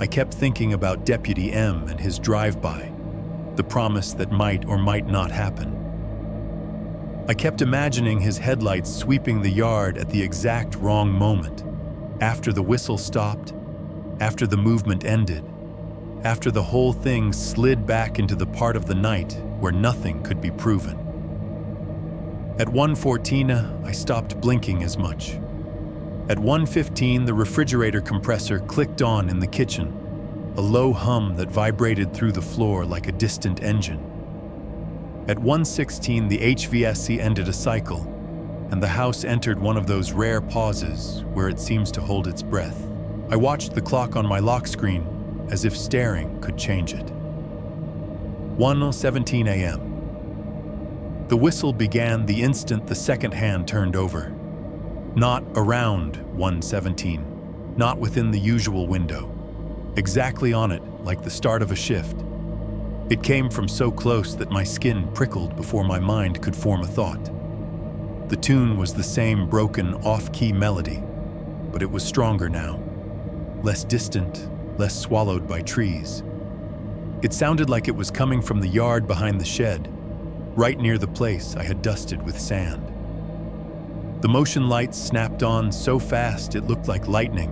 I kept thinking about Deputy M and his drive-by, the promise that might or might not happen. I kept imagining his headlights sweeping the yard at the exact wrong moment, after the whistle stopped, after the movement ended, after the whole thing slid back into the part of the night where nothing could be proven. At 1:14, I stopped blinking as much. At 1:15, the refrigerator compressor clicked on in the kitchen, a low hum that vibrated through the floor like a distant engine. At 1:16, the HVAC ended a cycle, and the house entered one of those rare pauses where it seems to hold its breath. I watched the clock on my lock screen as if staring could change it. 1:17 a.m. The whistle began the instant the second hand turned over. Not around 1:17, not within the usual window. Exactly on it, like the start of a shift. It came from so close that my skin prickled before my mind could form a thought. The tune was the same broken, off-key melody, but it was stronger now. Less distant, less swallowed by trees. It sounded like it was coming from the yard behind the shed, right near the place I had dusted with sand. The motion lights snapped on so fast it looked like lightning.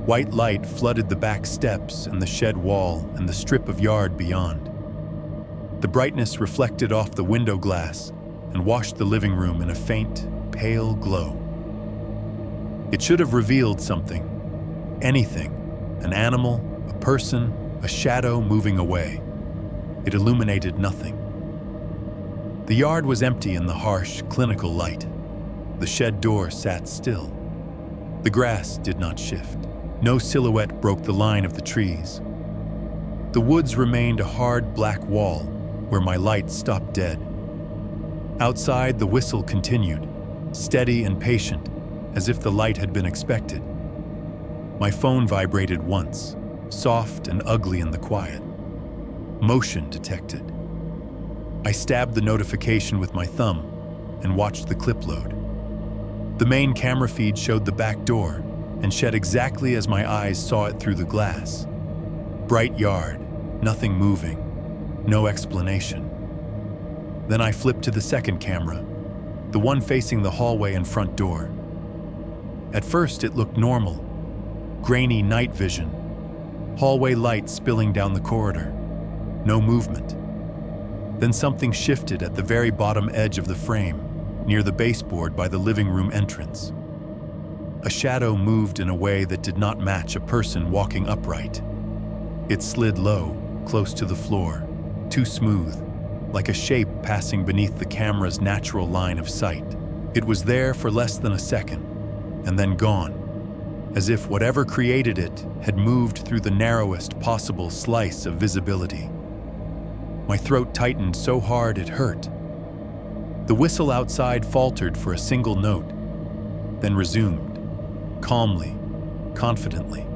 White light flooded the back steps and the shed wall and the strip of yard beyond. The brightness reflected off the window glass and washed the living room in a faint, pale glow. It should have revealed something. Anything. An animal, a person, a shadow moving away. It illuminated nothing. The yard was empty in the harsh, clinical light. The shed door sat still. The grass did not shift. No silhouette broke the line of the trees. The woods remained a hard black wall where my light stopped dead. Outside, the whistle continued, steady and patient, as if the light had been expected. My phone vibrated once, soft and ugly in the quiet. Motion detected. I stabbed the notification with my thumb and watched the clip load. The main camera feed showed the back door and shed exactly as my eyes saw it through the glass. Bright yard, nothing moving, no explanation. Then I flipped to the second camera, the one facing the hallway and front door. At first it looked normal, grainy night vision, hallway light spilling down the corridor, no movement. Then something shifted at the very bottom edge of the frame, near the baseboard by the living room entrance. A shadow moved in a way that did not match a person walking upright. It slid low, close to the floor, too smooth, like a shape passing beneath the camera's natural line of sight. It was there for less than a second, and then gone, as if whatever created it had moved through the narrowest possible slice of visibility. My throat tightened so hard it hurt. The whistle outside faltered for a single note, then resumed, calmly, confidently.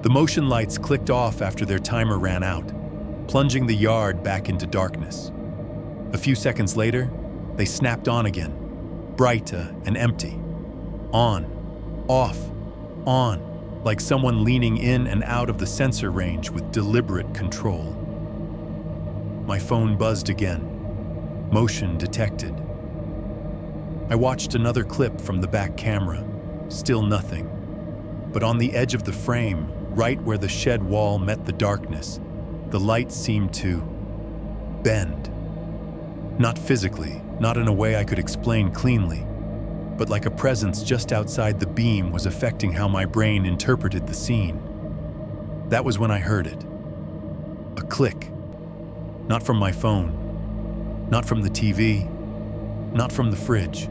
The motion lights clicked off after their timer ran out, plunging the yard back into darkness. A few seconds later, they snapped on again, bright and empty. On, off, on, like someone leaning in and out of the sensor range with deliberate control. My phone buzzed again. Motion detected. I watched another clip from the back camera. Still nothing. But on the edge of the frame, right where the shed wall met the darkness, the light seemed to bend. Not physically, not in a way I could explain cleanly, but like a presence just outside the beam was affecting how my brain interpreted the scene. That was when I heard it. A click. Not from my phone, not from the TV, not from the fridge,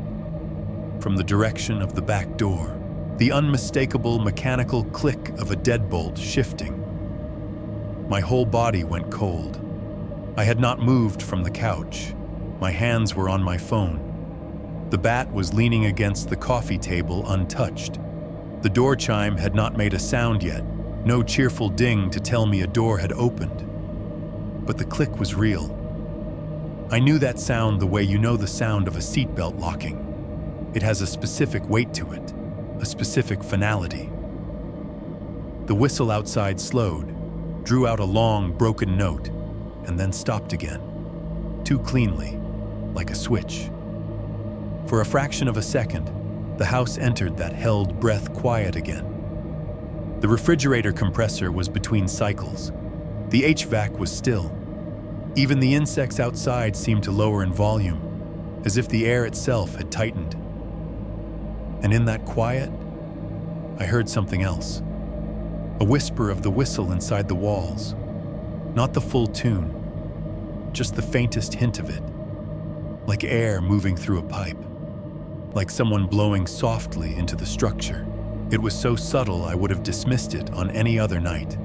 from the direction of the back door. The unmistakable mechanical click of a deadbolt shifting. My whole body went cold. I had not moved from the couch. My hands were on my phone. The bat was leaning against the coffee table untouched. The door chime had not made a sound yet, no cheerful ding to tell me a door had opened. But the click was real. I knew that sound the way you know the sound of a seatbelt locking. It has a specific weight to it, a specific finality. The whistle outside slowed, drew out a long, broken note, and then stopped again, too cleanly, like a switch. For a fraction of a second, the house entered that held breath quiet again. The refrigerator compressor was between cycles. The HVAC was still. Even the insects outside seemed to lower in volume, as if the air itself had tightened. And in that quiet, I heard something else. A whisper of the whistle inside the walls. Not the full tune, just the faintest hint of it. Like air moving through a pipe. Like someone blowing softly into the structure. It was so subtle I would have dismissed it on any other night.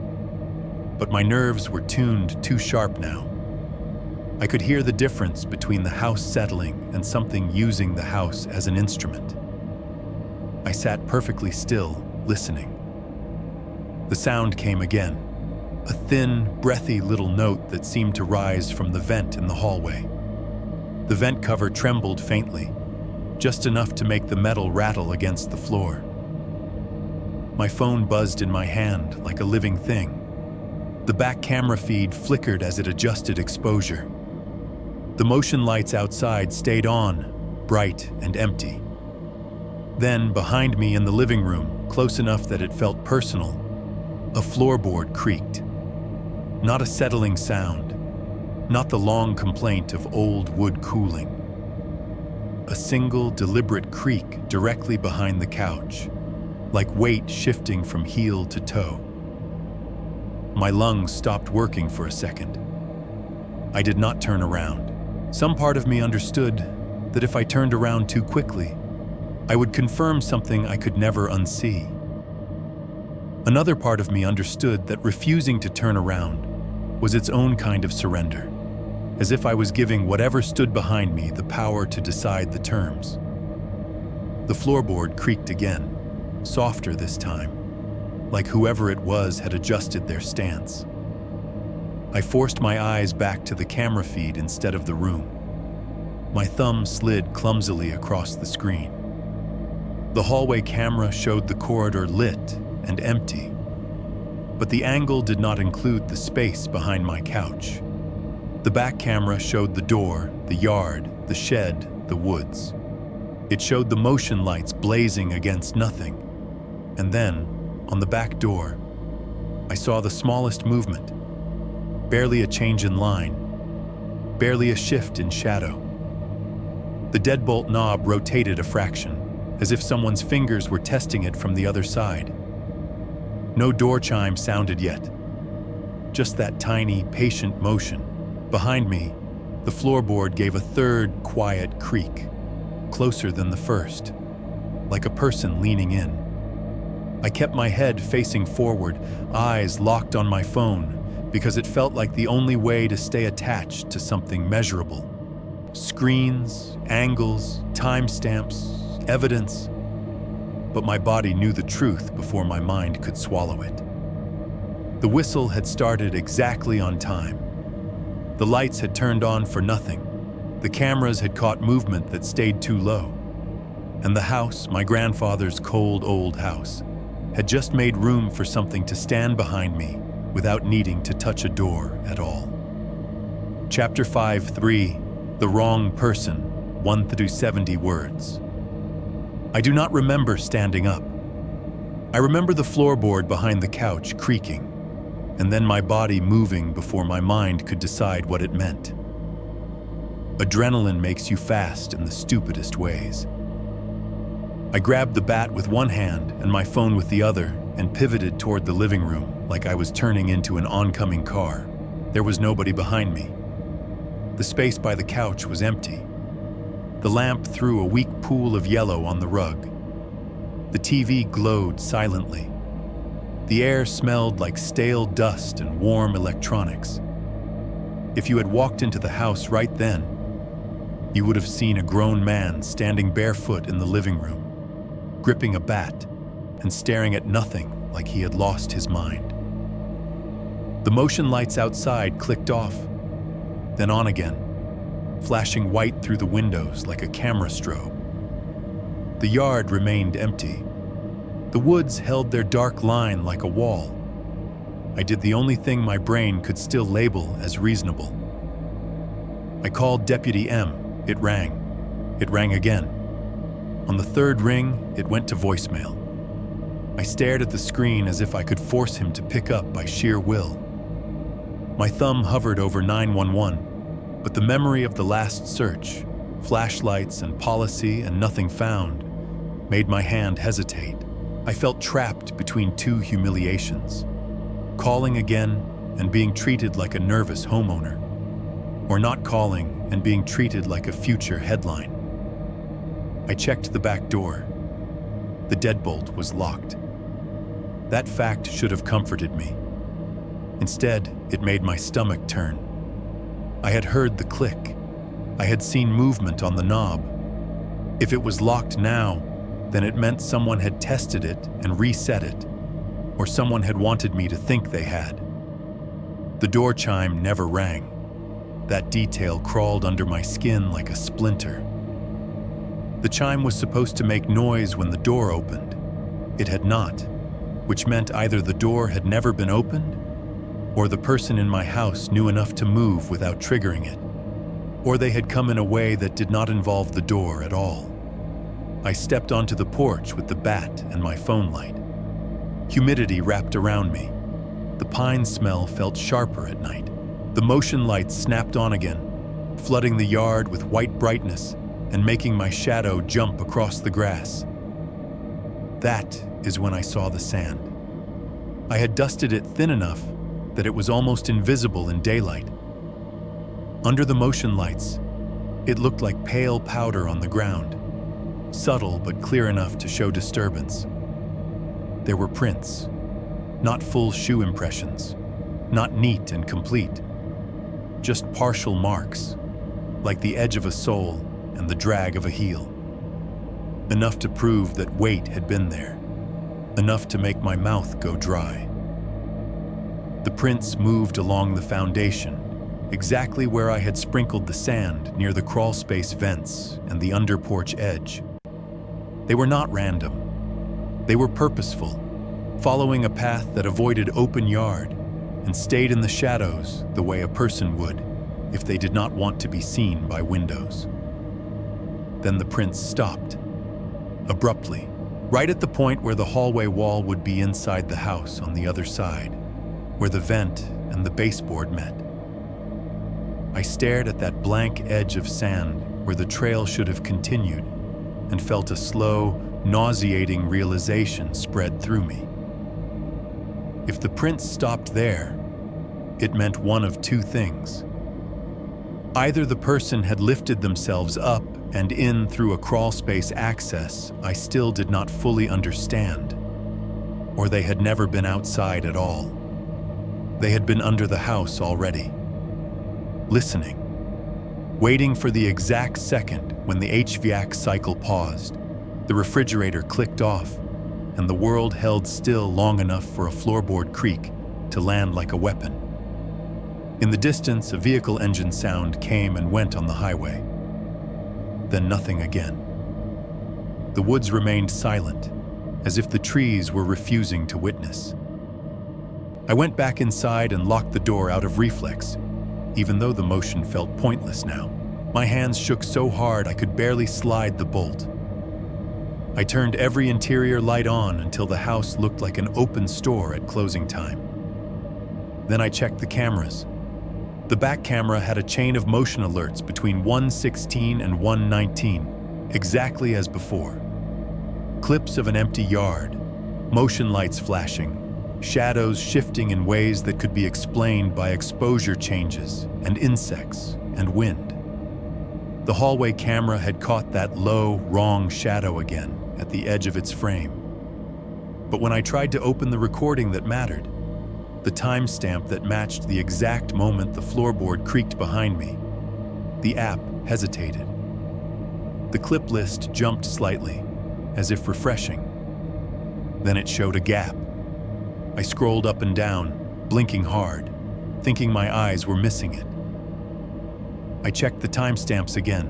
But my nerves were tuned too sharp now. I could hear the difference between the house settling and something using the house as an instrument. I sat perfectly still, listening. The sound came again, a thin, breathy little note that seemed to rise from the vent in the hallway. The vent cover trembled faintly, just enough to make the metal rattle against the floor. My phone buzzed in my hand like a living thing. The back camera feed flickered as it adjusted exposure. The motion lights outside stayed on, bright and empty. Then, behind me in the living room, close enough that it felt personal, a floorboard creaked. Not a settling sound, not the long complaint of old wood cooling. A single, deliberate creak directly behind the couch, like weight shifting from heel to toe. My lungs stopped working for a second. I did not turn around. Some part of me understood that if I turned around too quickly, I would confirm something I could never unsee. Another part of me understood that refusing to turn around was its own kind of surrender, as if I was giving whatever stood behind me the power to decide the terms. The floorboard creaked again, softer this time, like whoever it was had adjusted their stance. I forced my eyes back to the camera feed instead of the room. My thumb slid clumsily across the screen. The hallway camera showed the corridor lit and empty, but the angle did not include the space behind my couch. The back camera showed the door, the yard, the shed, the woods. It showed the motion lights blazing against nothing. And then, on the back door, I saw the smallest movement. Barely a change in line, barely a shift in shadow. The deadbolt knob rotated a fraction, as if someone's fingers were testing it from the other side. No door chime sounded yet, just that tiny, patient motion. Behind me, the floorboard gave a third, quiet creak, closer than the first, like a person leaning in. I kept my head facing forward, eyes locked on my phone, because it felt like the only way to stay attached to something measurable. Screens, angles, timestamps, evidence. But my body knew the truth before my mind could swallow it. The whistle had started exactly on time. The lights had turned on for nothing. The cameras had caught movement that stayed too low. And the house, my grandfather's cold old house, had just made room for something to stand behind me without needing to touch a door at all. Chapter 5:3, The Wrong Person, 1 through 70 words. I do not remember standing up. I remember the floorboard behind the couch creaking, and then my body moving before my mind could decide what it meant. Adrenaline makes you fast in the stupidest ways. I grabbed the bat with one hand and my phone with the other and pivoted toward the living room like I was turning into an oncoming car. There was nobody behind me. The space by the couch was empty. The lamp threw a weak pool of yellow on the rug. The TV glowed silently. The air smelled like stale dust and warm electronics. If you had walked into the house right then, you would have seen a grown man standing barefoot in the living room, gripping a bat and staring at nothing like he had lost his mind. The motion lights outside clicked off, then on again, flashing white through the windows like a camera strobe. The yard remained empty. The woods held their dark line like a wall. I did the only thing my brain could still label as reasonable. I called Deputy M. It rang. It rang again. On the third ring, it went to voicemail. I stared at the screen as if I could force him to pick up by sheer will. My thumb hovered over 911, but the memory of the last search, flashlights and policy and nothing found, made my hand hesitate. I felt trapped between two humiliations, calling again and being treated like a nervous homeowner, or not calling and being treated like a future headline. I checked the back door. The deadbolt was locked. That fact should have comforted me. Instead, it made my stomach turn. I had heard the click. I had seen movement on the knob. If it was locked now, then it meant someone had tested it and reset it, or someone had wanted me to think they had. The door chime never rang. That detail crawled under my skin like a splinter. The chime was supposed to make noise when the door opened. It had not, which meant either the door had never been opened, or the person in my house knew enough to move without triggering it, or they had come in a way that did not involve the door at all. I stepped onto the porch with the bat and my phone light. Humidity wrapped around me. The pine smell felt sharper at night. The motion lights snapped on again, flooding the yard with white brightness and making my shadow jump across the grass. That is when I saw the sand. I had dusted it thin enough that it was almost invisible in daylight. Under the motion lights, it looked like pale powder on the ground, subtle but clear enough to show disturbance. There were prints, not full shoe impressions, not neat and complete, just partial marks, like the edge of a sole and the drag of a heel. Enough to prove that weight had been there, enough to make my mouth go dry. The prints moved along the foundation, exactly where I had sprinkled the sand near the crawlspace vents and the underporch edge. They were not random. They were purposeful, following a path that avoided open yard and stayed in the shadows the way a person would if they did not want to be seen by windows. Then the prints stopped, abruptly, right at the point where the hallway wall would be inside the house on the other side, where the vent and the baseboard met. I stared at that blank edge of sand where the trail should have continued and felt a slow, nauseating realization spread through me. If the prints stopped there, it meant one of two things. Either the person had lifted themselves up and in through a crawlspace access I still did not fully understand, or they had never been outside at all. They had been under the house already, listening, waiting for the exact second when the HVAC cycle paused, the refrigerator clicked off, and the world held still long enough for a floorboard creak to land like a weapon. In the distance, a vehicle engine sound came and went on the highway. Then nothing again. The woods remained silent, as if the trees were refusing to witness. I went back inside and locked the door out of reflex, even though the motion felt pointless now. My hands shook so hard I could barely slide the bolt. I turned every interior light on until the house looked like an open store at closing time. Then I checked the cameras. The back camera had a chain of motion alerts between 1:16 and 1:19, exactly as before. Clips of an empty yard, motion lights flashing, shadows shifting in ways that could be explained by exposure changes and insects and wind. The hallway camera had caught that low, wrong shadow again at the edge of its frame. But when I tried to open the recording that mattered, the timestamp that matched the exact moment the floorboard creaked behind me, the app hesitated. The clip list jumped slightly, as if refreshing. Then it showed a gap. I scrolled up and down, blinking hard, thinking my eyes were missing it. I checked the timestamps again.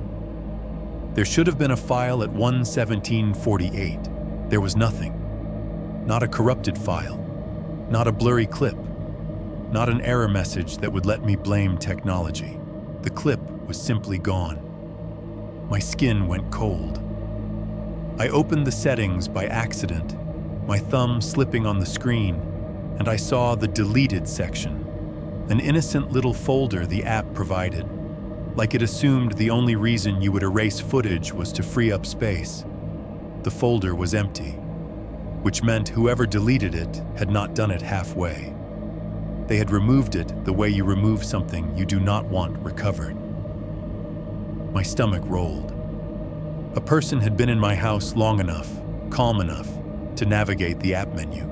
There should have been a file at 1:17:48. There was nothing. Not a corrupted file. Not a blurry clip. Not an error message that would let me blame technology. The clip was simply gone. My skin went cold. I opened the settings by accident, my thumb slipping on the screen, and I saw the deleted section, an innocent little folder the app provided, like it assumed the only reason you would erase footage was to free up space. The folder was empty, which meant whoever deleted it had not done it halfway. They had removed it the way you remove something you do not want recovered. My stomach rolled. A person had been in my house long enough, calm enough, to navigate the app menu.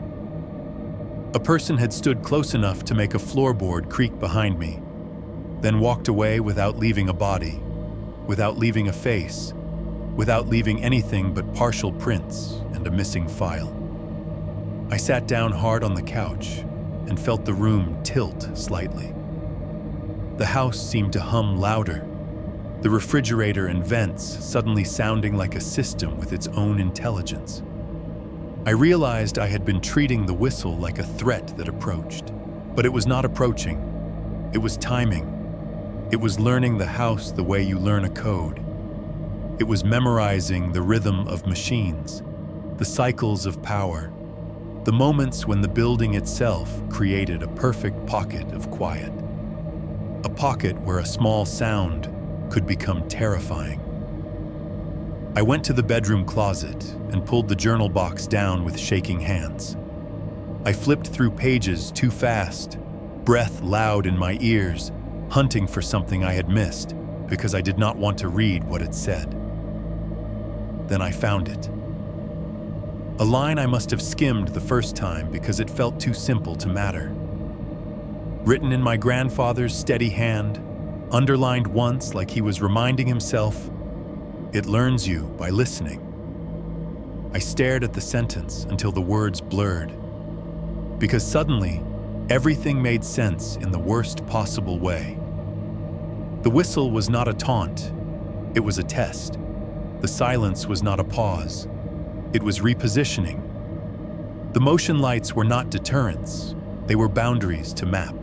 A person had stood close enough to make a floorboard creak behind me, then walked away without leaving a body, without leaving a face, without leaving anything but partial prints and a missing file. I sat down hard on the couch and felt the room tilt slightly. The house seemed to hum louder, the refrigerator and vents suddenly sounding like a system with its own intelligence. I realized I had been treating the whistle like a threat that approached, but it was not approaching. It was timing. It was learning the house the way you learn a code. It was memorizing the rhythm of machines, the cycles of power, the moments when the building itself created a perfect pocket of quiet. A pocket where a small sound could become terrifying. I went to the bedroom closet and pulled the journal box down with shaking hands. I flipped through pages too fast, breath loud in my ears, hunting for something I had missed because I did not want to read what it said. Then I found it. A line I must have skimmed the first time because it felt too simple to matter. Written in my grandfather's steady hand, underlined once like he was reminding himself, "It learns you by listening." I stared at the sentence until the words blurred, because suddenly, everything made sense in the worst possible way. The whistle was not a taunt, it was a test. The silence was not a pause, it was repositioning. The motion lights were not deterrents, they were boundaries to map.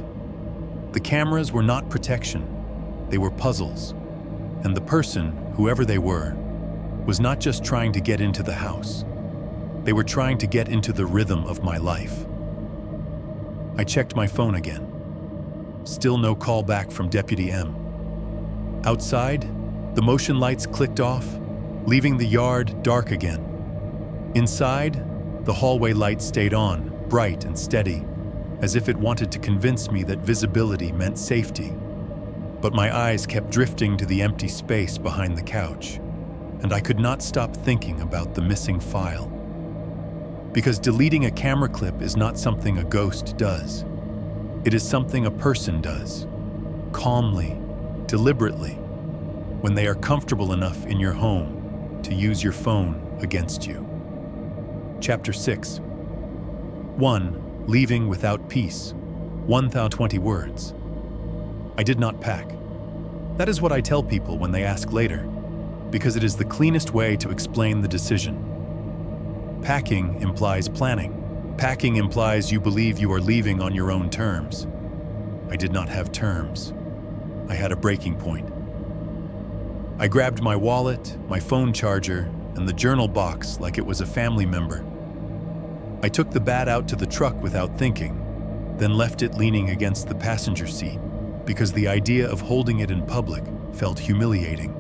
The cameras were not protection, they were puzzles. And the person, whoever they were, was not just trying to get into the house. They were trying to get into the rhythm of my life. I checked my phone again. Still no call back from Deputy M. Outside, the motion lights clicked off, leaving the yard dark again. Inside, the hallway light stayed on, bright and steady, as if it wanted to convince me that visibility meant safety. But my eyes kept drifting to the empty space behind the couch, and I could not stop thinking about the missing file. Because deleting a camera clip is not something a ghost does. It is something a person does, calmly, deliberately, when they are comfortable enough in your home to use your phone against you. Chapter 6. 1. Leaving without peace. 1,020 words. I did not pack. That is what I tell people when they ask later, because it is the cleanest way to explain the decision. Packing implies planning. Packing implies you believe you are leaving on your own terms. I did not have terms. I had a breaking point. I grabbed my wallet, my phone charger, and the journal box like it was a family member. I took the bat out to the truck without thinking, then left it leaning against the passenger seat because the idea of holding it in public felt humiliating.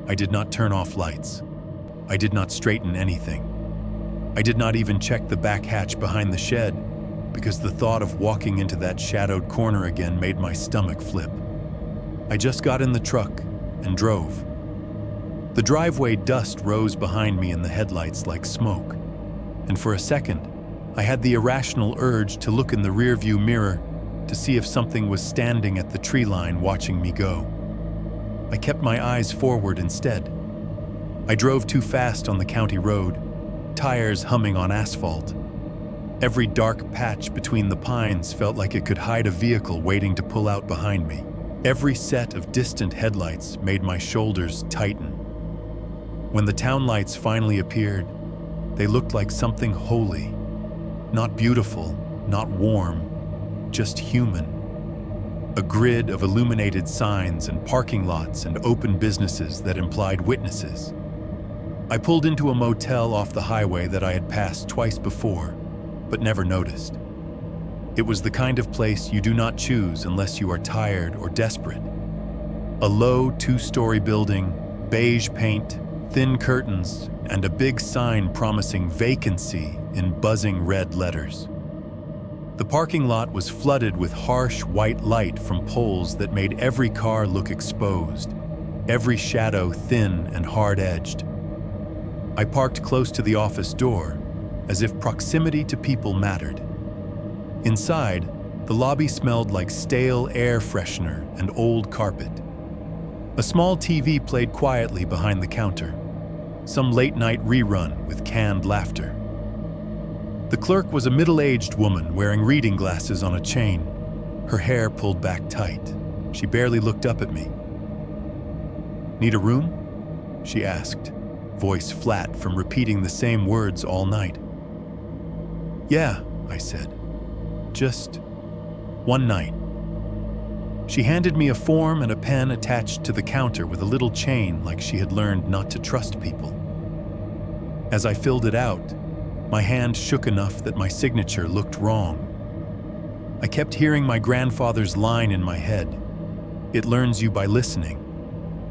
I did not turn off lights. I did not straighten anything. I did not even check the back hatch behind the shed because the thought of walking into that shadowed corner again made my stomach flip. I just got in the truck and drove. The driveway dust rose behind me in the headlights like smoke, and for a second, I had the irrational urge to look in the rearview mirror to see if something was standing at the tree line watching me go. I kept my eyes forward instead. I drove too fast on the county road, tires humming on asphalt. Every dark patch between the pines felt like it could hide a vehicle waiting to pull out behind me. Every set of distant headlights made my shoulders tighten. When the town lights finally appeared, they looked like something holy. Not beautiful, not warm, just human. A grid of illuminated signs and parking lots and open businesses that implied witnesses. I pulled into a motel off the highway that I had passed twice before, but never noticed. It was the kind of place you do not choose unless you are tired or desperate. A low two-story building, beige paint, thin curtains, and a big sign promising vacancy in buzzing red letters. The parking lot was flooded with harsh white light from poles that made every car look exposed, every shadow thin and hard-edged. I parked close to the office door, as if proximity to people mattered. Inside, the lobby smelled like stale air freshener and old carpet. A small TV played quietly behind the counter, some late-night rerun with canned laughter. The clerk was a middle-aged woman wearing reading glasses on a chain, her hair pulled back tight. She barely looked up at me. "Need a room?" she asked, voice flat from repeating the same words all night. "Yeah," I said. "Just one night." She handed me a form and a pen attached to the counter with a little chain like she had learned not to trust people. As I filled it out, my hand shook enough that my signature looked wrong. I kept hearing my grandfather's line in my head, "It learns you by listening,"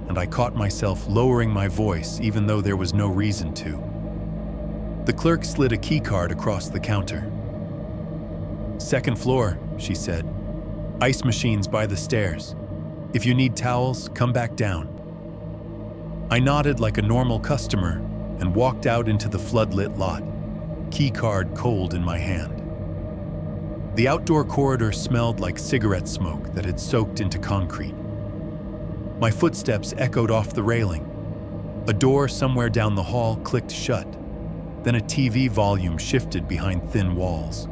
and I caught myself lowering my voice even though there was no reason to. The clerk slid a key card across the counter. "Second floor," she said. "Ice machines by the stairs. If you need towels, come back down." I nodded like a normal customer and walked out into the floodlit lot, key card cold in my hand. The outdoor corridor smelled like cigarette smoke that had soaked into concrete. My footsteps echoed off the railing. A door somewhere down the hall clicked shut. Then a TV volume shifted behind thin walls.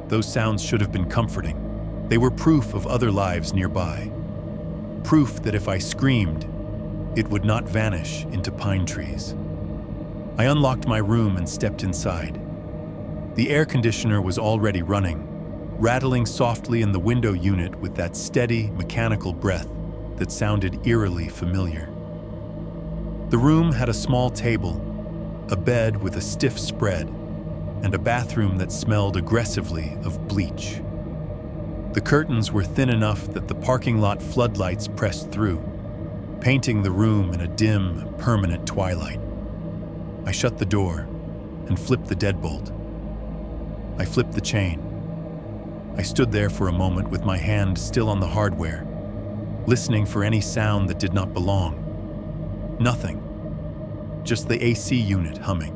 Those sounds should have been comforting. They were proof of other lives nearby. Proof that if I screamed, it would not vanish into pine trees. I unlocked my room and stepped inside. The air conditioner was already running, rattling softly in the window unit with that steady, mechanical breath that sounded eerily familiar. The room had a small table, a bed with a stiff spread, and a bathroom that smelled aggressively of bleach. The curtains were thin enough that the parking lot floodlights pressed through, painting the room in a dim, permanent twilight. I shut the door and flipped the deadbolt. I flipped the chain. I stood there for a moment with my hand still on the hardware, listening for any sound that did not belong. Nothing. Just the AC unit humming.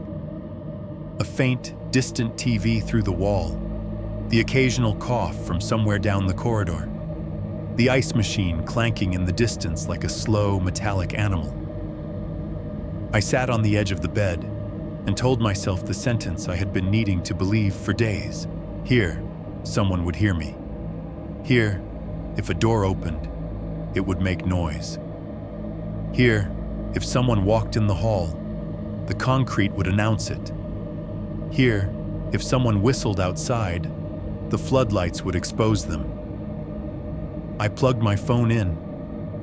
A faint, distant TV through the wall. The occasional cough from somewhere down the corridor. The ice machine clanking in the distance like a slow, metallic animal. I sat on the edge of the bed and told myself the sentence I had been needing to believe for days. Here, someone would hear me. Here, if a door opened, it would make noise. Here, if someone walked in the hall, the concrete would announce it, Here, if someone whistled outside, the floodlights would expose them. I plugged my phone in,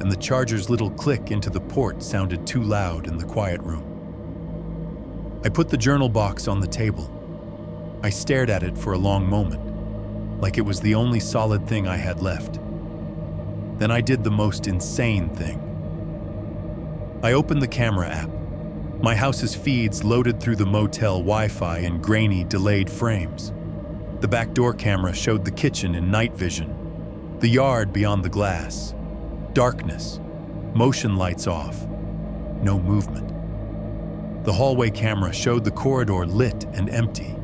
and the charger's little click into the port sounded too loud in the quiet room. I put the journal box on the table. I stared at it for a long moment, like it was the only solid thing I had left. Then I did the most insane thing. I opened the camera app. My house's feeds loaded through the motel Wi-Fi in grainy, delayed frames. The back door camera showed the kitchen in night vision, the yard beyond the glass, darkness, motion lights off, no movement. The hallway camera showed the corridor lit and empty.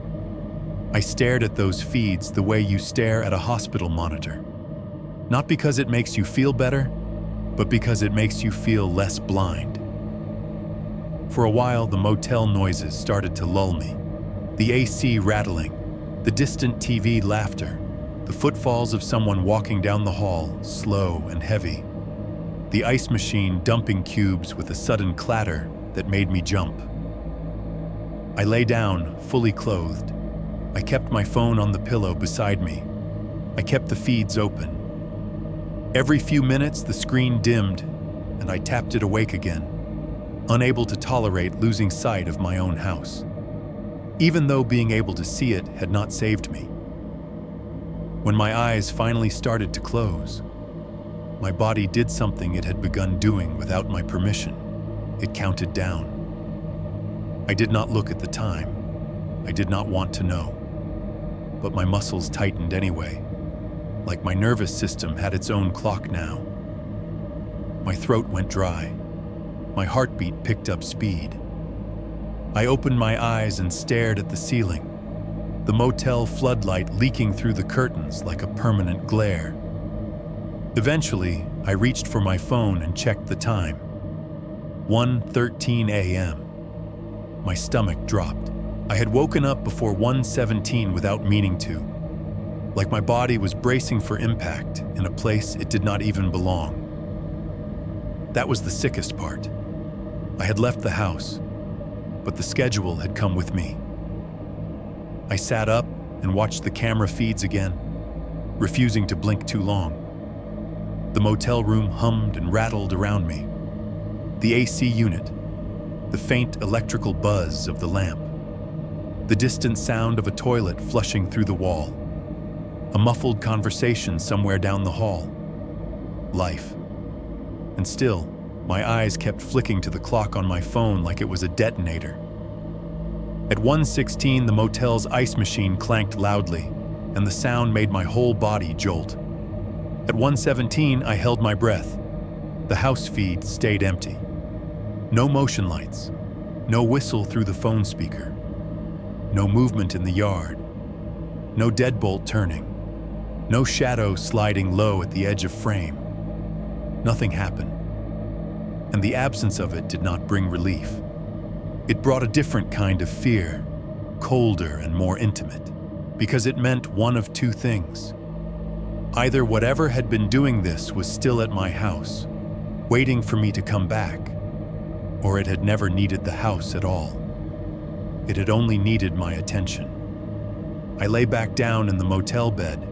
I stared at those feeds the way you stare at a hospital monitor. Not because it makes you feel better, but because it makes you feel less blind. For a while, the motel noises started to lull me. The AC rattling, the distant TV laughter, the footfalls of someone walking down the hall, slow and heavy. The ice machine dumping cubes with a sudden clatter that made me jump. I lay down, fully clothed. I kept my phone on the pillow beside me. I kept the feeds open. Every few minutes, the screen dimmed, and I tapped it awake again, unable to tolerate losing sight of my own house, even though being able to see it had not saved me. When my eyes finally started to close, my body did something it had begun doing without my permission. It counted down. I did not look at the time. I did not want to know. But my muscles tightened anyway, like my nervous system had its own clock now. My throat went dry. My heartbeat picked up speed. I opened my eyes and stared at the ceiling, the motel floodlight leaking through the curtains like a permanent glare. Eventually, I reached for my phone and checked the time. 1:13 a.m. My stomach dropped. I had woken up before 1:17 without meaning to, like my body was bracing for impact in a place it did not even belong. That was the sickest part. I had left the house, but the schedule had come with me. I sat up and watched the camera feeds again, refusing to blink too long. The motel room hummed and rattled around me. The AC unit, the faint electrical buzz of the lamp, the distant sound of a toilet flushing through the wall, a muffled conversation somewhere down the hall. Life. And still, my eyes kept flicking to the clock on my phone like it was a detonator. At 1:16, the motel's ice machine clanked loudly, and the sound made my whole body jolt. At 1:17, I held my breath. The house feed stayed empty. No motion lights, no whistle through the phone speaker, no movement in the yard, no deadbolt turning, no shadow sliding low at the edge of frame. Nothing happened. And the absence of it did not bring relief. It brought a different kind of fear, colder and more intimate, because it meant one of two things. Either whatever had been doing this was still at my house, waiting for me to come back, or it had never needed the house at all. It had only needed my attention. I lay back down in the motel bed,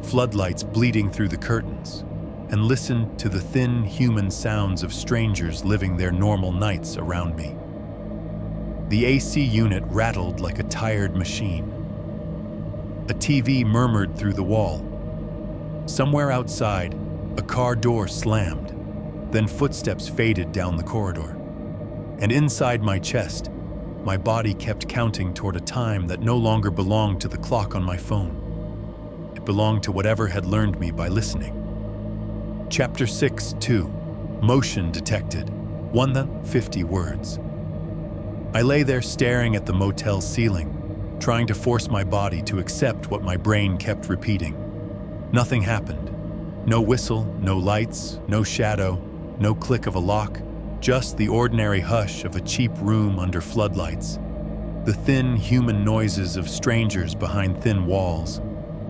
floodlights bleeding through the curtains, and listened to the thin human sounds of strangers living their normal nights around me. The AC unit rattled like a tired machine. A TV murmured through the wall. Somewhere outside, a car door slammed, then footsteps faded down the corridor. And inside my chest, my body kept counting toward a time that no longer belonged to the clock on my phone. It belonged to whatever had learned me by listening. Chapter 6:2, Motion Detected, 150 words. I lay there staring at the motel ceiling, trying to force my body to accept what my brain kept repeating. Nothing happened. No whistle, no lights, no shadow, no click of a lock, just the ordinary hush of a cheap room under floodlights, the thin human noises of strangers behind thin walls,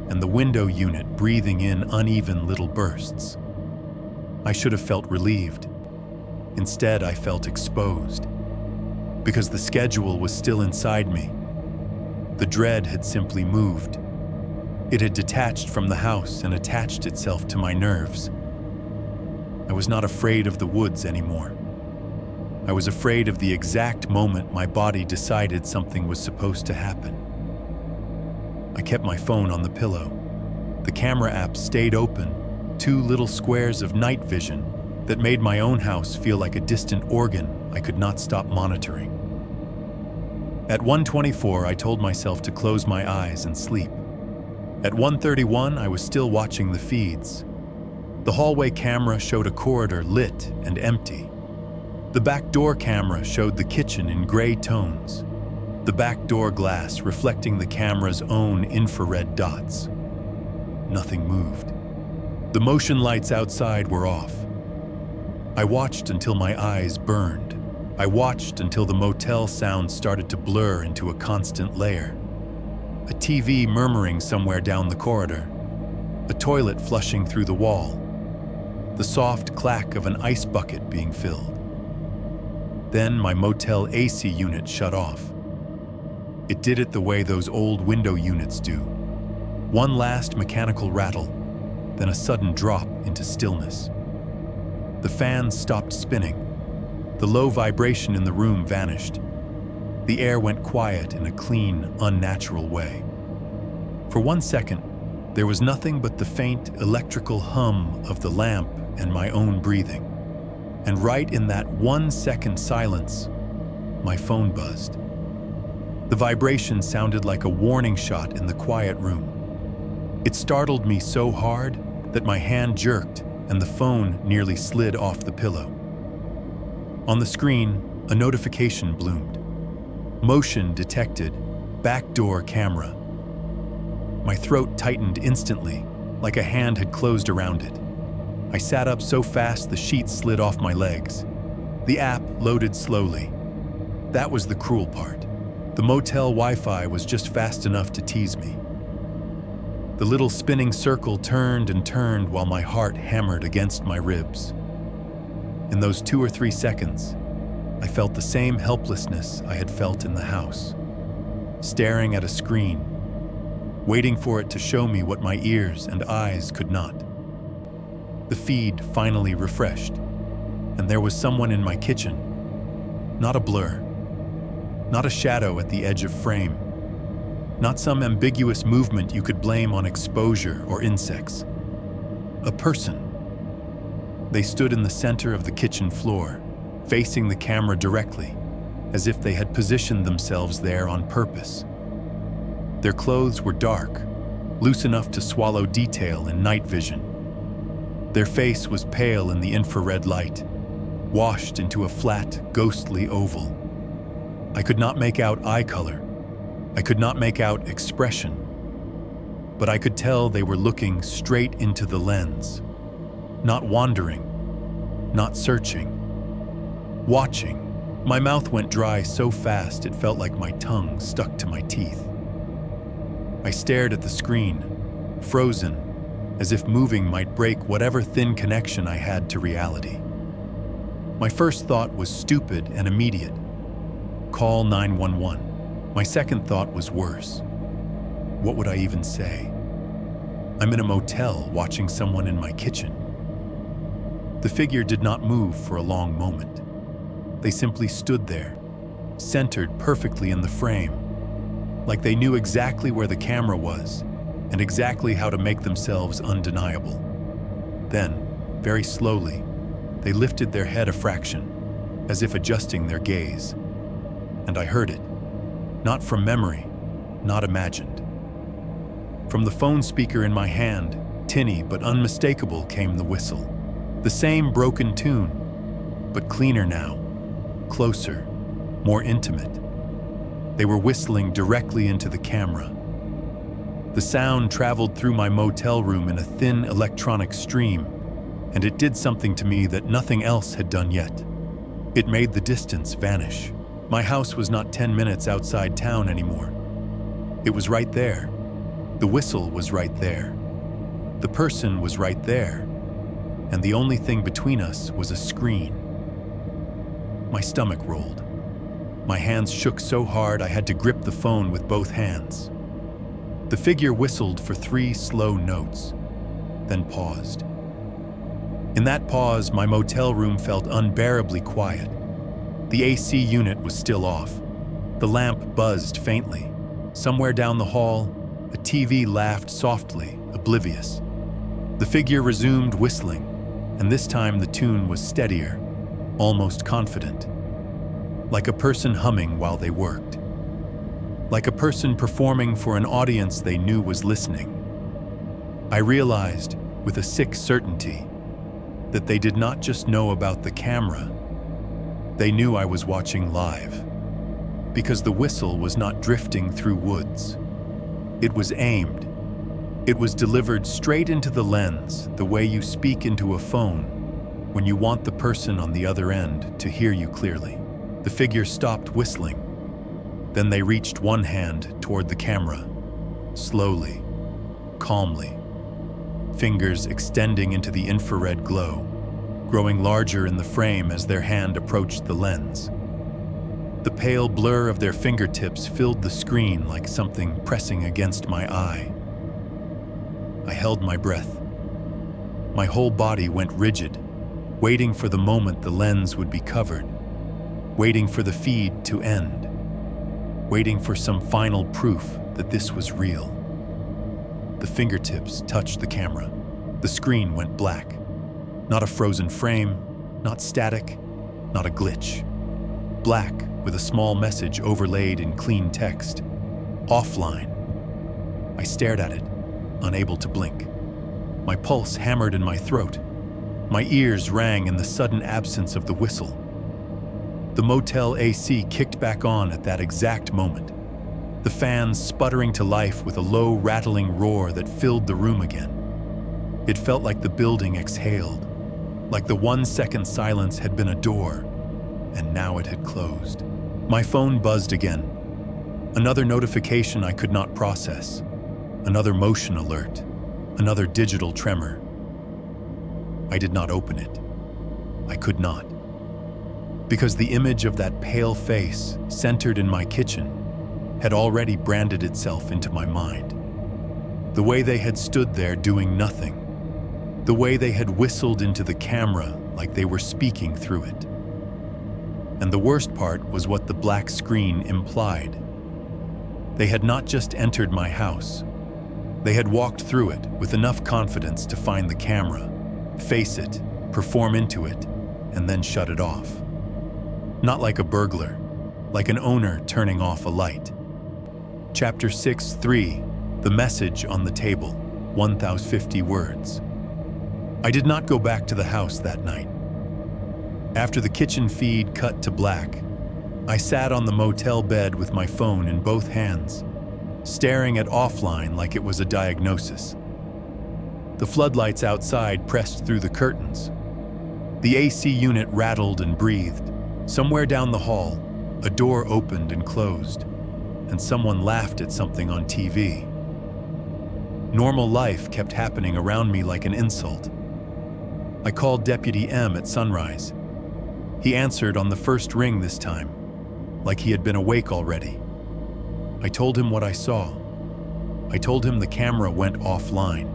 and the window unit breathing in uneven little bursts. I should have felt relieved. Instead, I felt exposed, because the schedule was still inside me. The dread had simply moved. It had detached from the house and attached itself to my nerves. I was not afraid of the woods anymore. I was afraid of the exact moment my body decided something was supposed to happen. I kept my phone on the pillow. The camera app stayed open, 2 little squares of night vision that made my own house feel like a distant organ I could not stop monitoring. At 1:24, I told myself to close my eyes and sleep. At 1:31, I was still watching the feeds. The hallway camera showed a corridor lit and empty. The back door camera showed the kitchen in gray tones, the back door glass reflecting the camera's own infrared dots. Nothing moved. The motion lights outside were off. I watched until my eyes burned. I watched until the motel sound started to blur into a constant layer. A TV murmuring somewhere down the corridor. A toilet flushing through the wall. The soft clack of an ice bucket being filled. Then my motel AC unit shut off. It did it the way those old window units do. One last mechanical rattle, then a sudden drop into stillness. The fan stopped spinning. The low vibration in the room vanished. The air went quiet in a clean, unnatural way. For 1 second, there was nothing but the faint electrical hum of the lamp and my own breathing. And right in that 1-second silence, my phone buzzed. The vibration sounded like a warning shot in the quiet room. It startled me so hard that my hand jerked and the phone nearly slid off the pillow. On the screen, a notification bloomed. Motion detected, backdoor camera. My throat tightened instantly, like a hand had closed around it. I sat up so fast the sheets slid off my legs. The app loaded slowly. That was the cruel part. The motel Wi-Fi was just fast enough to tease me. The little spinning circle turned and turned while my heart hammered against my ribs. In those 2 or 3 seconds, I felt the same helplessness I had felt in the house, staring at a screen, waiting for it to show me what my ears and eyes could not. The feed finally refreshed, and there was someone in my kitchen. Not a blur, not a shadow at the edge of frame, not some ambiguous movement you could blame on exposure or insects. A person. They stood in the center of the kitchen floor, facing the camera directly, as if they had positioned themselves there on purpose. Their clothes were dark, loose enough to swallow detail in night vision. Their face was pale in the infrared light, washed into a flat, ghostly oval. I could not make out eye color. I could not make out expression. But I could tell they were looking straight into the lens. Not wandering, not searching, watching. My mouth went dry so fast it felt like my tongue stuck to my teeth. I stared at the screen, frozen, as if moving might break whatever thin connection I had to reality. My first thought was stupid and immediate. Call 911. My second thought was worse. What would I even say? I'm in a motel watching someone in my kitchen. The figure did not move for a long moment. They simply stood there, centered perfectly in the frame, like they knew exactly where the camera was and exactly how to make themselves undeniable. Then, very slowly, they lifted their head a fraction, as if adjusting their gaze. And I heard it, not from memory, not imagined. From the phone speaker in my hand, tinny but unmistakable, came the whistle. The same broken tune, but cleaner now, closer, more intimate. They were whistling directly into the camera. The sound traveled through my motel room in a thin electronic stream, and it did something to me that nothing else had done yet. It made the distance vanish. My house was not 10 minutes outside town anymore. It was right there. The whistle was right there. The person was right there. And the only thing between us was a screen. My stomach rolled. My hands shook so hard I had to grip the phone with both hands. The figure whistled for 3 slow notes, then paused. In that pause, my motel room felt unbearably quiet. The AC unit was still off. The lamp buzzed faintly. Somewhere down the hall, a TV laughed softly, oblivious. The figure resumed whistling, and this time the tune was steadier, almost confident. Like a person humming while they worked. Like a person performing for an audience they knew was listening. I realized, with a sick certainty, that they did not just know about the camera. They knew I was watching live. Because the whistle was not drifting through woods. It was aimed. It was delivered straight into the lens, the way you speak into a phone when you want the person on the other end to hear you clearly. The figure stopped whistling. Then they reached one hand toward the camera, slowly, calmly, fingers extending into the infrared glow, growing larger in the frame as their hand approached the lens. The pale blur of their fingertips filled the screen like something pressing against my eye. I held my breath. My whole body went rigid, waiting for the moment the lens would be covered, waiting for the feed to end, waiting for some final proof that this was real. The fingertips touched the camera. The screen went black. Not a frozen frame, not static, not a glitch. Black with a small message overlaid in clean text. Offline. I stared at it, unable to blink. My pulse hammered in my throat. My ears rang in the sudden absence of the whistle. The motel AC kicked back on at that exact moment, the fans sputtering to life with a low, rattling roar that filled the room again. It felt like the building exhaled, like the 1-second silence had been a door, and now it had closed. My phone buzzed again. Another notification I could not process. Another motion alert. Another digital tremor. I did not open it. I could not. Because the image of that pale face, centered in my kitchen, had already branded itself into my mind. The way they had stood there doing nothing. The way they had whistled into the camera like they were speaking through it. And the worst part was what the black screen implied. They had not just entered my house. They had walked through it with enough confidence to find the camera, face it, perform into it, and then shut it off. Not like a burglar, like an owner turning off a light. Chapter 6:3, The Message on the Table, 1,050 words. I did not go back to the house that night. After the kitchen feed cut to black, I sat on the motel bed with my phone in both hands, staring at offline like it was a diagnosis. The floodlights outside pressed through the curtains. The AC unit rattled and breathed. Somewhere down the hall, a door opened and closed, and someone laughed at something on TV. Normal life kept happening around me like an insult. I called Deputy M at sunrise. He answered on the first ring this time, like he had been awake already. I told him what I saw. I told him the camera went offline.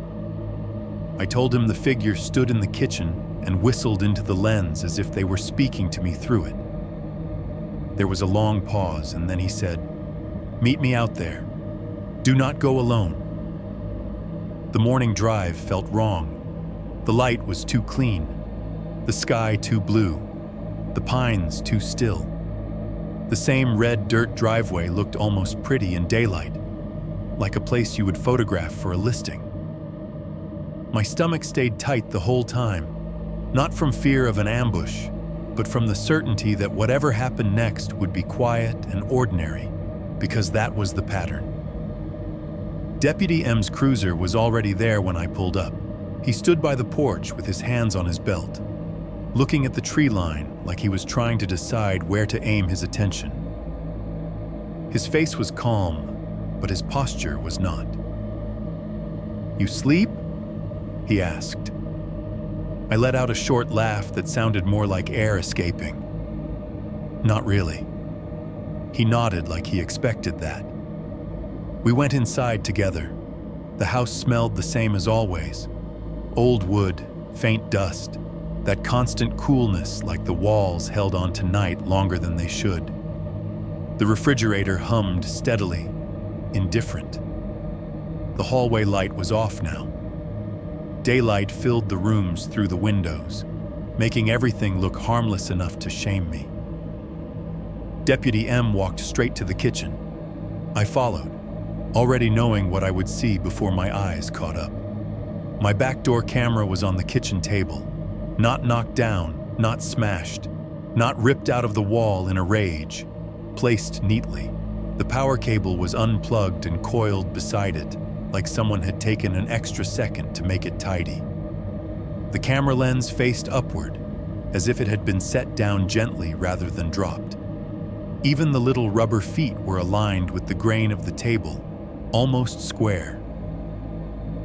I told him the figure stood in the kitchen and whistled into the lens as if they were speaking to me through it. There was a long pause, and then he said, "Meet me out there. Do not go alone." The morning drive felt wrong. The light was too clean, the sky too blue, the pines too still. The same red dirt driveway looked almost pretty in daylight, like a place you would photograph for a listing. My stomach stayed tight the whole time, not from fear of an ambush, but from the certainty that whatever happened next would be quiet and ordinary, because that was the pattern. Deputy M's cruiser was already there when I pulled up. He stood by the porch with his hands on his belt, looking at the tree line like he was trying to decide where to aim his attention. His face was calm, but his posture was not. "You sleep?" he asked. I let out a short laugh that sounded more like air escaping. "Not really." He nodded like he expected that. We went inside together. The house smelled the same as always. Old wood, faint dust, that constant coolness like the walls held on to night longer than they should. The refrigerator hummed steadily, indifferent. The hallway light was off now. Daylight filled the rooms through the windows, making everything look harmless enough to shame me. Deputy M walked straight to the kitchen. I followed, already knowing what I would see before my eyes caught up. My backdoor camera was on the kitchen table, not knocked down, not smashed, not ripped out of the wall in a rage, placed neatly. The power cable was unplugged and coiled beside it, like someone had taken an extra second to make it tidy. The camera lens faced upward, as if it had been set down gently rather than dropped. Even the little rubber feet were aligned with the grain of the table, almost square.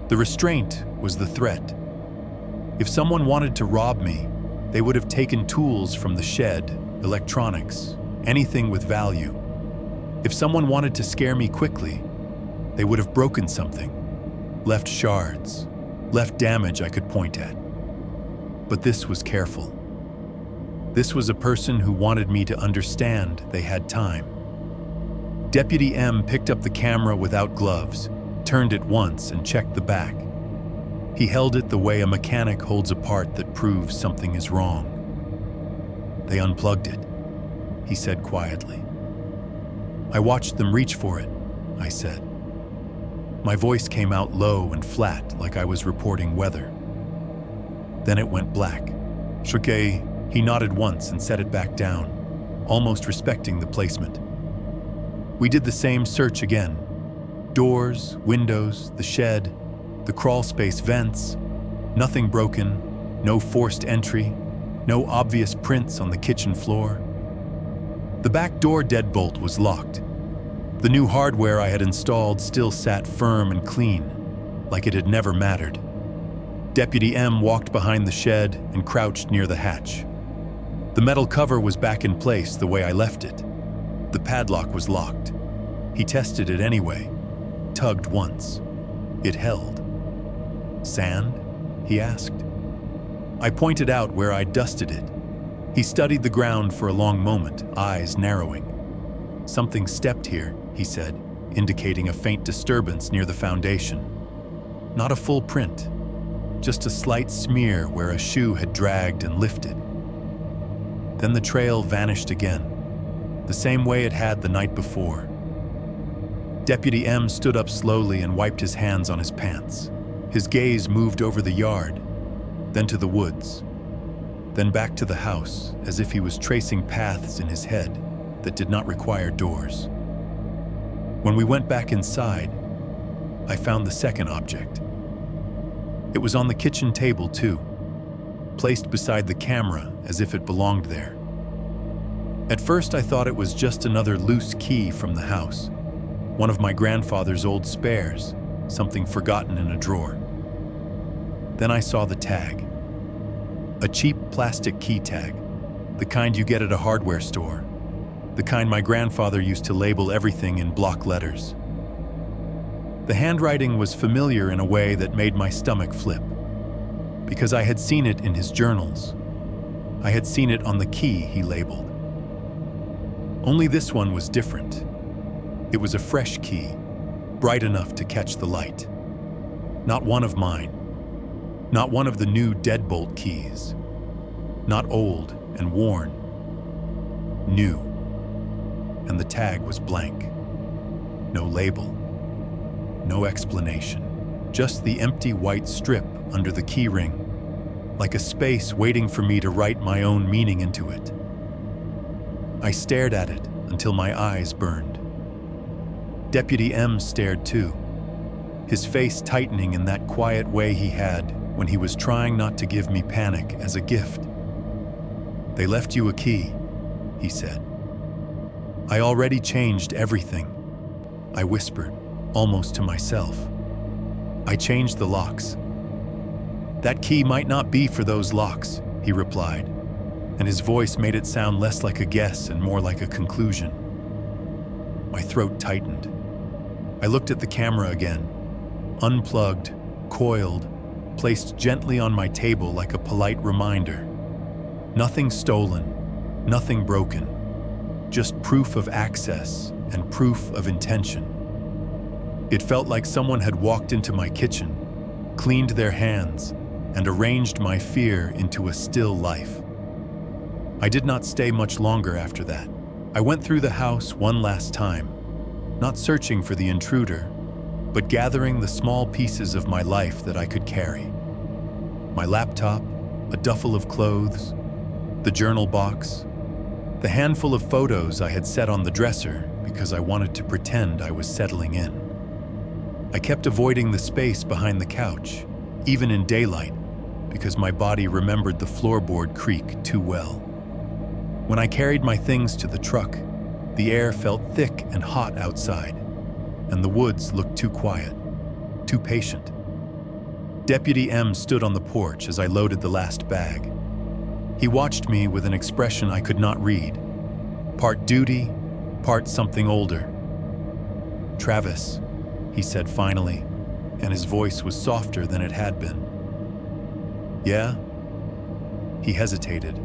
The restraint was the threat. If someone wanted to rob me, they would have taken tools from the shed, electronics, anything with value. If someone wanted to scare me quickly, they would have broken something, left shards, left damage I could point at. But this was careful. This was a person who wanted me to understand they had time. Deputy M picked up the camera without gloves, turned it once and checked the back. He held it the way a mechanic holds a part that proves something is wrong. They unplugged it, he said quietly. I watched them reach for it, I said. My voice came out low and flat like I was reporting weather. Then it went black. Shoke, he nodded once and set it back down, almost respecting the placement. We did the same search again. Doors, windows, the shed, the crawl space vents, nothing broken, no forced entry, no obvious prints on the kitchen floor. The back door deadbolt was locked. The new hardware I had installed still sat firm and clean, like it had never mattered. Deputy M walked behind the shed and crouched near the hatch. The metal cover was back in place the way I left it. The padlock was locked. He tested it anyway, tugged once. It held. Sand? He asked. I pointed out where I'd dusted it. He studied the ground for a long moment, eyes narrowing. Something stepped here, he said, indicating a faint disturbance near the foundation. Not a full print, just a slight smear where a shoe had dragged and lifted. Then the trail vanished again, the same way it had the night before. Deputy M stood up slowly and wiped his hands on his pants. His gaze moved over the yard, then to the woods, then back to the house, as if he was tracing paths in his head that did not require doors. When we went back inside, I found the second object. It was on the kitchen table too, placed beside the camera as if it belonged there. At first I thought it was just another loose key from the house, one of my grandfather's old spares, something forgotten in a drawer. Then I saw the tag. A cheap plastic key tag, the kind you get at a hardware store, the kind my grandfather used to label everything in block letters. The handwriting was familiar in a way that made my stomach flip, because I had seen it in his journals. I had seen it on the key he labeled. Only this one was different. It was a fresh key, bright enough to catch the light. Not one of mine. Not one of the new deadbolt keys. Not old and worn. New. And the tag was blank. No label. No explanation. Just the empty white strip under the key ring, like a space waiting for me to write my own meaning into it. I stared at it until my eyes burned. Deputy M stared too, his face tightening in that quiet way he had when he was trying not to give me panic as a gift. They left you a key, he said. I already changed everything, I whispered, almost to myself. I changed the locks. That key might not be for those locks, he replied, and his voice made it sound less like a guess and more like a conclusion. My throat tightened. I looked at the camera again, unplugged, coiled, placed gently on my table like a polite reminder. Nothing stolen, nothing broken, just proof of access and proof of intention. It felt like someone had walked into my kitchen, cleaned their hands, and arranged my fear into a still life. I did not stay much longer after that. I went through the house one last time, not searching for the intruder, but gathering the small pieces of my life that I could carry. My laptop, a duffel of clothes, the journal box, the handful of photos I had set on the dresser because I wanted to pretend I was settling in. I kept avoiding the space behind the couch, even in daylight, because my body remembered the floorboard creak too well. When I carried my things to the truck, the air felt thick and hot outside, and the woods looked too quiet, too patient. Deputy M stood on the porch as I loaded the last bag. He watched me with an expression I could not read, part duty, part something older. "Travis," he said finally, and his voice was softer than it had been. "Yeah?" He hesitated,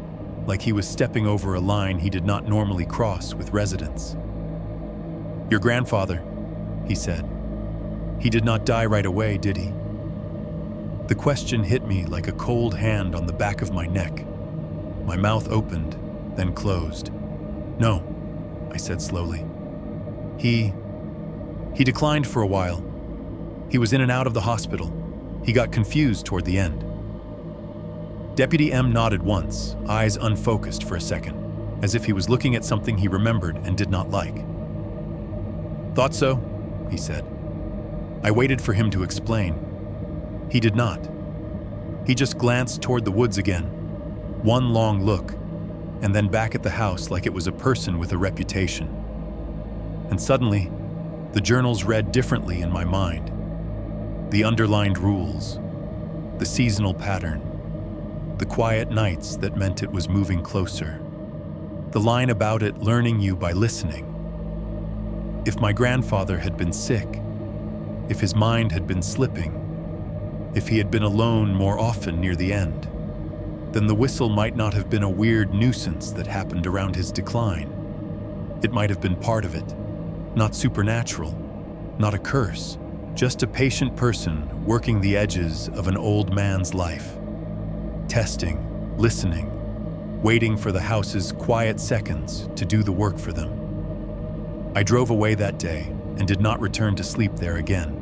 like he was stepping over a line he did not normally cross with residents. "Your grandfather," he said. "He did not die right away, did he?" The question hit me like a cold hand on the back of my neck. My mouth opened, then closed. "No," I said slowly. He declined for a while. He was in and out of the hospital. He got confused toward the end." Deputy M nodded once, eyes unfocused for a second, as if he was looking at something he remembered and did not like. "Thought so," he said. I waited for him to explain. He did not. He just glanced toward the woods again, one long look, and then back at the house like it was a person with a reputation. And suddenly, the journals read differently in my mind. The underlined rules, the seasonal pattern, the quiet nights that meant it was moving closer. The line about it learning you by listening. If my grandfather had been sick, if his mind had been slipping, if he had been alone more often near the end, then the whistle might not have been a weird nuisance that happened around his decline. It might have been part of it, not supernatural, not a curse, just a patient person working the edges of an old man's life. Testing, listening, waiting for the house's quiet seconds to do the work for them. I drove away that day and did not return to sleep there again.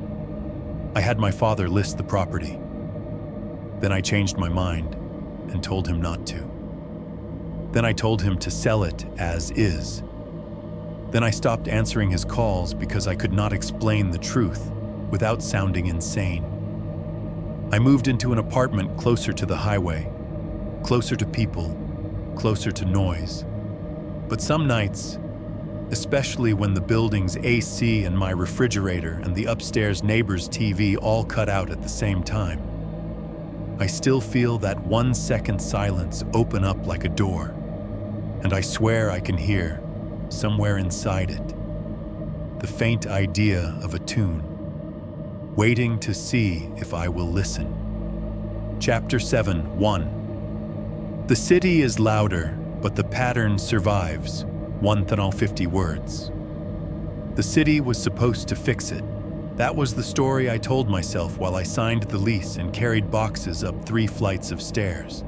I had my father list the property. Then I changed my mind and told him not to. Then I told him to sell it as is. Then I stopped answering his calls because I could not explain the truth without sounding insane. I moved into an apartment closer to the highway, closer to people, closer to noise. But some nights, especially when the building's AC and my refrigerator and the upstairs neighbor's TV all cut out at the same time, I still feel that 1 second silence open up like a door, and I swear I can hear, somewhere inside it, the faint idea of a tune, waiting to see if I will listen. Chapter 7:1. The city is louder, but the pattern survives. 150 words. The city was supposed to fix it. That was the story I told myself while I signed the lease and carried boxes up 3 flights of stairs.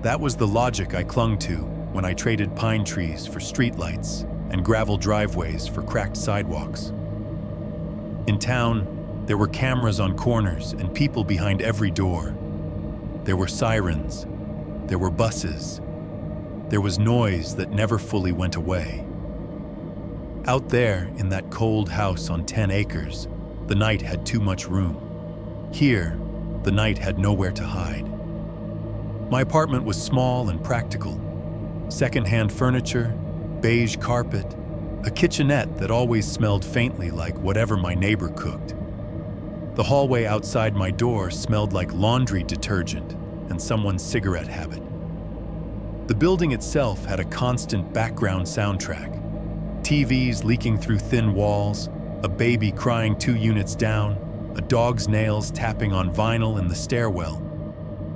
That was the logic I clung to when I traded pine trees for streetlights and gravel driveways for cracked sidewalks. In town, there were cameras on corners and people behind every door. There were sirens. There were buses. There was noise that never fully went away. Out there, in that cold house on 10 acres, the night had too much room. Here, the night had nowhere to hide. My apartment was small and practical. Second-hand furniture, beige carpet, a kitchenette that always smelled faintly like whatever my neighbor cooked. The hallway outside my door smelled like laundry detergent and someone's cigarette habit. The building itself had a constant background soundtrack. TVs leaking through thin walls, a baby crying 2 units down, a dog's nails tapping on vinyl in the stairwell.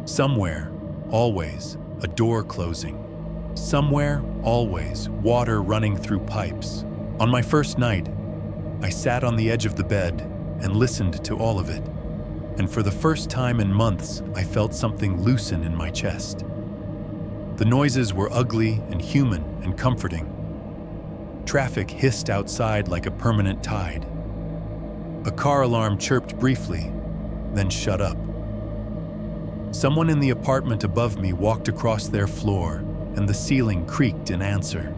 Somewhere, always, a door closing. Somewhere, always, water running through pipes. On my first night, I sat on the edge of the bed and listened to all of it. And for the first time in months, I felt something loosen in my chest. The noises were ugly and human and comforting. Traffic hissed outside like a permanent tide. A car alarm chirped briefly, then shut up. Someone in the apartment above me walked across their floor, and the ceiling creaked in answer.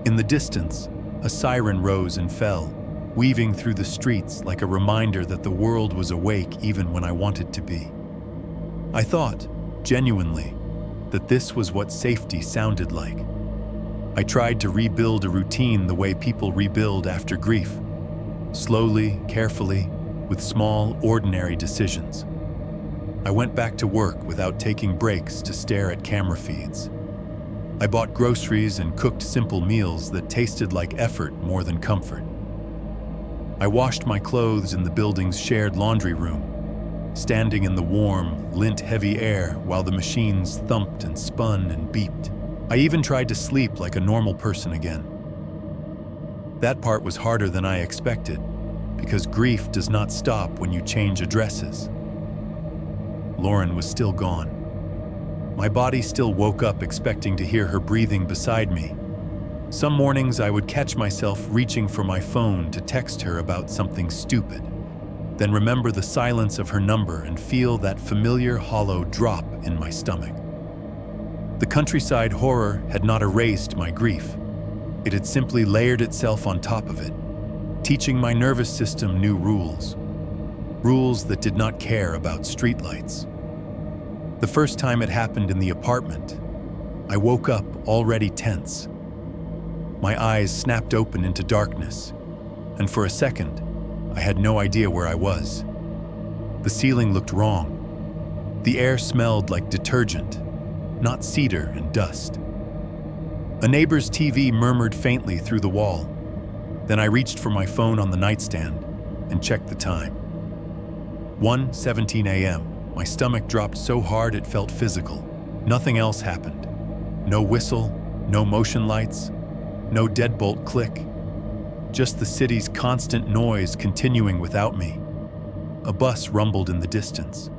In the distance, a siren rose and fell, weaving through the streets like a reminder that the world was awake even when I wanted to be. I thought, genuinely, that this was what safety sounded like. I tried to rebuild a routine the way people rebuild after grief. Slowly, carefully, with small, ordinary decisions. I went back to work without taking breaks to stare at camera feeds. I bought groceries and cooked simple meals that tasted like effort more than comfort. I washed my clothes in the building's shared laundry room, standing in the warm, lint-heavy air while the machines thumped and spun and beeped. I even tried to sleep like a normal person again. That part was harder than I expected, because grief does not stop when you change addresses. Lauren was still gone. My body still woke up expecting to hear her breathing beside me. Some mornings I would catch myself reaching for my phone to text her about something stupid, then remember the silence of her number and feel that familiar hollow drop in my stomach. The countryside horror had not erased my grief. It had simply layered itself on top of it, teaching my nervous system new rules. Rules that did not care about streetlights. The first time it happened in the apartment, I woke up already tense. My eyes snapped open into darkness, and for a second, I had no idea where I was. The ceiling looked wrong. The air smelled like detergent, not cedar and dust. A neighbor's TV murmured faintly through the wall. Then I reached for my phone on the nightstand and checked the time. 1:17 a.m. My stomach dropped so hard it felt physical. Nothing else happened. No whistle, no motion lights, no deadbolt click. Just the city's constant noise continuing without me. A bus rumbled in the distance.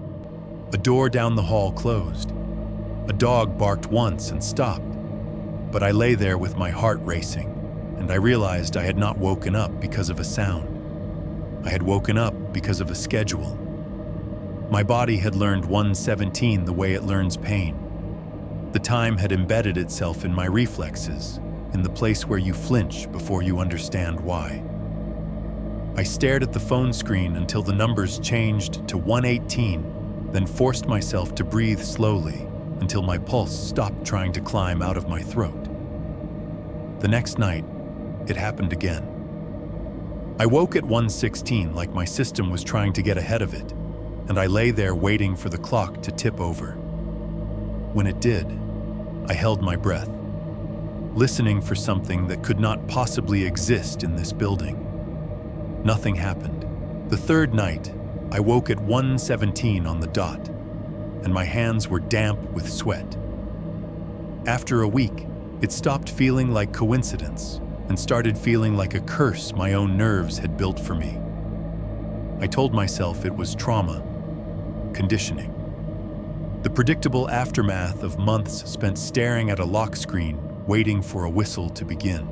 A door down the hall closed. A dog barked once and stopped. But I lay there with my heart racing, and I realized I had not woken up because of a sound. I had woken up because of a schedule. My body had learned 1:17 the way it learns pain. The time had embedded itself in my reflexes, in the place where you flinch before you understand why. I stared at the phone screen until the numbers changed to 118, then forced myself to breathe slowly until my pulse stopped trying to climb out of my throat. The next night, it happened again. I woke at 1:16 like my system was trying to get ahead of it, and I lay there waiting for the clock to tip over. When it did, I held my breath, listening for something that could not possibly exist in this building. Nothing happened. The third night, I woke at 1:17 on the dot, and my hands were damp with sweat. After a week, it stopped feeling like coincidence and started feeling like a curse my own nerves had built for me. I told myself it was trauma, conditioning. The predictable aftermath of months spent staring at a lock screen, waiting for a whistle to begin.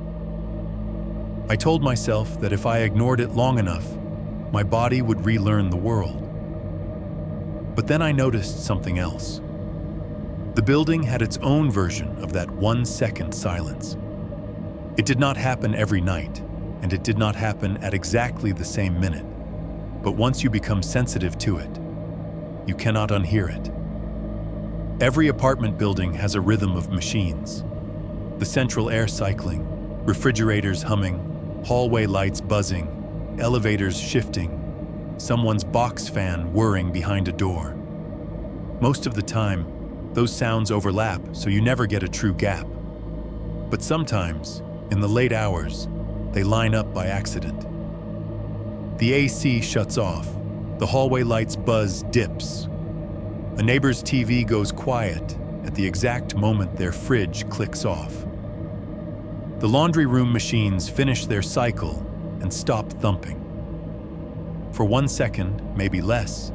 I told myself that if I ignored it long enough, my body would relearn the world. But then I noticed something else. The building had its own version of that 1-second silence. It did not happen every night, and it did not happen at exactly the same minute. But once you become sensitive to it, you cannot unhear it. Every apartment building has a rhythm of machines. The central air cycling, refrigerators humming, hallway lights buzzing, elevators shifting, someone's box fan whirring behind a door. Most of the time, those sounds overlap, so you never get a true gap. But sometimes, In the late hours, they line up by accident. The AC shuts off. The hallway light's buzz dips. A neighbor's TV goes quiet at the exact moment their fridge clicks off. The laundry room machines finish their cycle and stop thumping. For 1 second, maybe less,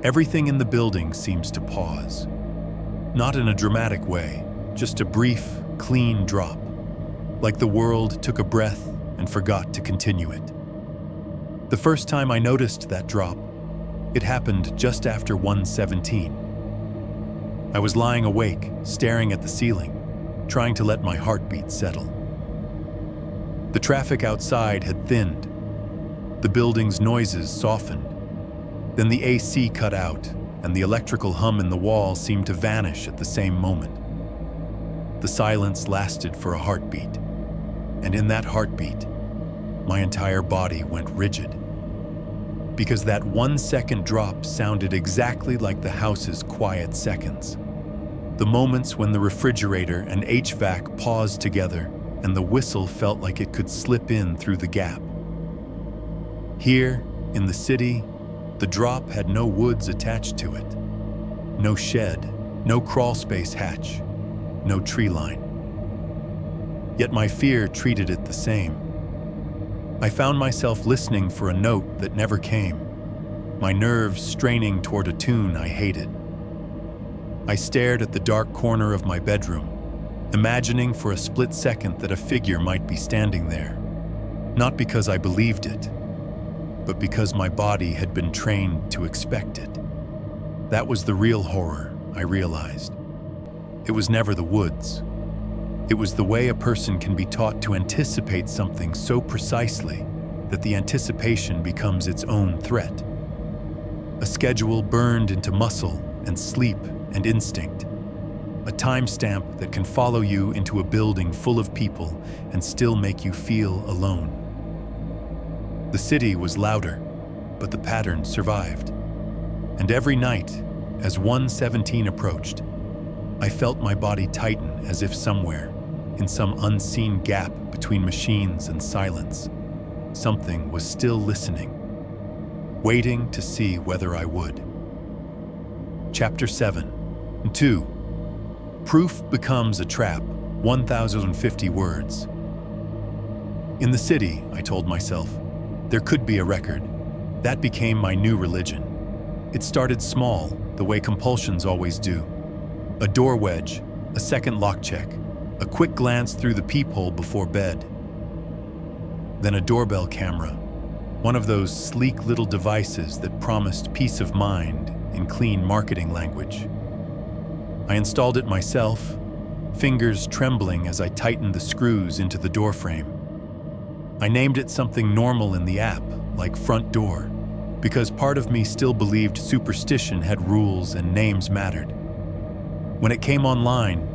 everything in the building seems to pause. Not in a dramatic way, just a brief, clean drop, like the world took a breath and forgot to continue it. The first time I noticed that drop, it happened just after 1:17. I was lying awake, staring at the ceiling, trying to let my heartbeat settle. The traffic outside had thinned. The building's noises softened. Then the AC cut out, and the electrical hum in the wall seemed to vanish at the same moment. The silence lasted for a heartbeat, and in that heartbeat, my entire body went rigid. Because that 1-second drop sounded exactly like the house's quiet seconds. The moments when the refrigerator and HVAC paused together and the whistle felt like it could slip in through the gap. Here, in the city, the drop had no woods attached to it. No shed, no crawlspace hatch, no tree line. Yet my fear treated it the same. I found myself listening for a note that never came, my nerves straining toward a tune I hated. I stared at the dark corner of my bedroom, imagining for a split second that a figure might be standing there. Not because I believed it, but because my body had been trained to expect it. That was the real horror, I realized. It was never the woods. It was the way a person can be taught to anticipate something so precisely that the anticipation becomes its own threat. A schedule burned into muscle and sleep and instinct. A timestamp that can follow you into a building full of people and still make you feel alone. The city was louder, but the pattern survived. And every night, as 1:17 approached, I felt my body tighten as if somewhere, in some unseen gap between machines and silence, something was still listening, waiting to see whether I would. Chapter 7. 2. Proof becomes a trap, 1,050 words. In the city, I told myself, there could be a record. That became my new religion. It started small, the way compulsions always do. A door wedge, a second lock check, a quick glance through the peephole before bed. Then a doorbell camera, one of those sleek little devices that promised peace of mind in clean marketing language. I installed it myself, fingers trembling as I tightened the screws into the doorframe. I named it something normal in the app, like front door, because part of me still believed superstition had rules and names mattered. When it came online,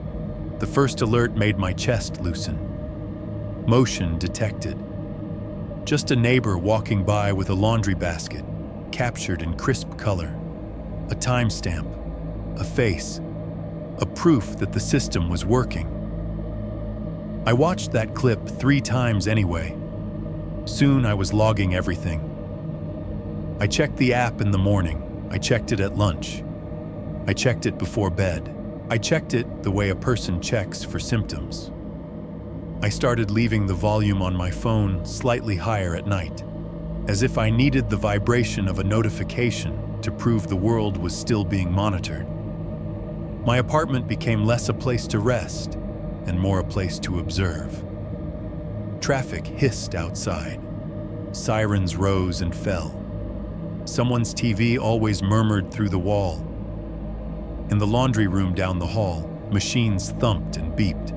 the first alert made my chest loosen. Motion detected. Just a neighbor walking by with a laundry basket, captured in crisp color. A timestamp, a face, a proof that the system was working. I watched that clip 3 times anyway. Soon I was logging everything. I checked the app in the morning. I checked it at lunch. I checked it before bed. I checked it the way a person checks for symptoms. I started leaving the volume on my phone slightly higher at night, as if I needed the vibration of a notification to prove the world was still being monitored. My apartment became less a place to rest and more a place to observe. Traffic hissed outside. Sirens rose and fell. Someone's TV always murmured through the wall. In the laundry room down the hall, machines thumped and beeped.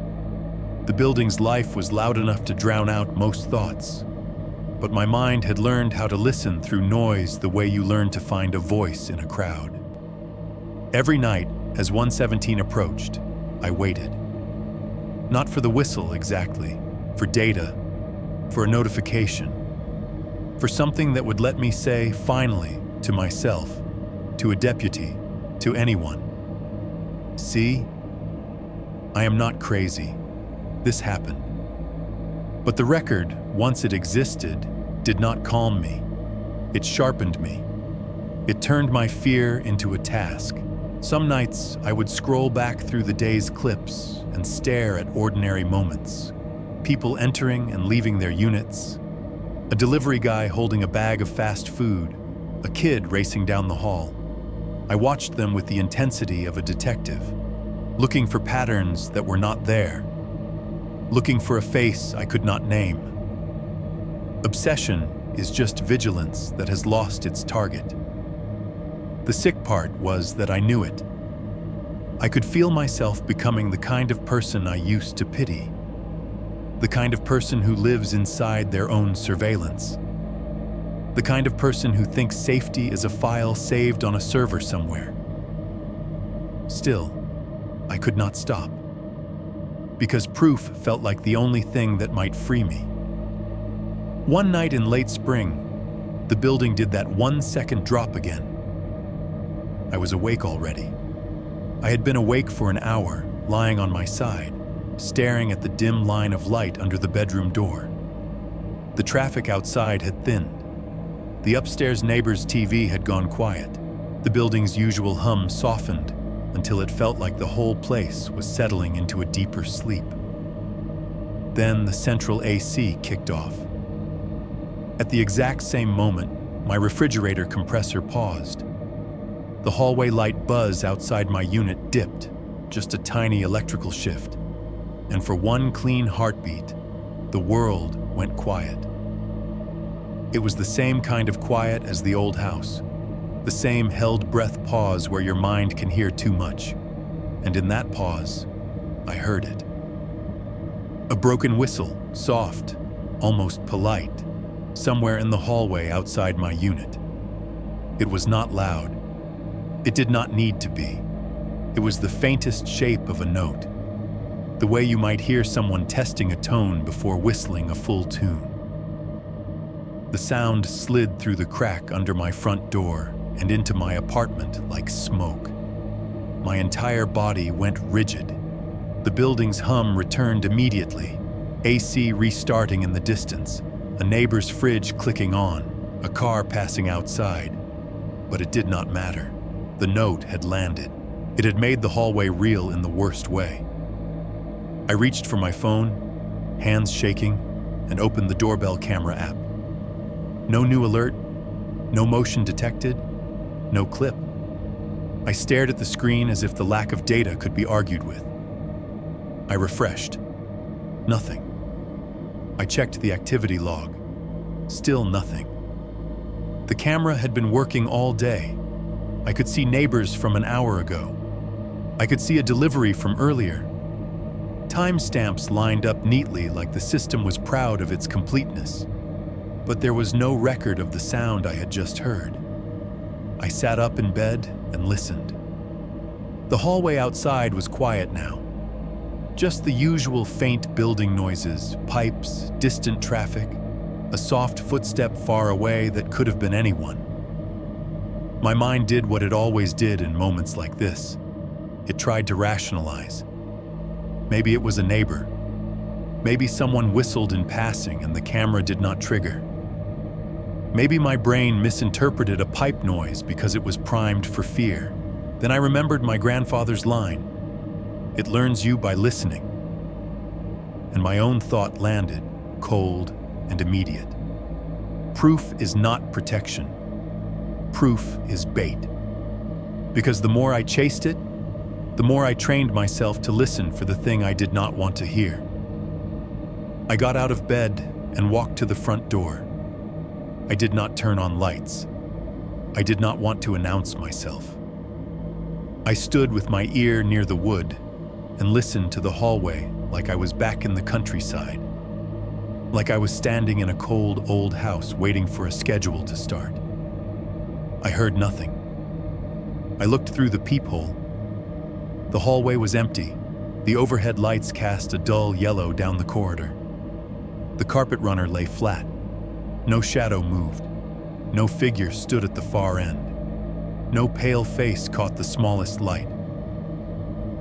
The building's life was loud enough to drown out most thoughts. But my mind had learned how to listen through noise the way you learn to find a voice in a crowd. Every night, as 1:17 approached, I waited. Not for the whistle exactly, for data, for a notification, for something that would let me say, finally, to myself, to a deputy, to anyone, "See, I am not crazy. This happened." But the record, once it existed, did not calm me. It sharpened me. It turned my fear into a task. Some nights, I would scroll back through the day's clips and stare at ordinary moments. People entering and leaving their units, a delivery guy holding a bag of fast food, a kid racing down the hall. I watched them with the intensity of a detective, looking for patterns that were not there, looking for a face I could not name. Obsession is just vigilance that has lost its target. The sick part was that I knew it. I could feel myself becoming the kind of person I used to pity, the kind of person who lives inside their own surveillance, the kind of person who thinks safety is a file saved on a server somewhere. Still, I could not stop, because proof felt like the only thing that might free me. One night in late spring, the building did that 1-second drop again. I was awake already. I had been awake for an hour, lying on my side, staring at the dim line of light under the bedroom door. The traffic outside had thinned. The upstairs neighbor's TV had gone quiet. The building's usual hum softened until it felt like the whole place was settling into a deeper sleep. Then the central AC kicked off. At the exact same moment, my refrigerator compressor paused. The hallway light buzz outside my unit dipped, just a tiny electrical shift. And for one clean heartbeat, the world went quiet. It was the same kind of quiet as the old house, the same held breath pause where your mind can hear too much. And in that pause, I heard it. A broken whistle, soft, almost polite, somewhere in the hallway outside my unit. It was not loud. It did not need to be. It was the faintest shape of a note, the way you might hear someone testing a tone before whistling a full tune. The sound slid through the crack under my front door and into my apartment like smoke. My entire body went rigid. The building's hum returned immediately, AC restarting in the distance, a neighbor's fridge clicking on, a car passing outside. But it did not matter. The note had landed. It had made the hallway real in the worst way. I reached for my phone, hands shaking, and opened the doorbell camera app. No new alert, no motion detected, no clip. I stared at the screen as if the lack of data could be argued with. I refreshed. Nothing. I checked the activity log. Still nothing. The camera had been working all day. I could see neighbors from an hour ago. I could see a delivery from earlier. Timestamps lined up neatly like the system was proud of its completeness. But there was no record of the sound I had just heard. I sat up in bed and listened. The hallway outside was quiet now. Just the usual faint building noises, pipes, distant traffic, a soft footstep far away that could have been anyone. My mind did what it always did in moments like this. It tried to rationalize. Maybe it was a neighbor. Maybe someone whistled in passing and the camera did not trigger. Maybe my brain misinterpreted a pipe noise because it was primed for fear. Then I remembered my grandfather's line. It learns you by listening. And my own thought landed, cold and immediate. Proof is not protection. Proof is bait. Because the more I chased it, the more I trained myself to listen for the thing I did not want to hear. I got out of bed and walked to the front door. I did not turn on lights. I did not want to announce myself. I stood with my ear near the wood and listened to the hallway like I was back in the countryside, like I was standing in a cold old house waiting for a schedule to start. I heard nothing. I looked through the peephole. The hallway was empty. The overhead lights cast a dull yellow down the corridor. The carpet runner lay flat. No shadow moved. No figure stood at the far end. No pale face caught the smallest light.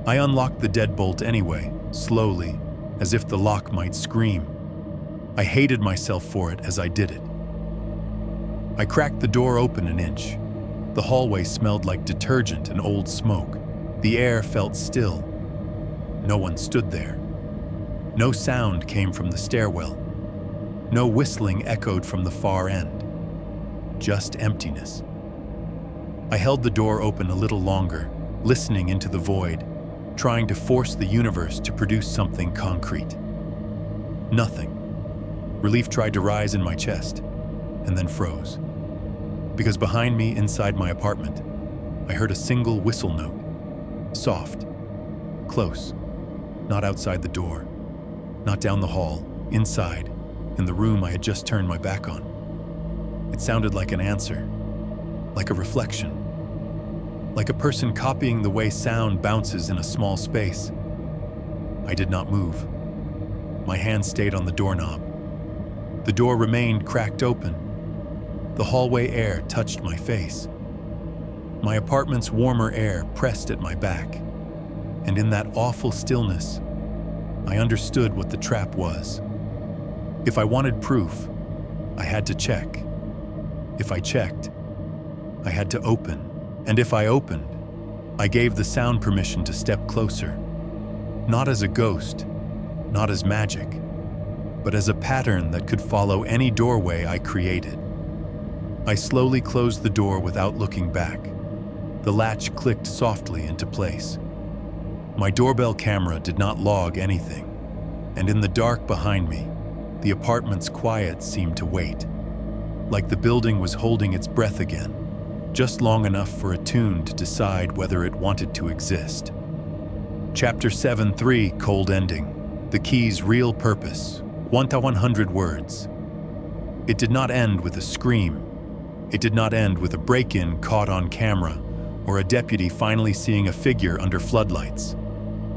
I unlocked the deadbolt anyway, slowly, as if the lock might scream. I hated myself for it as I did it. I cracked the door open an inch. The hallway smelled like detergent and old smoke. The air felt still. No one stood there. No sound came from the stairwell. No whistling echoed from the far end. Just emptiness. I held the door open a little longer, listening into the void, trying to force the universe to produce something concrete. Nothing. Relief tried to rise in my chest, and then froze. Because behind me, inside my apartment, I heard a single whistle note. Soft. Close. Not outside the door. Not down the hall. Inside. In the room I had just turned my back on. It sounded like an answer. Like a reflection. Like a person copying the way sound bounces in a small space. I did not move. My hand stayed on the doorknob. The door remained cracked open. The hallway air touched my face. My apartment's warmer air pressed at my back. And in that awful stillness, I understood what the trap was. If I wanted proof, I had to check. If I checked, I had to open. And if I opened, I gave the sound permission to step closer. Not as a ghost, not as magic, but as a pattern that could follow any doorway I created. I slowly closed the door without looking back. The latch clicked softly into place. My doorbell camera did not log anything, and in the dark behind me, the apartment's quiet seemed to wait, like the building was holding its breath again, just long enough for a tune to decide whether it wanted to exist. Chapter 7:3, Cold Ending. The Key's Real Purpose. 1,100 words. It did not end with a scream. It did not end with a break-in caught on camera, or a deputy finally seeing a figure under floodlights.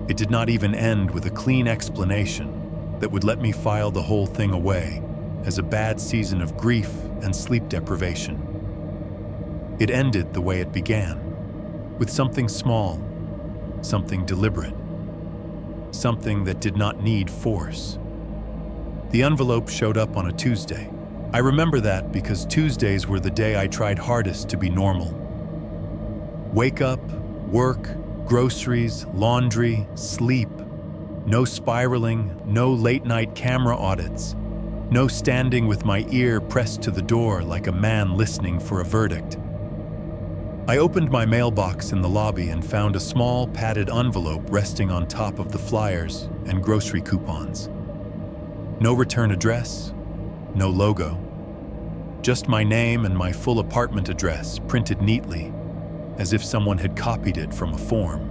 It did not even end with a clean explanation that would let me file the whole thing away as a bad season of grief and sleep deprivation. It ended the way it began, with something small, something deliberate, something that did not need force. The envelope showed up on a Tuesday. I remember that because Tuesdays were the day I tried hardest to be normal. Wake up, work, groceries, laundry, sleep. No spiraling, no late-night camera audits. No standing with my ear pressed to the door like a man listening for a verdict. I opened my mailbox in the lobby and found a small padded envelope resting on top of the flyers and grocery coupons. No return address, no logo. Just my name and my full apartment address printed neatly, as if someone had copied it from a form.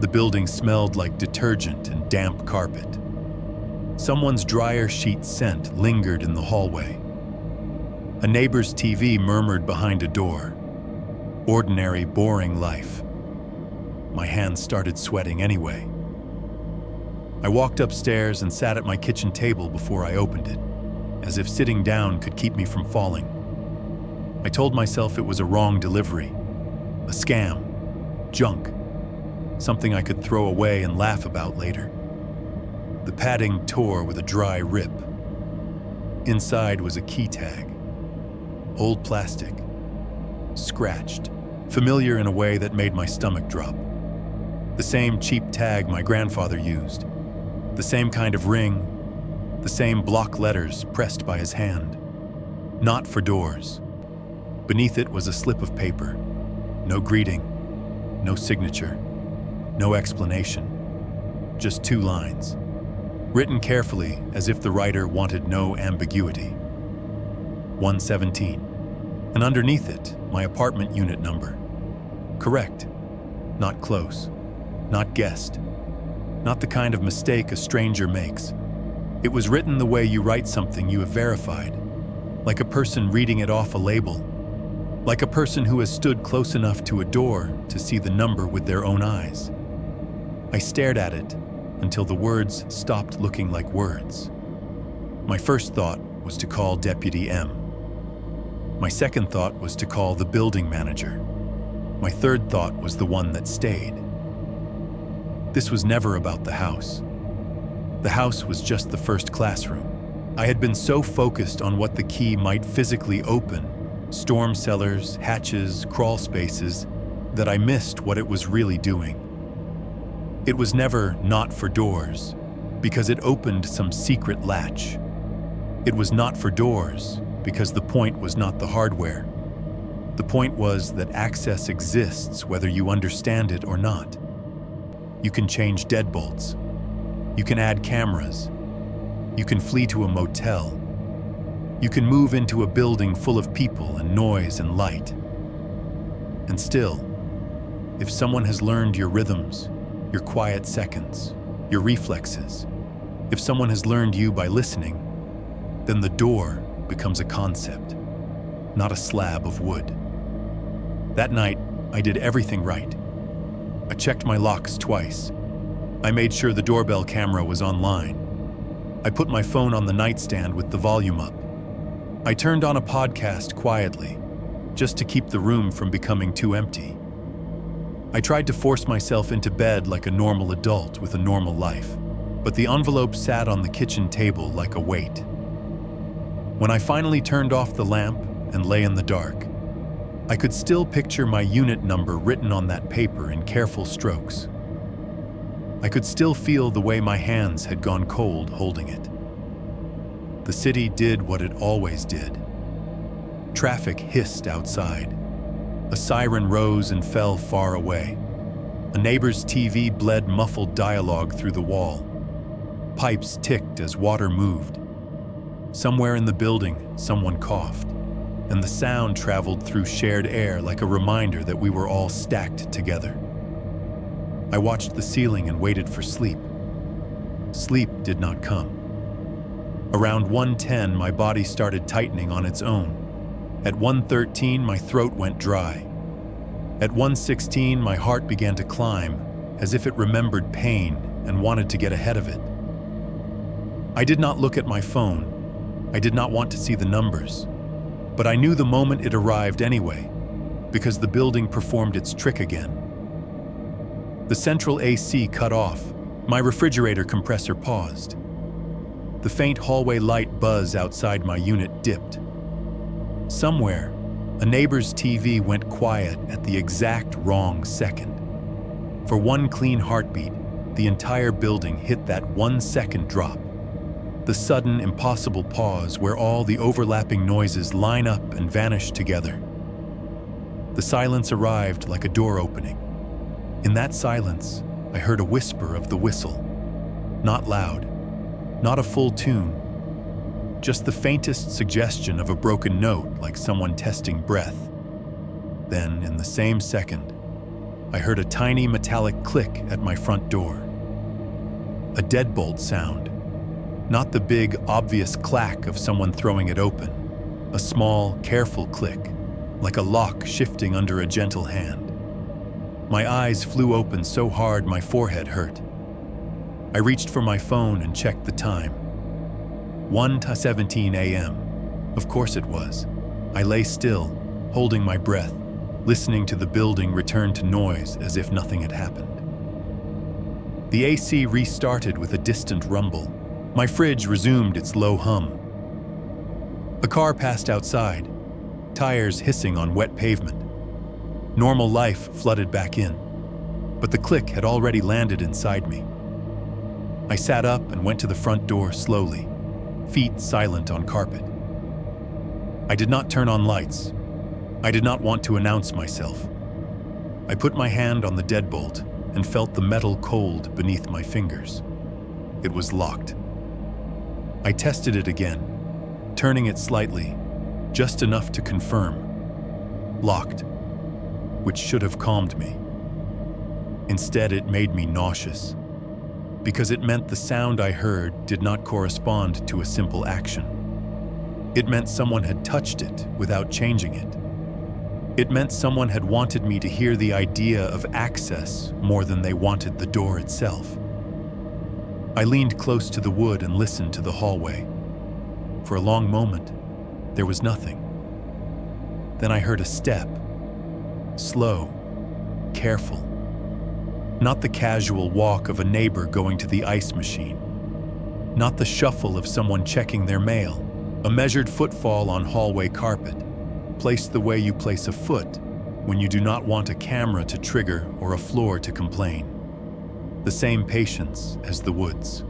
The building smelled like detergent and damp carpet. Someone's dryer sheet scent lingered in the hallway. A neighbor's TV murmured behind a door. Ordinary, boring life. My hands started sweating anyway. I walked upstairs and sat at my kitchen table before I opened it, as if sitting down could keep me from falling. I told myself it was a wrong delivery, a scam, junk, something I could throw away and laugh about later. The padding tore with a dry rip. Inside was a key tag. Old plastic. Scratched. Familiar in a way that made my stomach drop. The same cheap tag my grandfather used. The same kind of ring. The same block letters pressed by his hand. Not for doors. Beneath it was a slip of paper. No greeting. No signature. No explanation. Just 2 lines. Written carefully as if the writer wanted no ambiguity. 117. And underneath it, my apartment unit number. Correct. Not close. Not guessed. Not the kind of mistake a stranger makes. It was written the way you write something you have verified. Like a person reading it off a label. Like a person who has stood close enough to a door to see the number with their own eyes. I stared at it until the words stopped looking like words. My first thought was to call Deputy M. My second thought was to call the building manager. My third thought was the one that stayed. This was never about the house. The house was just the first classroom. I had been so focused on what the key might physically open, storm cellars, hatches, crawl spaces, that I missed what it was really doing. It was never not for doors, because it opened some secret latch. It was not for doors, because the point was not the hardware. The point was that access exists whether you understand it or not. You can change deadbolts. You can add cameras. You can flee to a motel. You can move into a building full of people and noise and light. And still, if someone has learned your rhythms, your quiet seconds, your reflexes, if someone has learned you by listening, then the door becomes a concept, not a slab of wood. That night, I did everything right. I checked my locks twice. I made sure the doorbell camera was online. I put my phone on the nightstand with the volume up. I turned on a podcast quietly, just to keep the room from becoming too empty. I tried to force myself into bed like a normal adult with a normal life, but the envelope sat on the kitchen table like a weight. When I finally turned off the lamp and lay in the dark, I could still picture my unit number written on that paper in careful strokes. I could still feel the way my hands had gone cold holding it. The city did what it always did. Traffic hissed outside. A siren rose and fell far away. A neighbor's TV bled muffled dialogue through the wall. Pipes ticked as water moved. Somewhere in the building, someone coughed, and the sound traveled through shared air like a reminder that we were all stacked together. I watched the ceiling and waited for sleep. Sleep did not come. Around 1:10, my body started tightening on its own. At 1:13, my throat went dry. At 1:16, my heart began to climb, as if it remembered pain and wanted to get ahead of it. I did not look at my phone. I did not want to see the numbers. But I knew the moment it arrived anyway, because the building performed its trick again. The central AC cut off. My refrigerator compressor paused. The faint hallway light buzz outside my unit dipped. Somewhere, a neighbor's TV went quiet at the exact wrong second. For one clean heartbeat, the entire building hit that 1-second drop. The sudden, impossible pause where all the overlapping noises line up and vanish together. The silence arrived like a door opening. In that silence, I heard a whisper of the whistle. Not loud, not a full tune, just the faintest suggestion of a broken note like someone testing breath. Then, in the same second, I heard a tiny metallic click at my front door. A deadbolt sound. Not the big, obvious clack of someone throwing it open. A small, careful click, like a lock shifting under a gentle hand. My eyes flew open so hard my forehead hurt. I reached for my phone and checked the time. 1:17 a.m. Of course it was. I lay still, holding my breath, listening to the building return to noise as if nothing had happened. The AC restarted with a distant rumble. My fridge resumed its low hum. A car passed outside, tires hissing on wet pavement. Normal life flooded back in, but the click had already landed inside me. I sat up and went to the front door slowly, feet silent on carpet. I did not turn on lights. I did not want to announce myself. I put my hand on the deadbolt and felt the metal cold beneath my fingers. It was locked. I tested it again, turning it slightly, just enough to confirm. Locked, which should have calmed me. Instead, it made me nauseous, because it meant the sound I heard did not correspond to a simple action. It meant someone had touched it without changing it. It meant someone had wanted me to hear the idea of access more than they wanted the door itself. I leaned close to the wood and listened to the hallway. For a long moment, there was nothing. Then I heard a step. Slow, careful. Not the casual walk of a neighbor going to the ice machine. not the shuffle of someone checking their mail. A measured footfall on hallway carpet, placed the way you place a foot when you do not want a camera to trigger or a floor to complain. The same patience as the woods.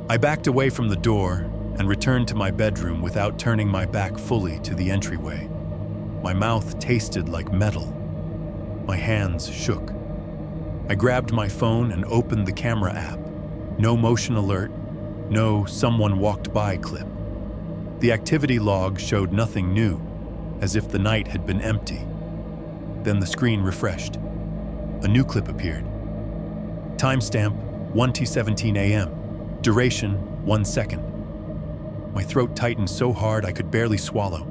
I backed away from the door and returned to my bedroom without turning my back fully to the entryway. My mouth tasted like metal. My hands shook. I grabbed my phone and opened the camera app. No motion alert, no someone walked by clip. The activity log showed nothing new, as if the night had been empty. Then the screen refreshed. A new clip appeared. Timestamp 1:17 a.m. Duration 1 second. My throat tightened so hard I could barely swallow.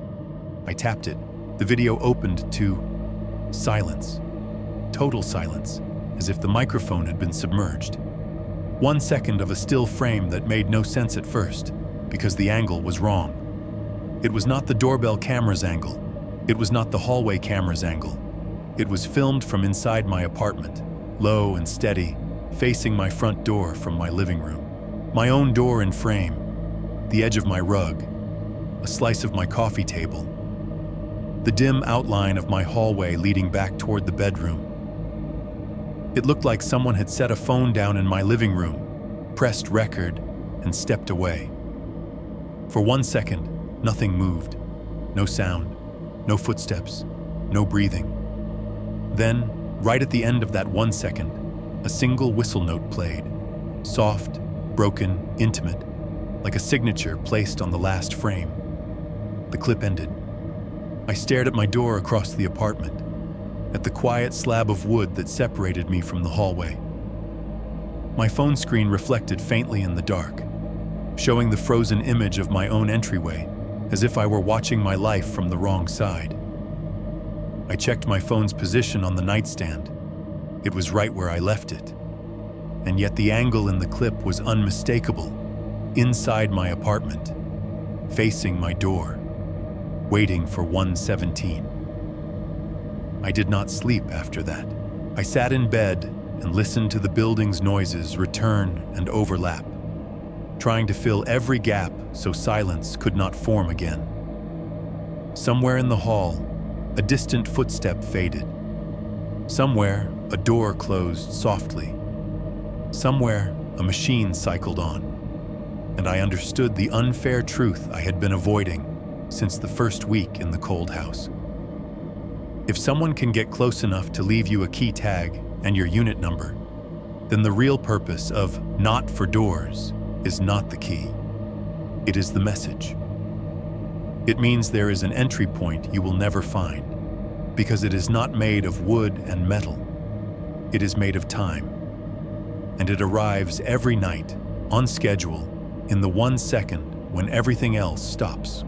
I tapped it. The video opened to silence. Total silence, as if the microphone had been submerged. 1 second of a still frame that made no sense at first, because the angle was wrong. It was not the doorbell camera's angle. It was not the hallway camera's angle. It was filmed from inside my apartment, low and steady, facing my front door from my living room. My own door in frame, the edge of my rug, a slice of my coffee table, the dim outline of my hallway leading back toward the bedroom. It looked like someone had set a phone down in my living room, pressed record, and stepped away. For 1 second, nothing moved. No sound, no footsteps, no breathing. Then, right at the end of that 1 second, a single whistle note played. Soft, broken, intimate, like a signature placed on the last frame. The clip ended. I stared at my door across the apartment, at the quiet slab of wood that separated me from the hallway. My phone screen reflected faintly in the dark, showing the frozen image of my own entryway, as if I were watching my life from the wrong side. I checked my phone's position on the nightstand. It was right where I left it. And yet the angle in the clip was unmistakable, inside my apartment, facing my door, waiting for 1:17. I did not sleep after that. I sat in bed and listened to the building's noises return and overlap, trying to fill every gap so silence could not form again. Somewhere in the hall, a distant footstep faded. Somewhere, a door closed softly. Somewhere, a machine cycled on. And I understood the unfair truth I had been avoiding since the first week in the cold house. If someone can get close enough to leave you a key tag and your unit number, then the real purpose of "not for doors" is not the key. It is the message. It means there is an entry point you will never find, because it is not made of wood and metal. It is made of time. And it arrives every night, on schedule, in the 1 second when everything else stops.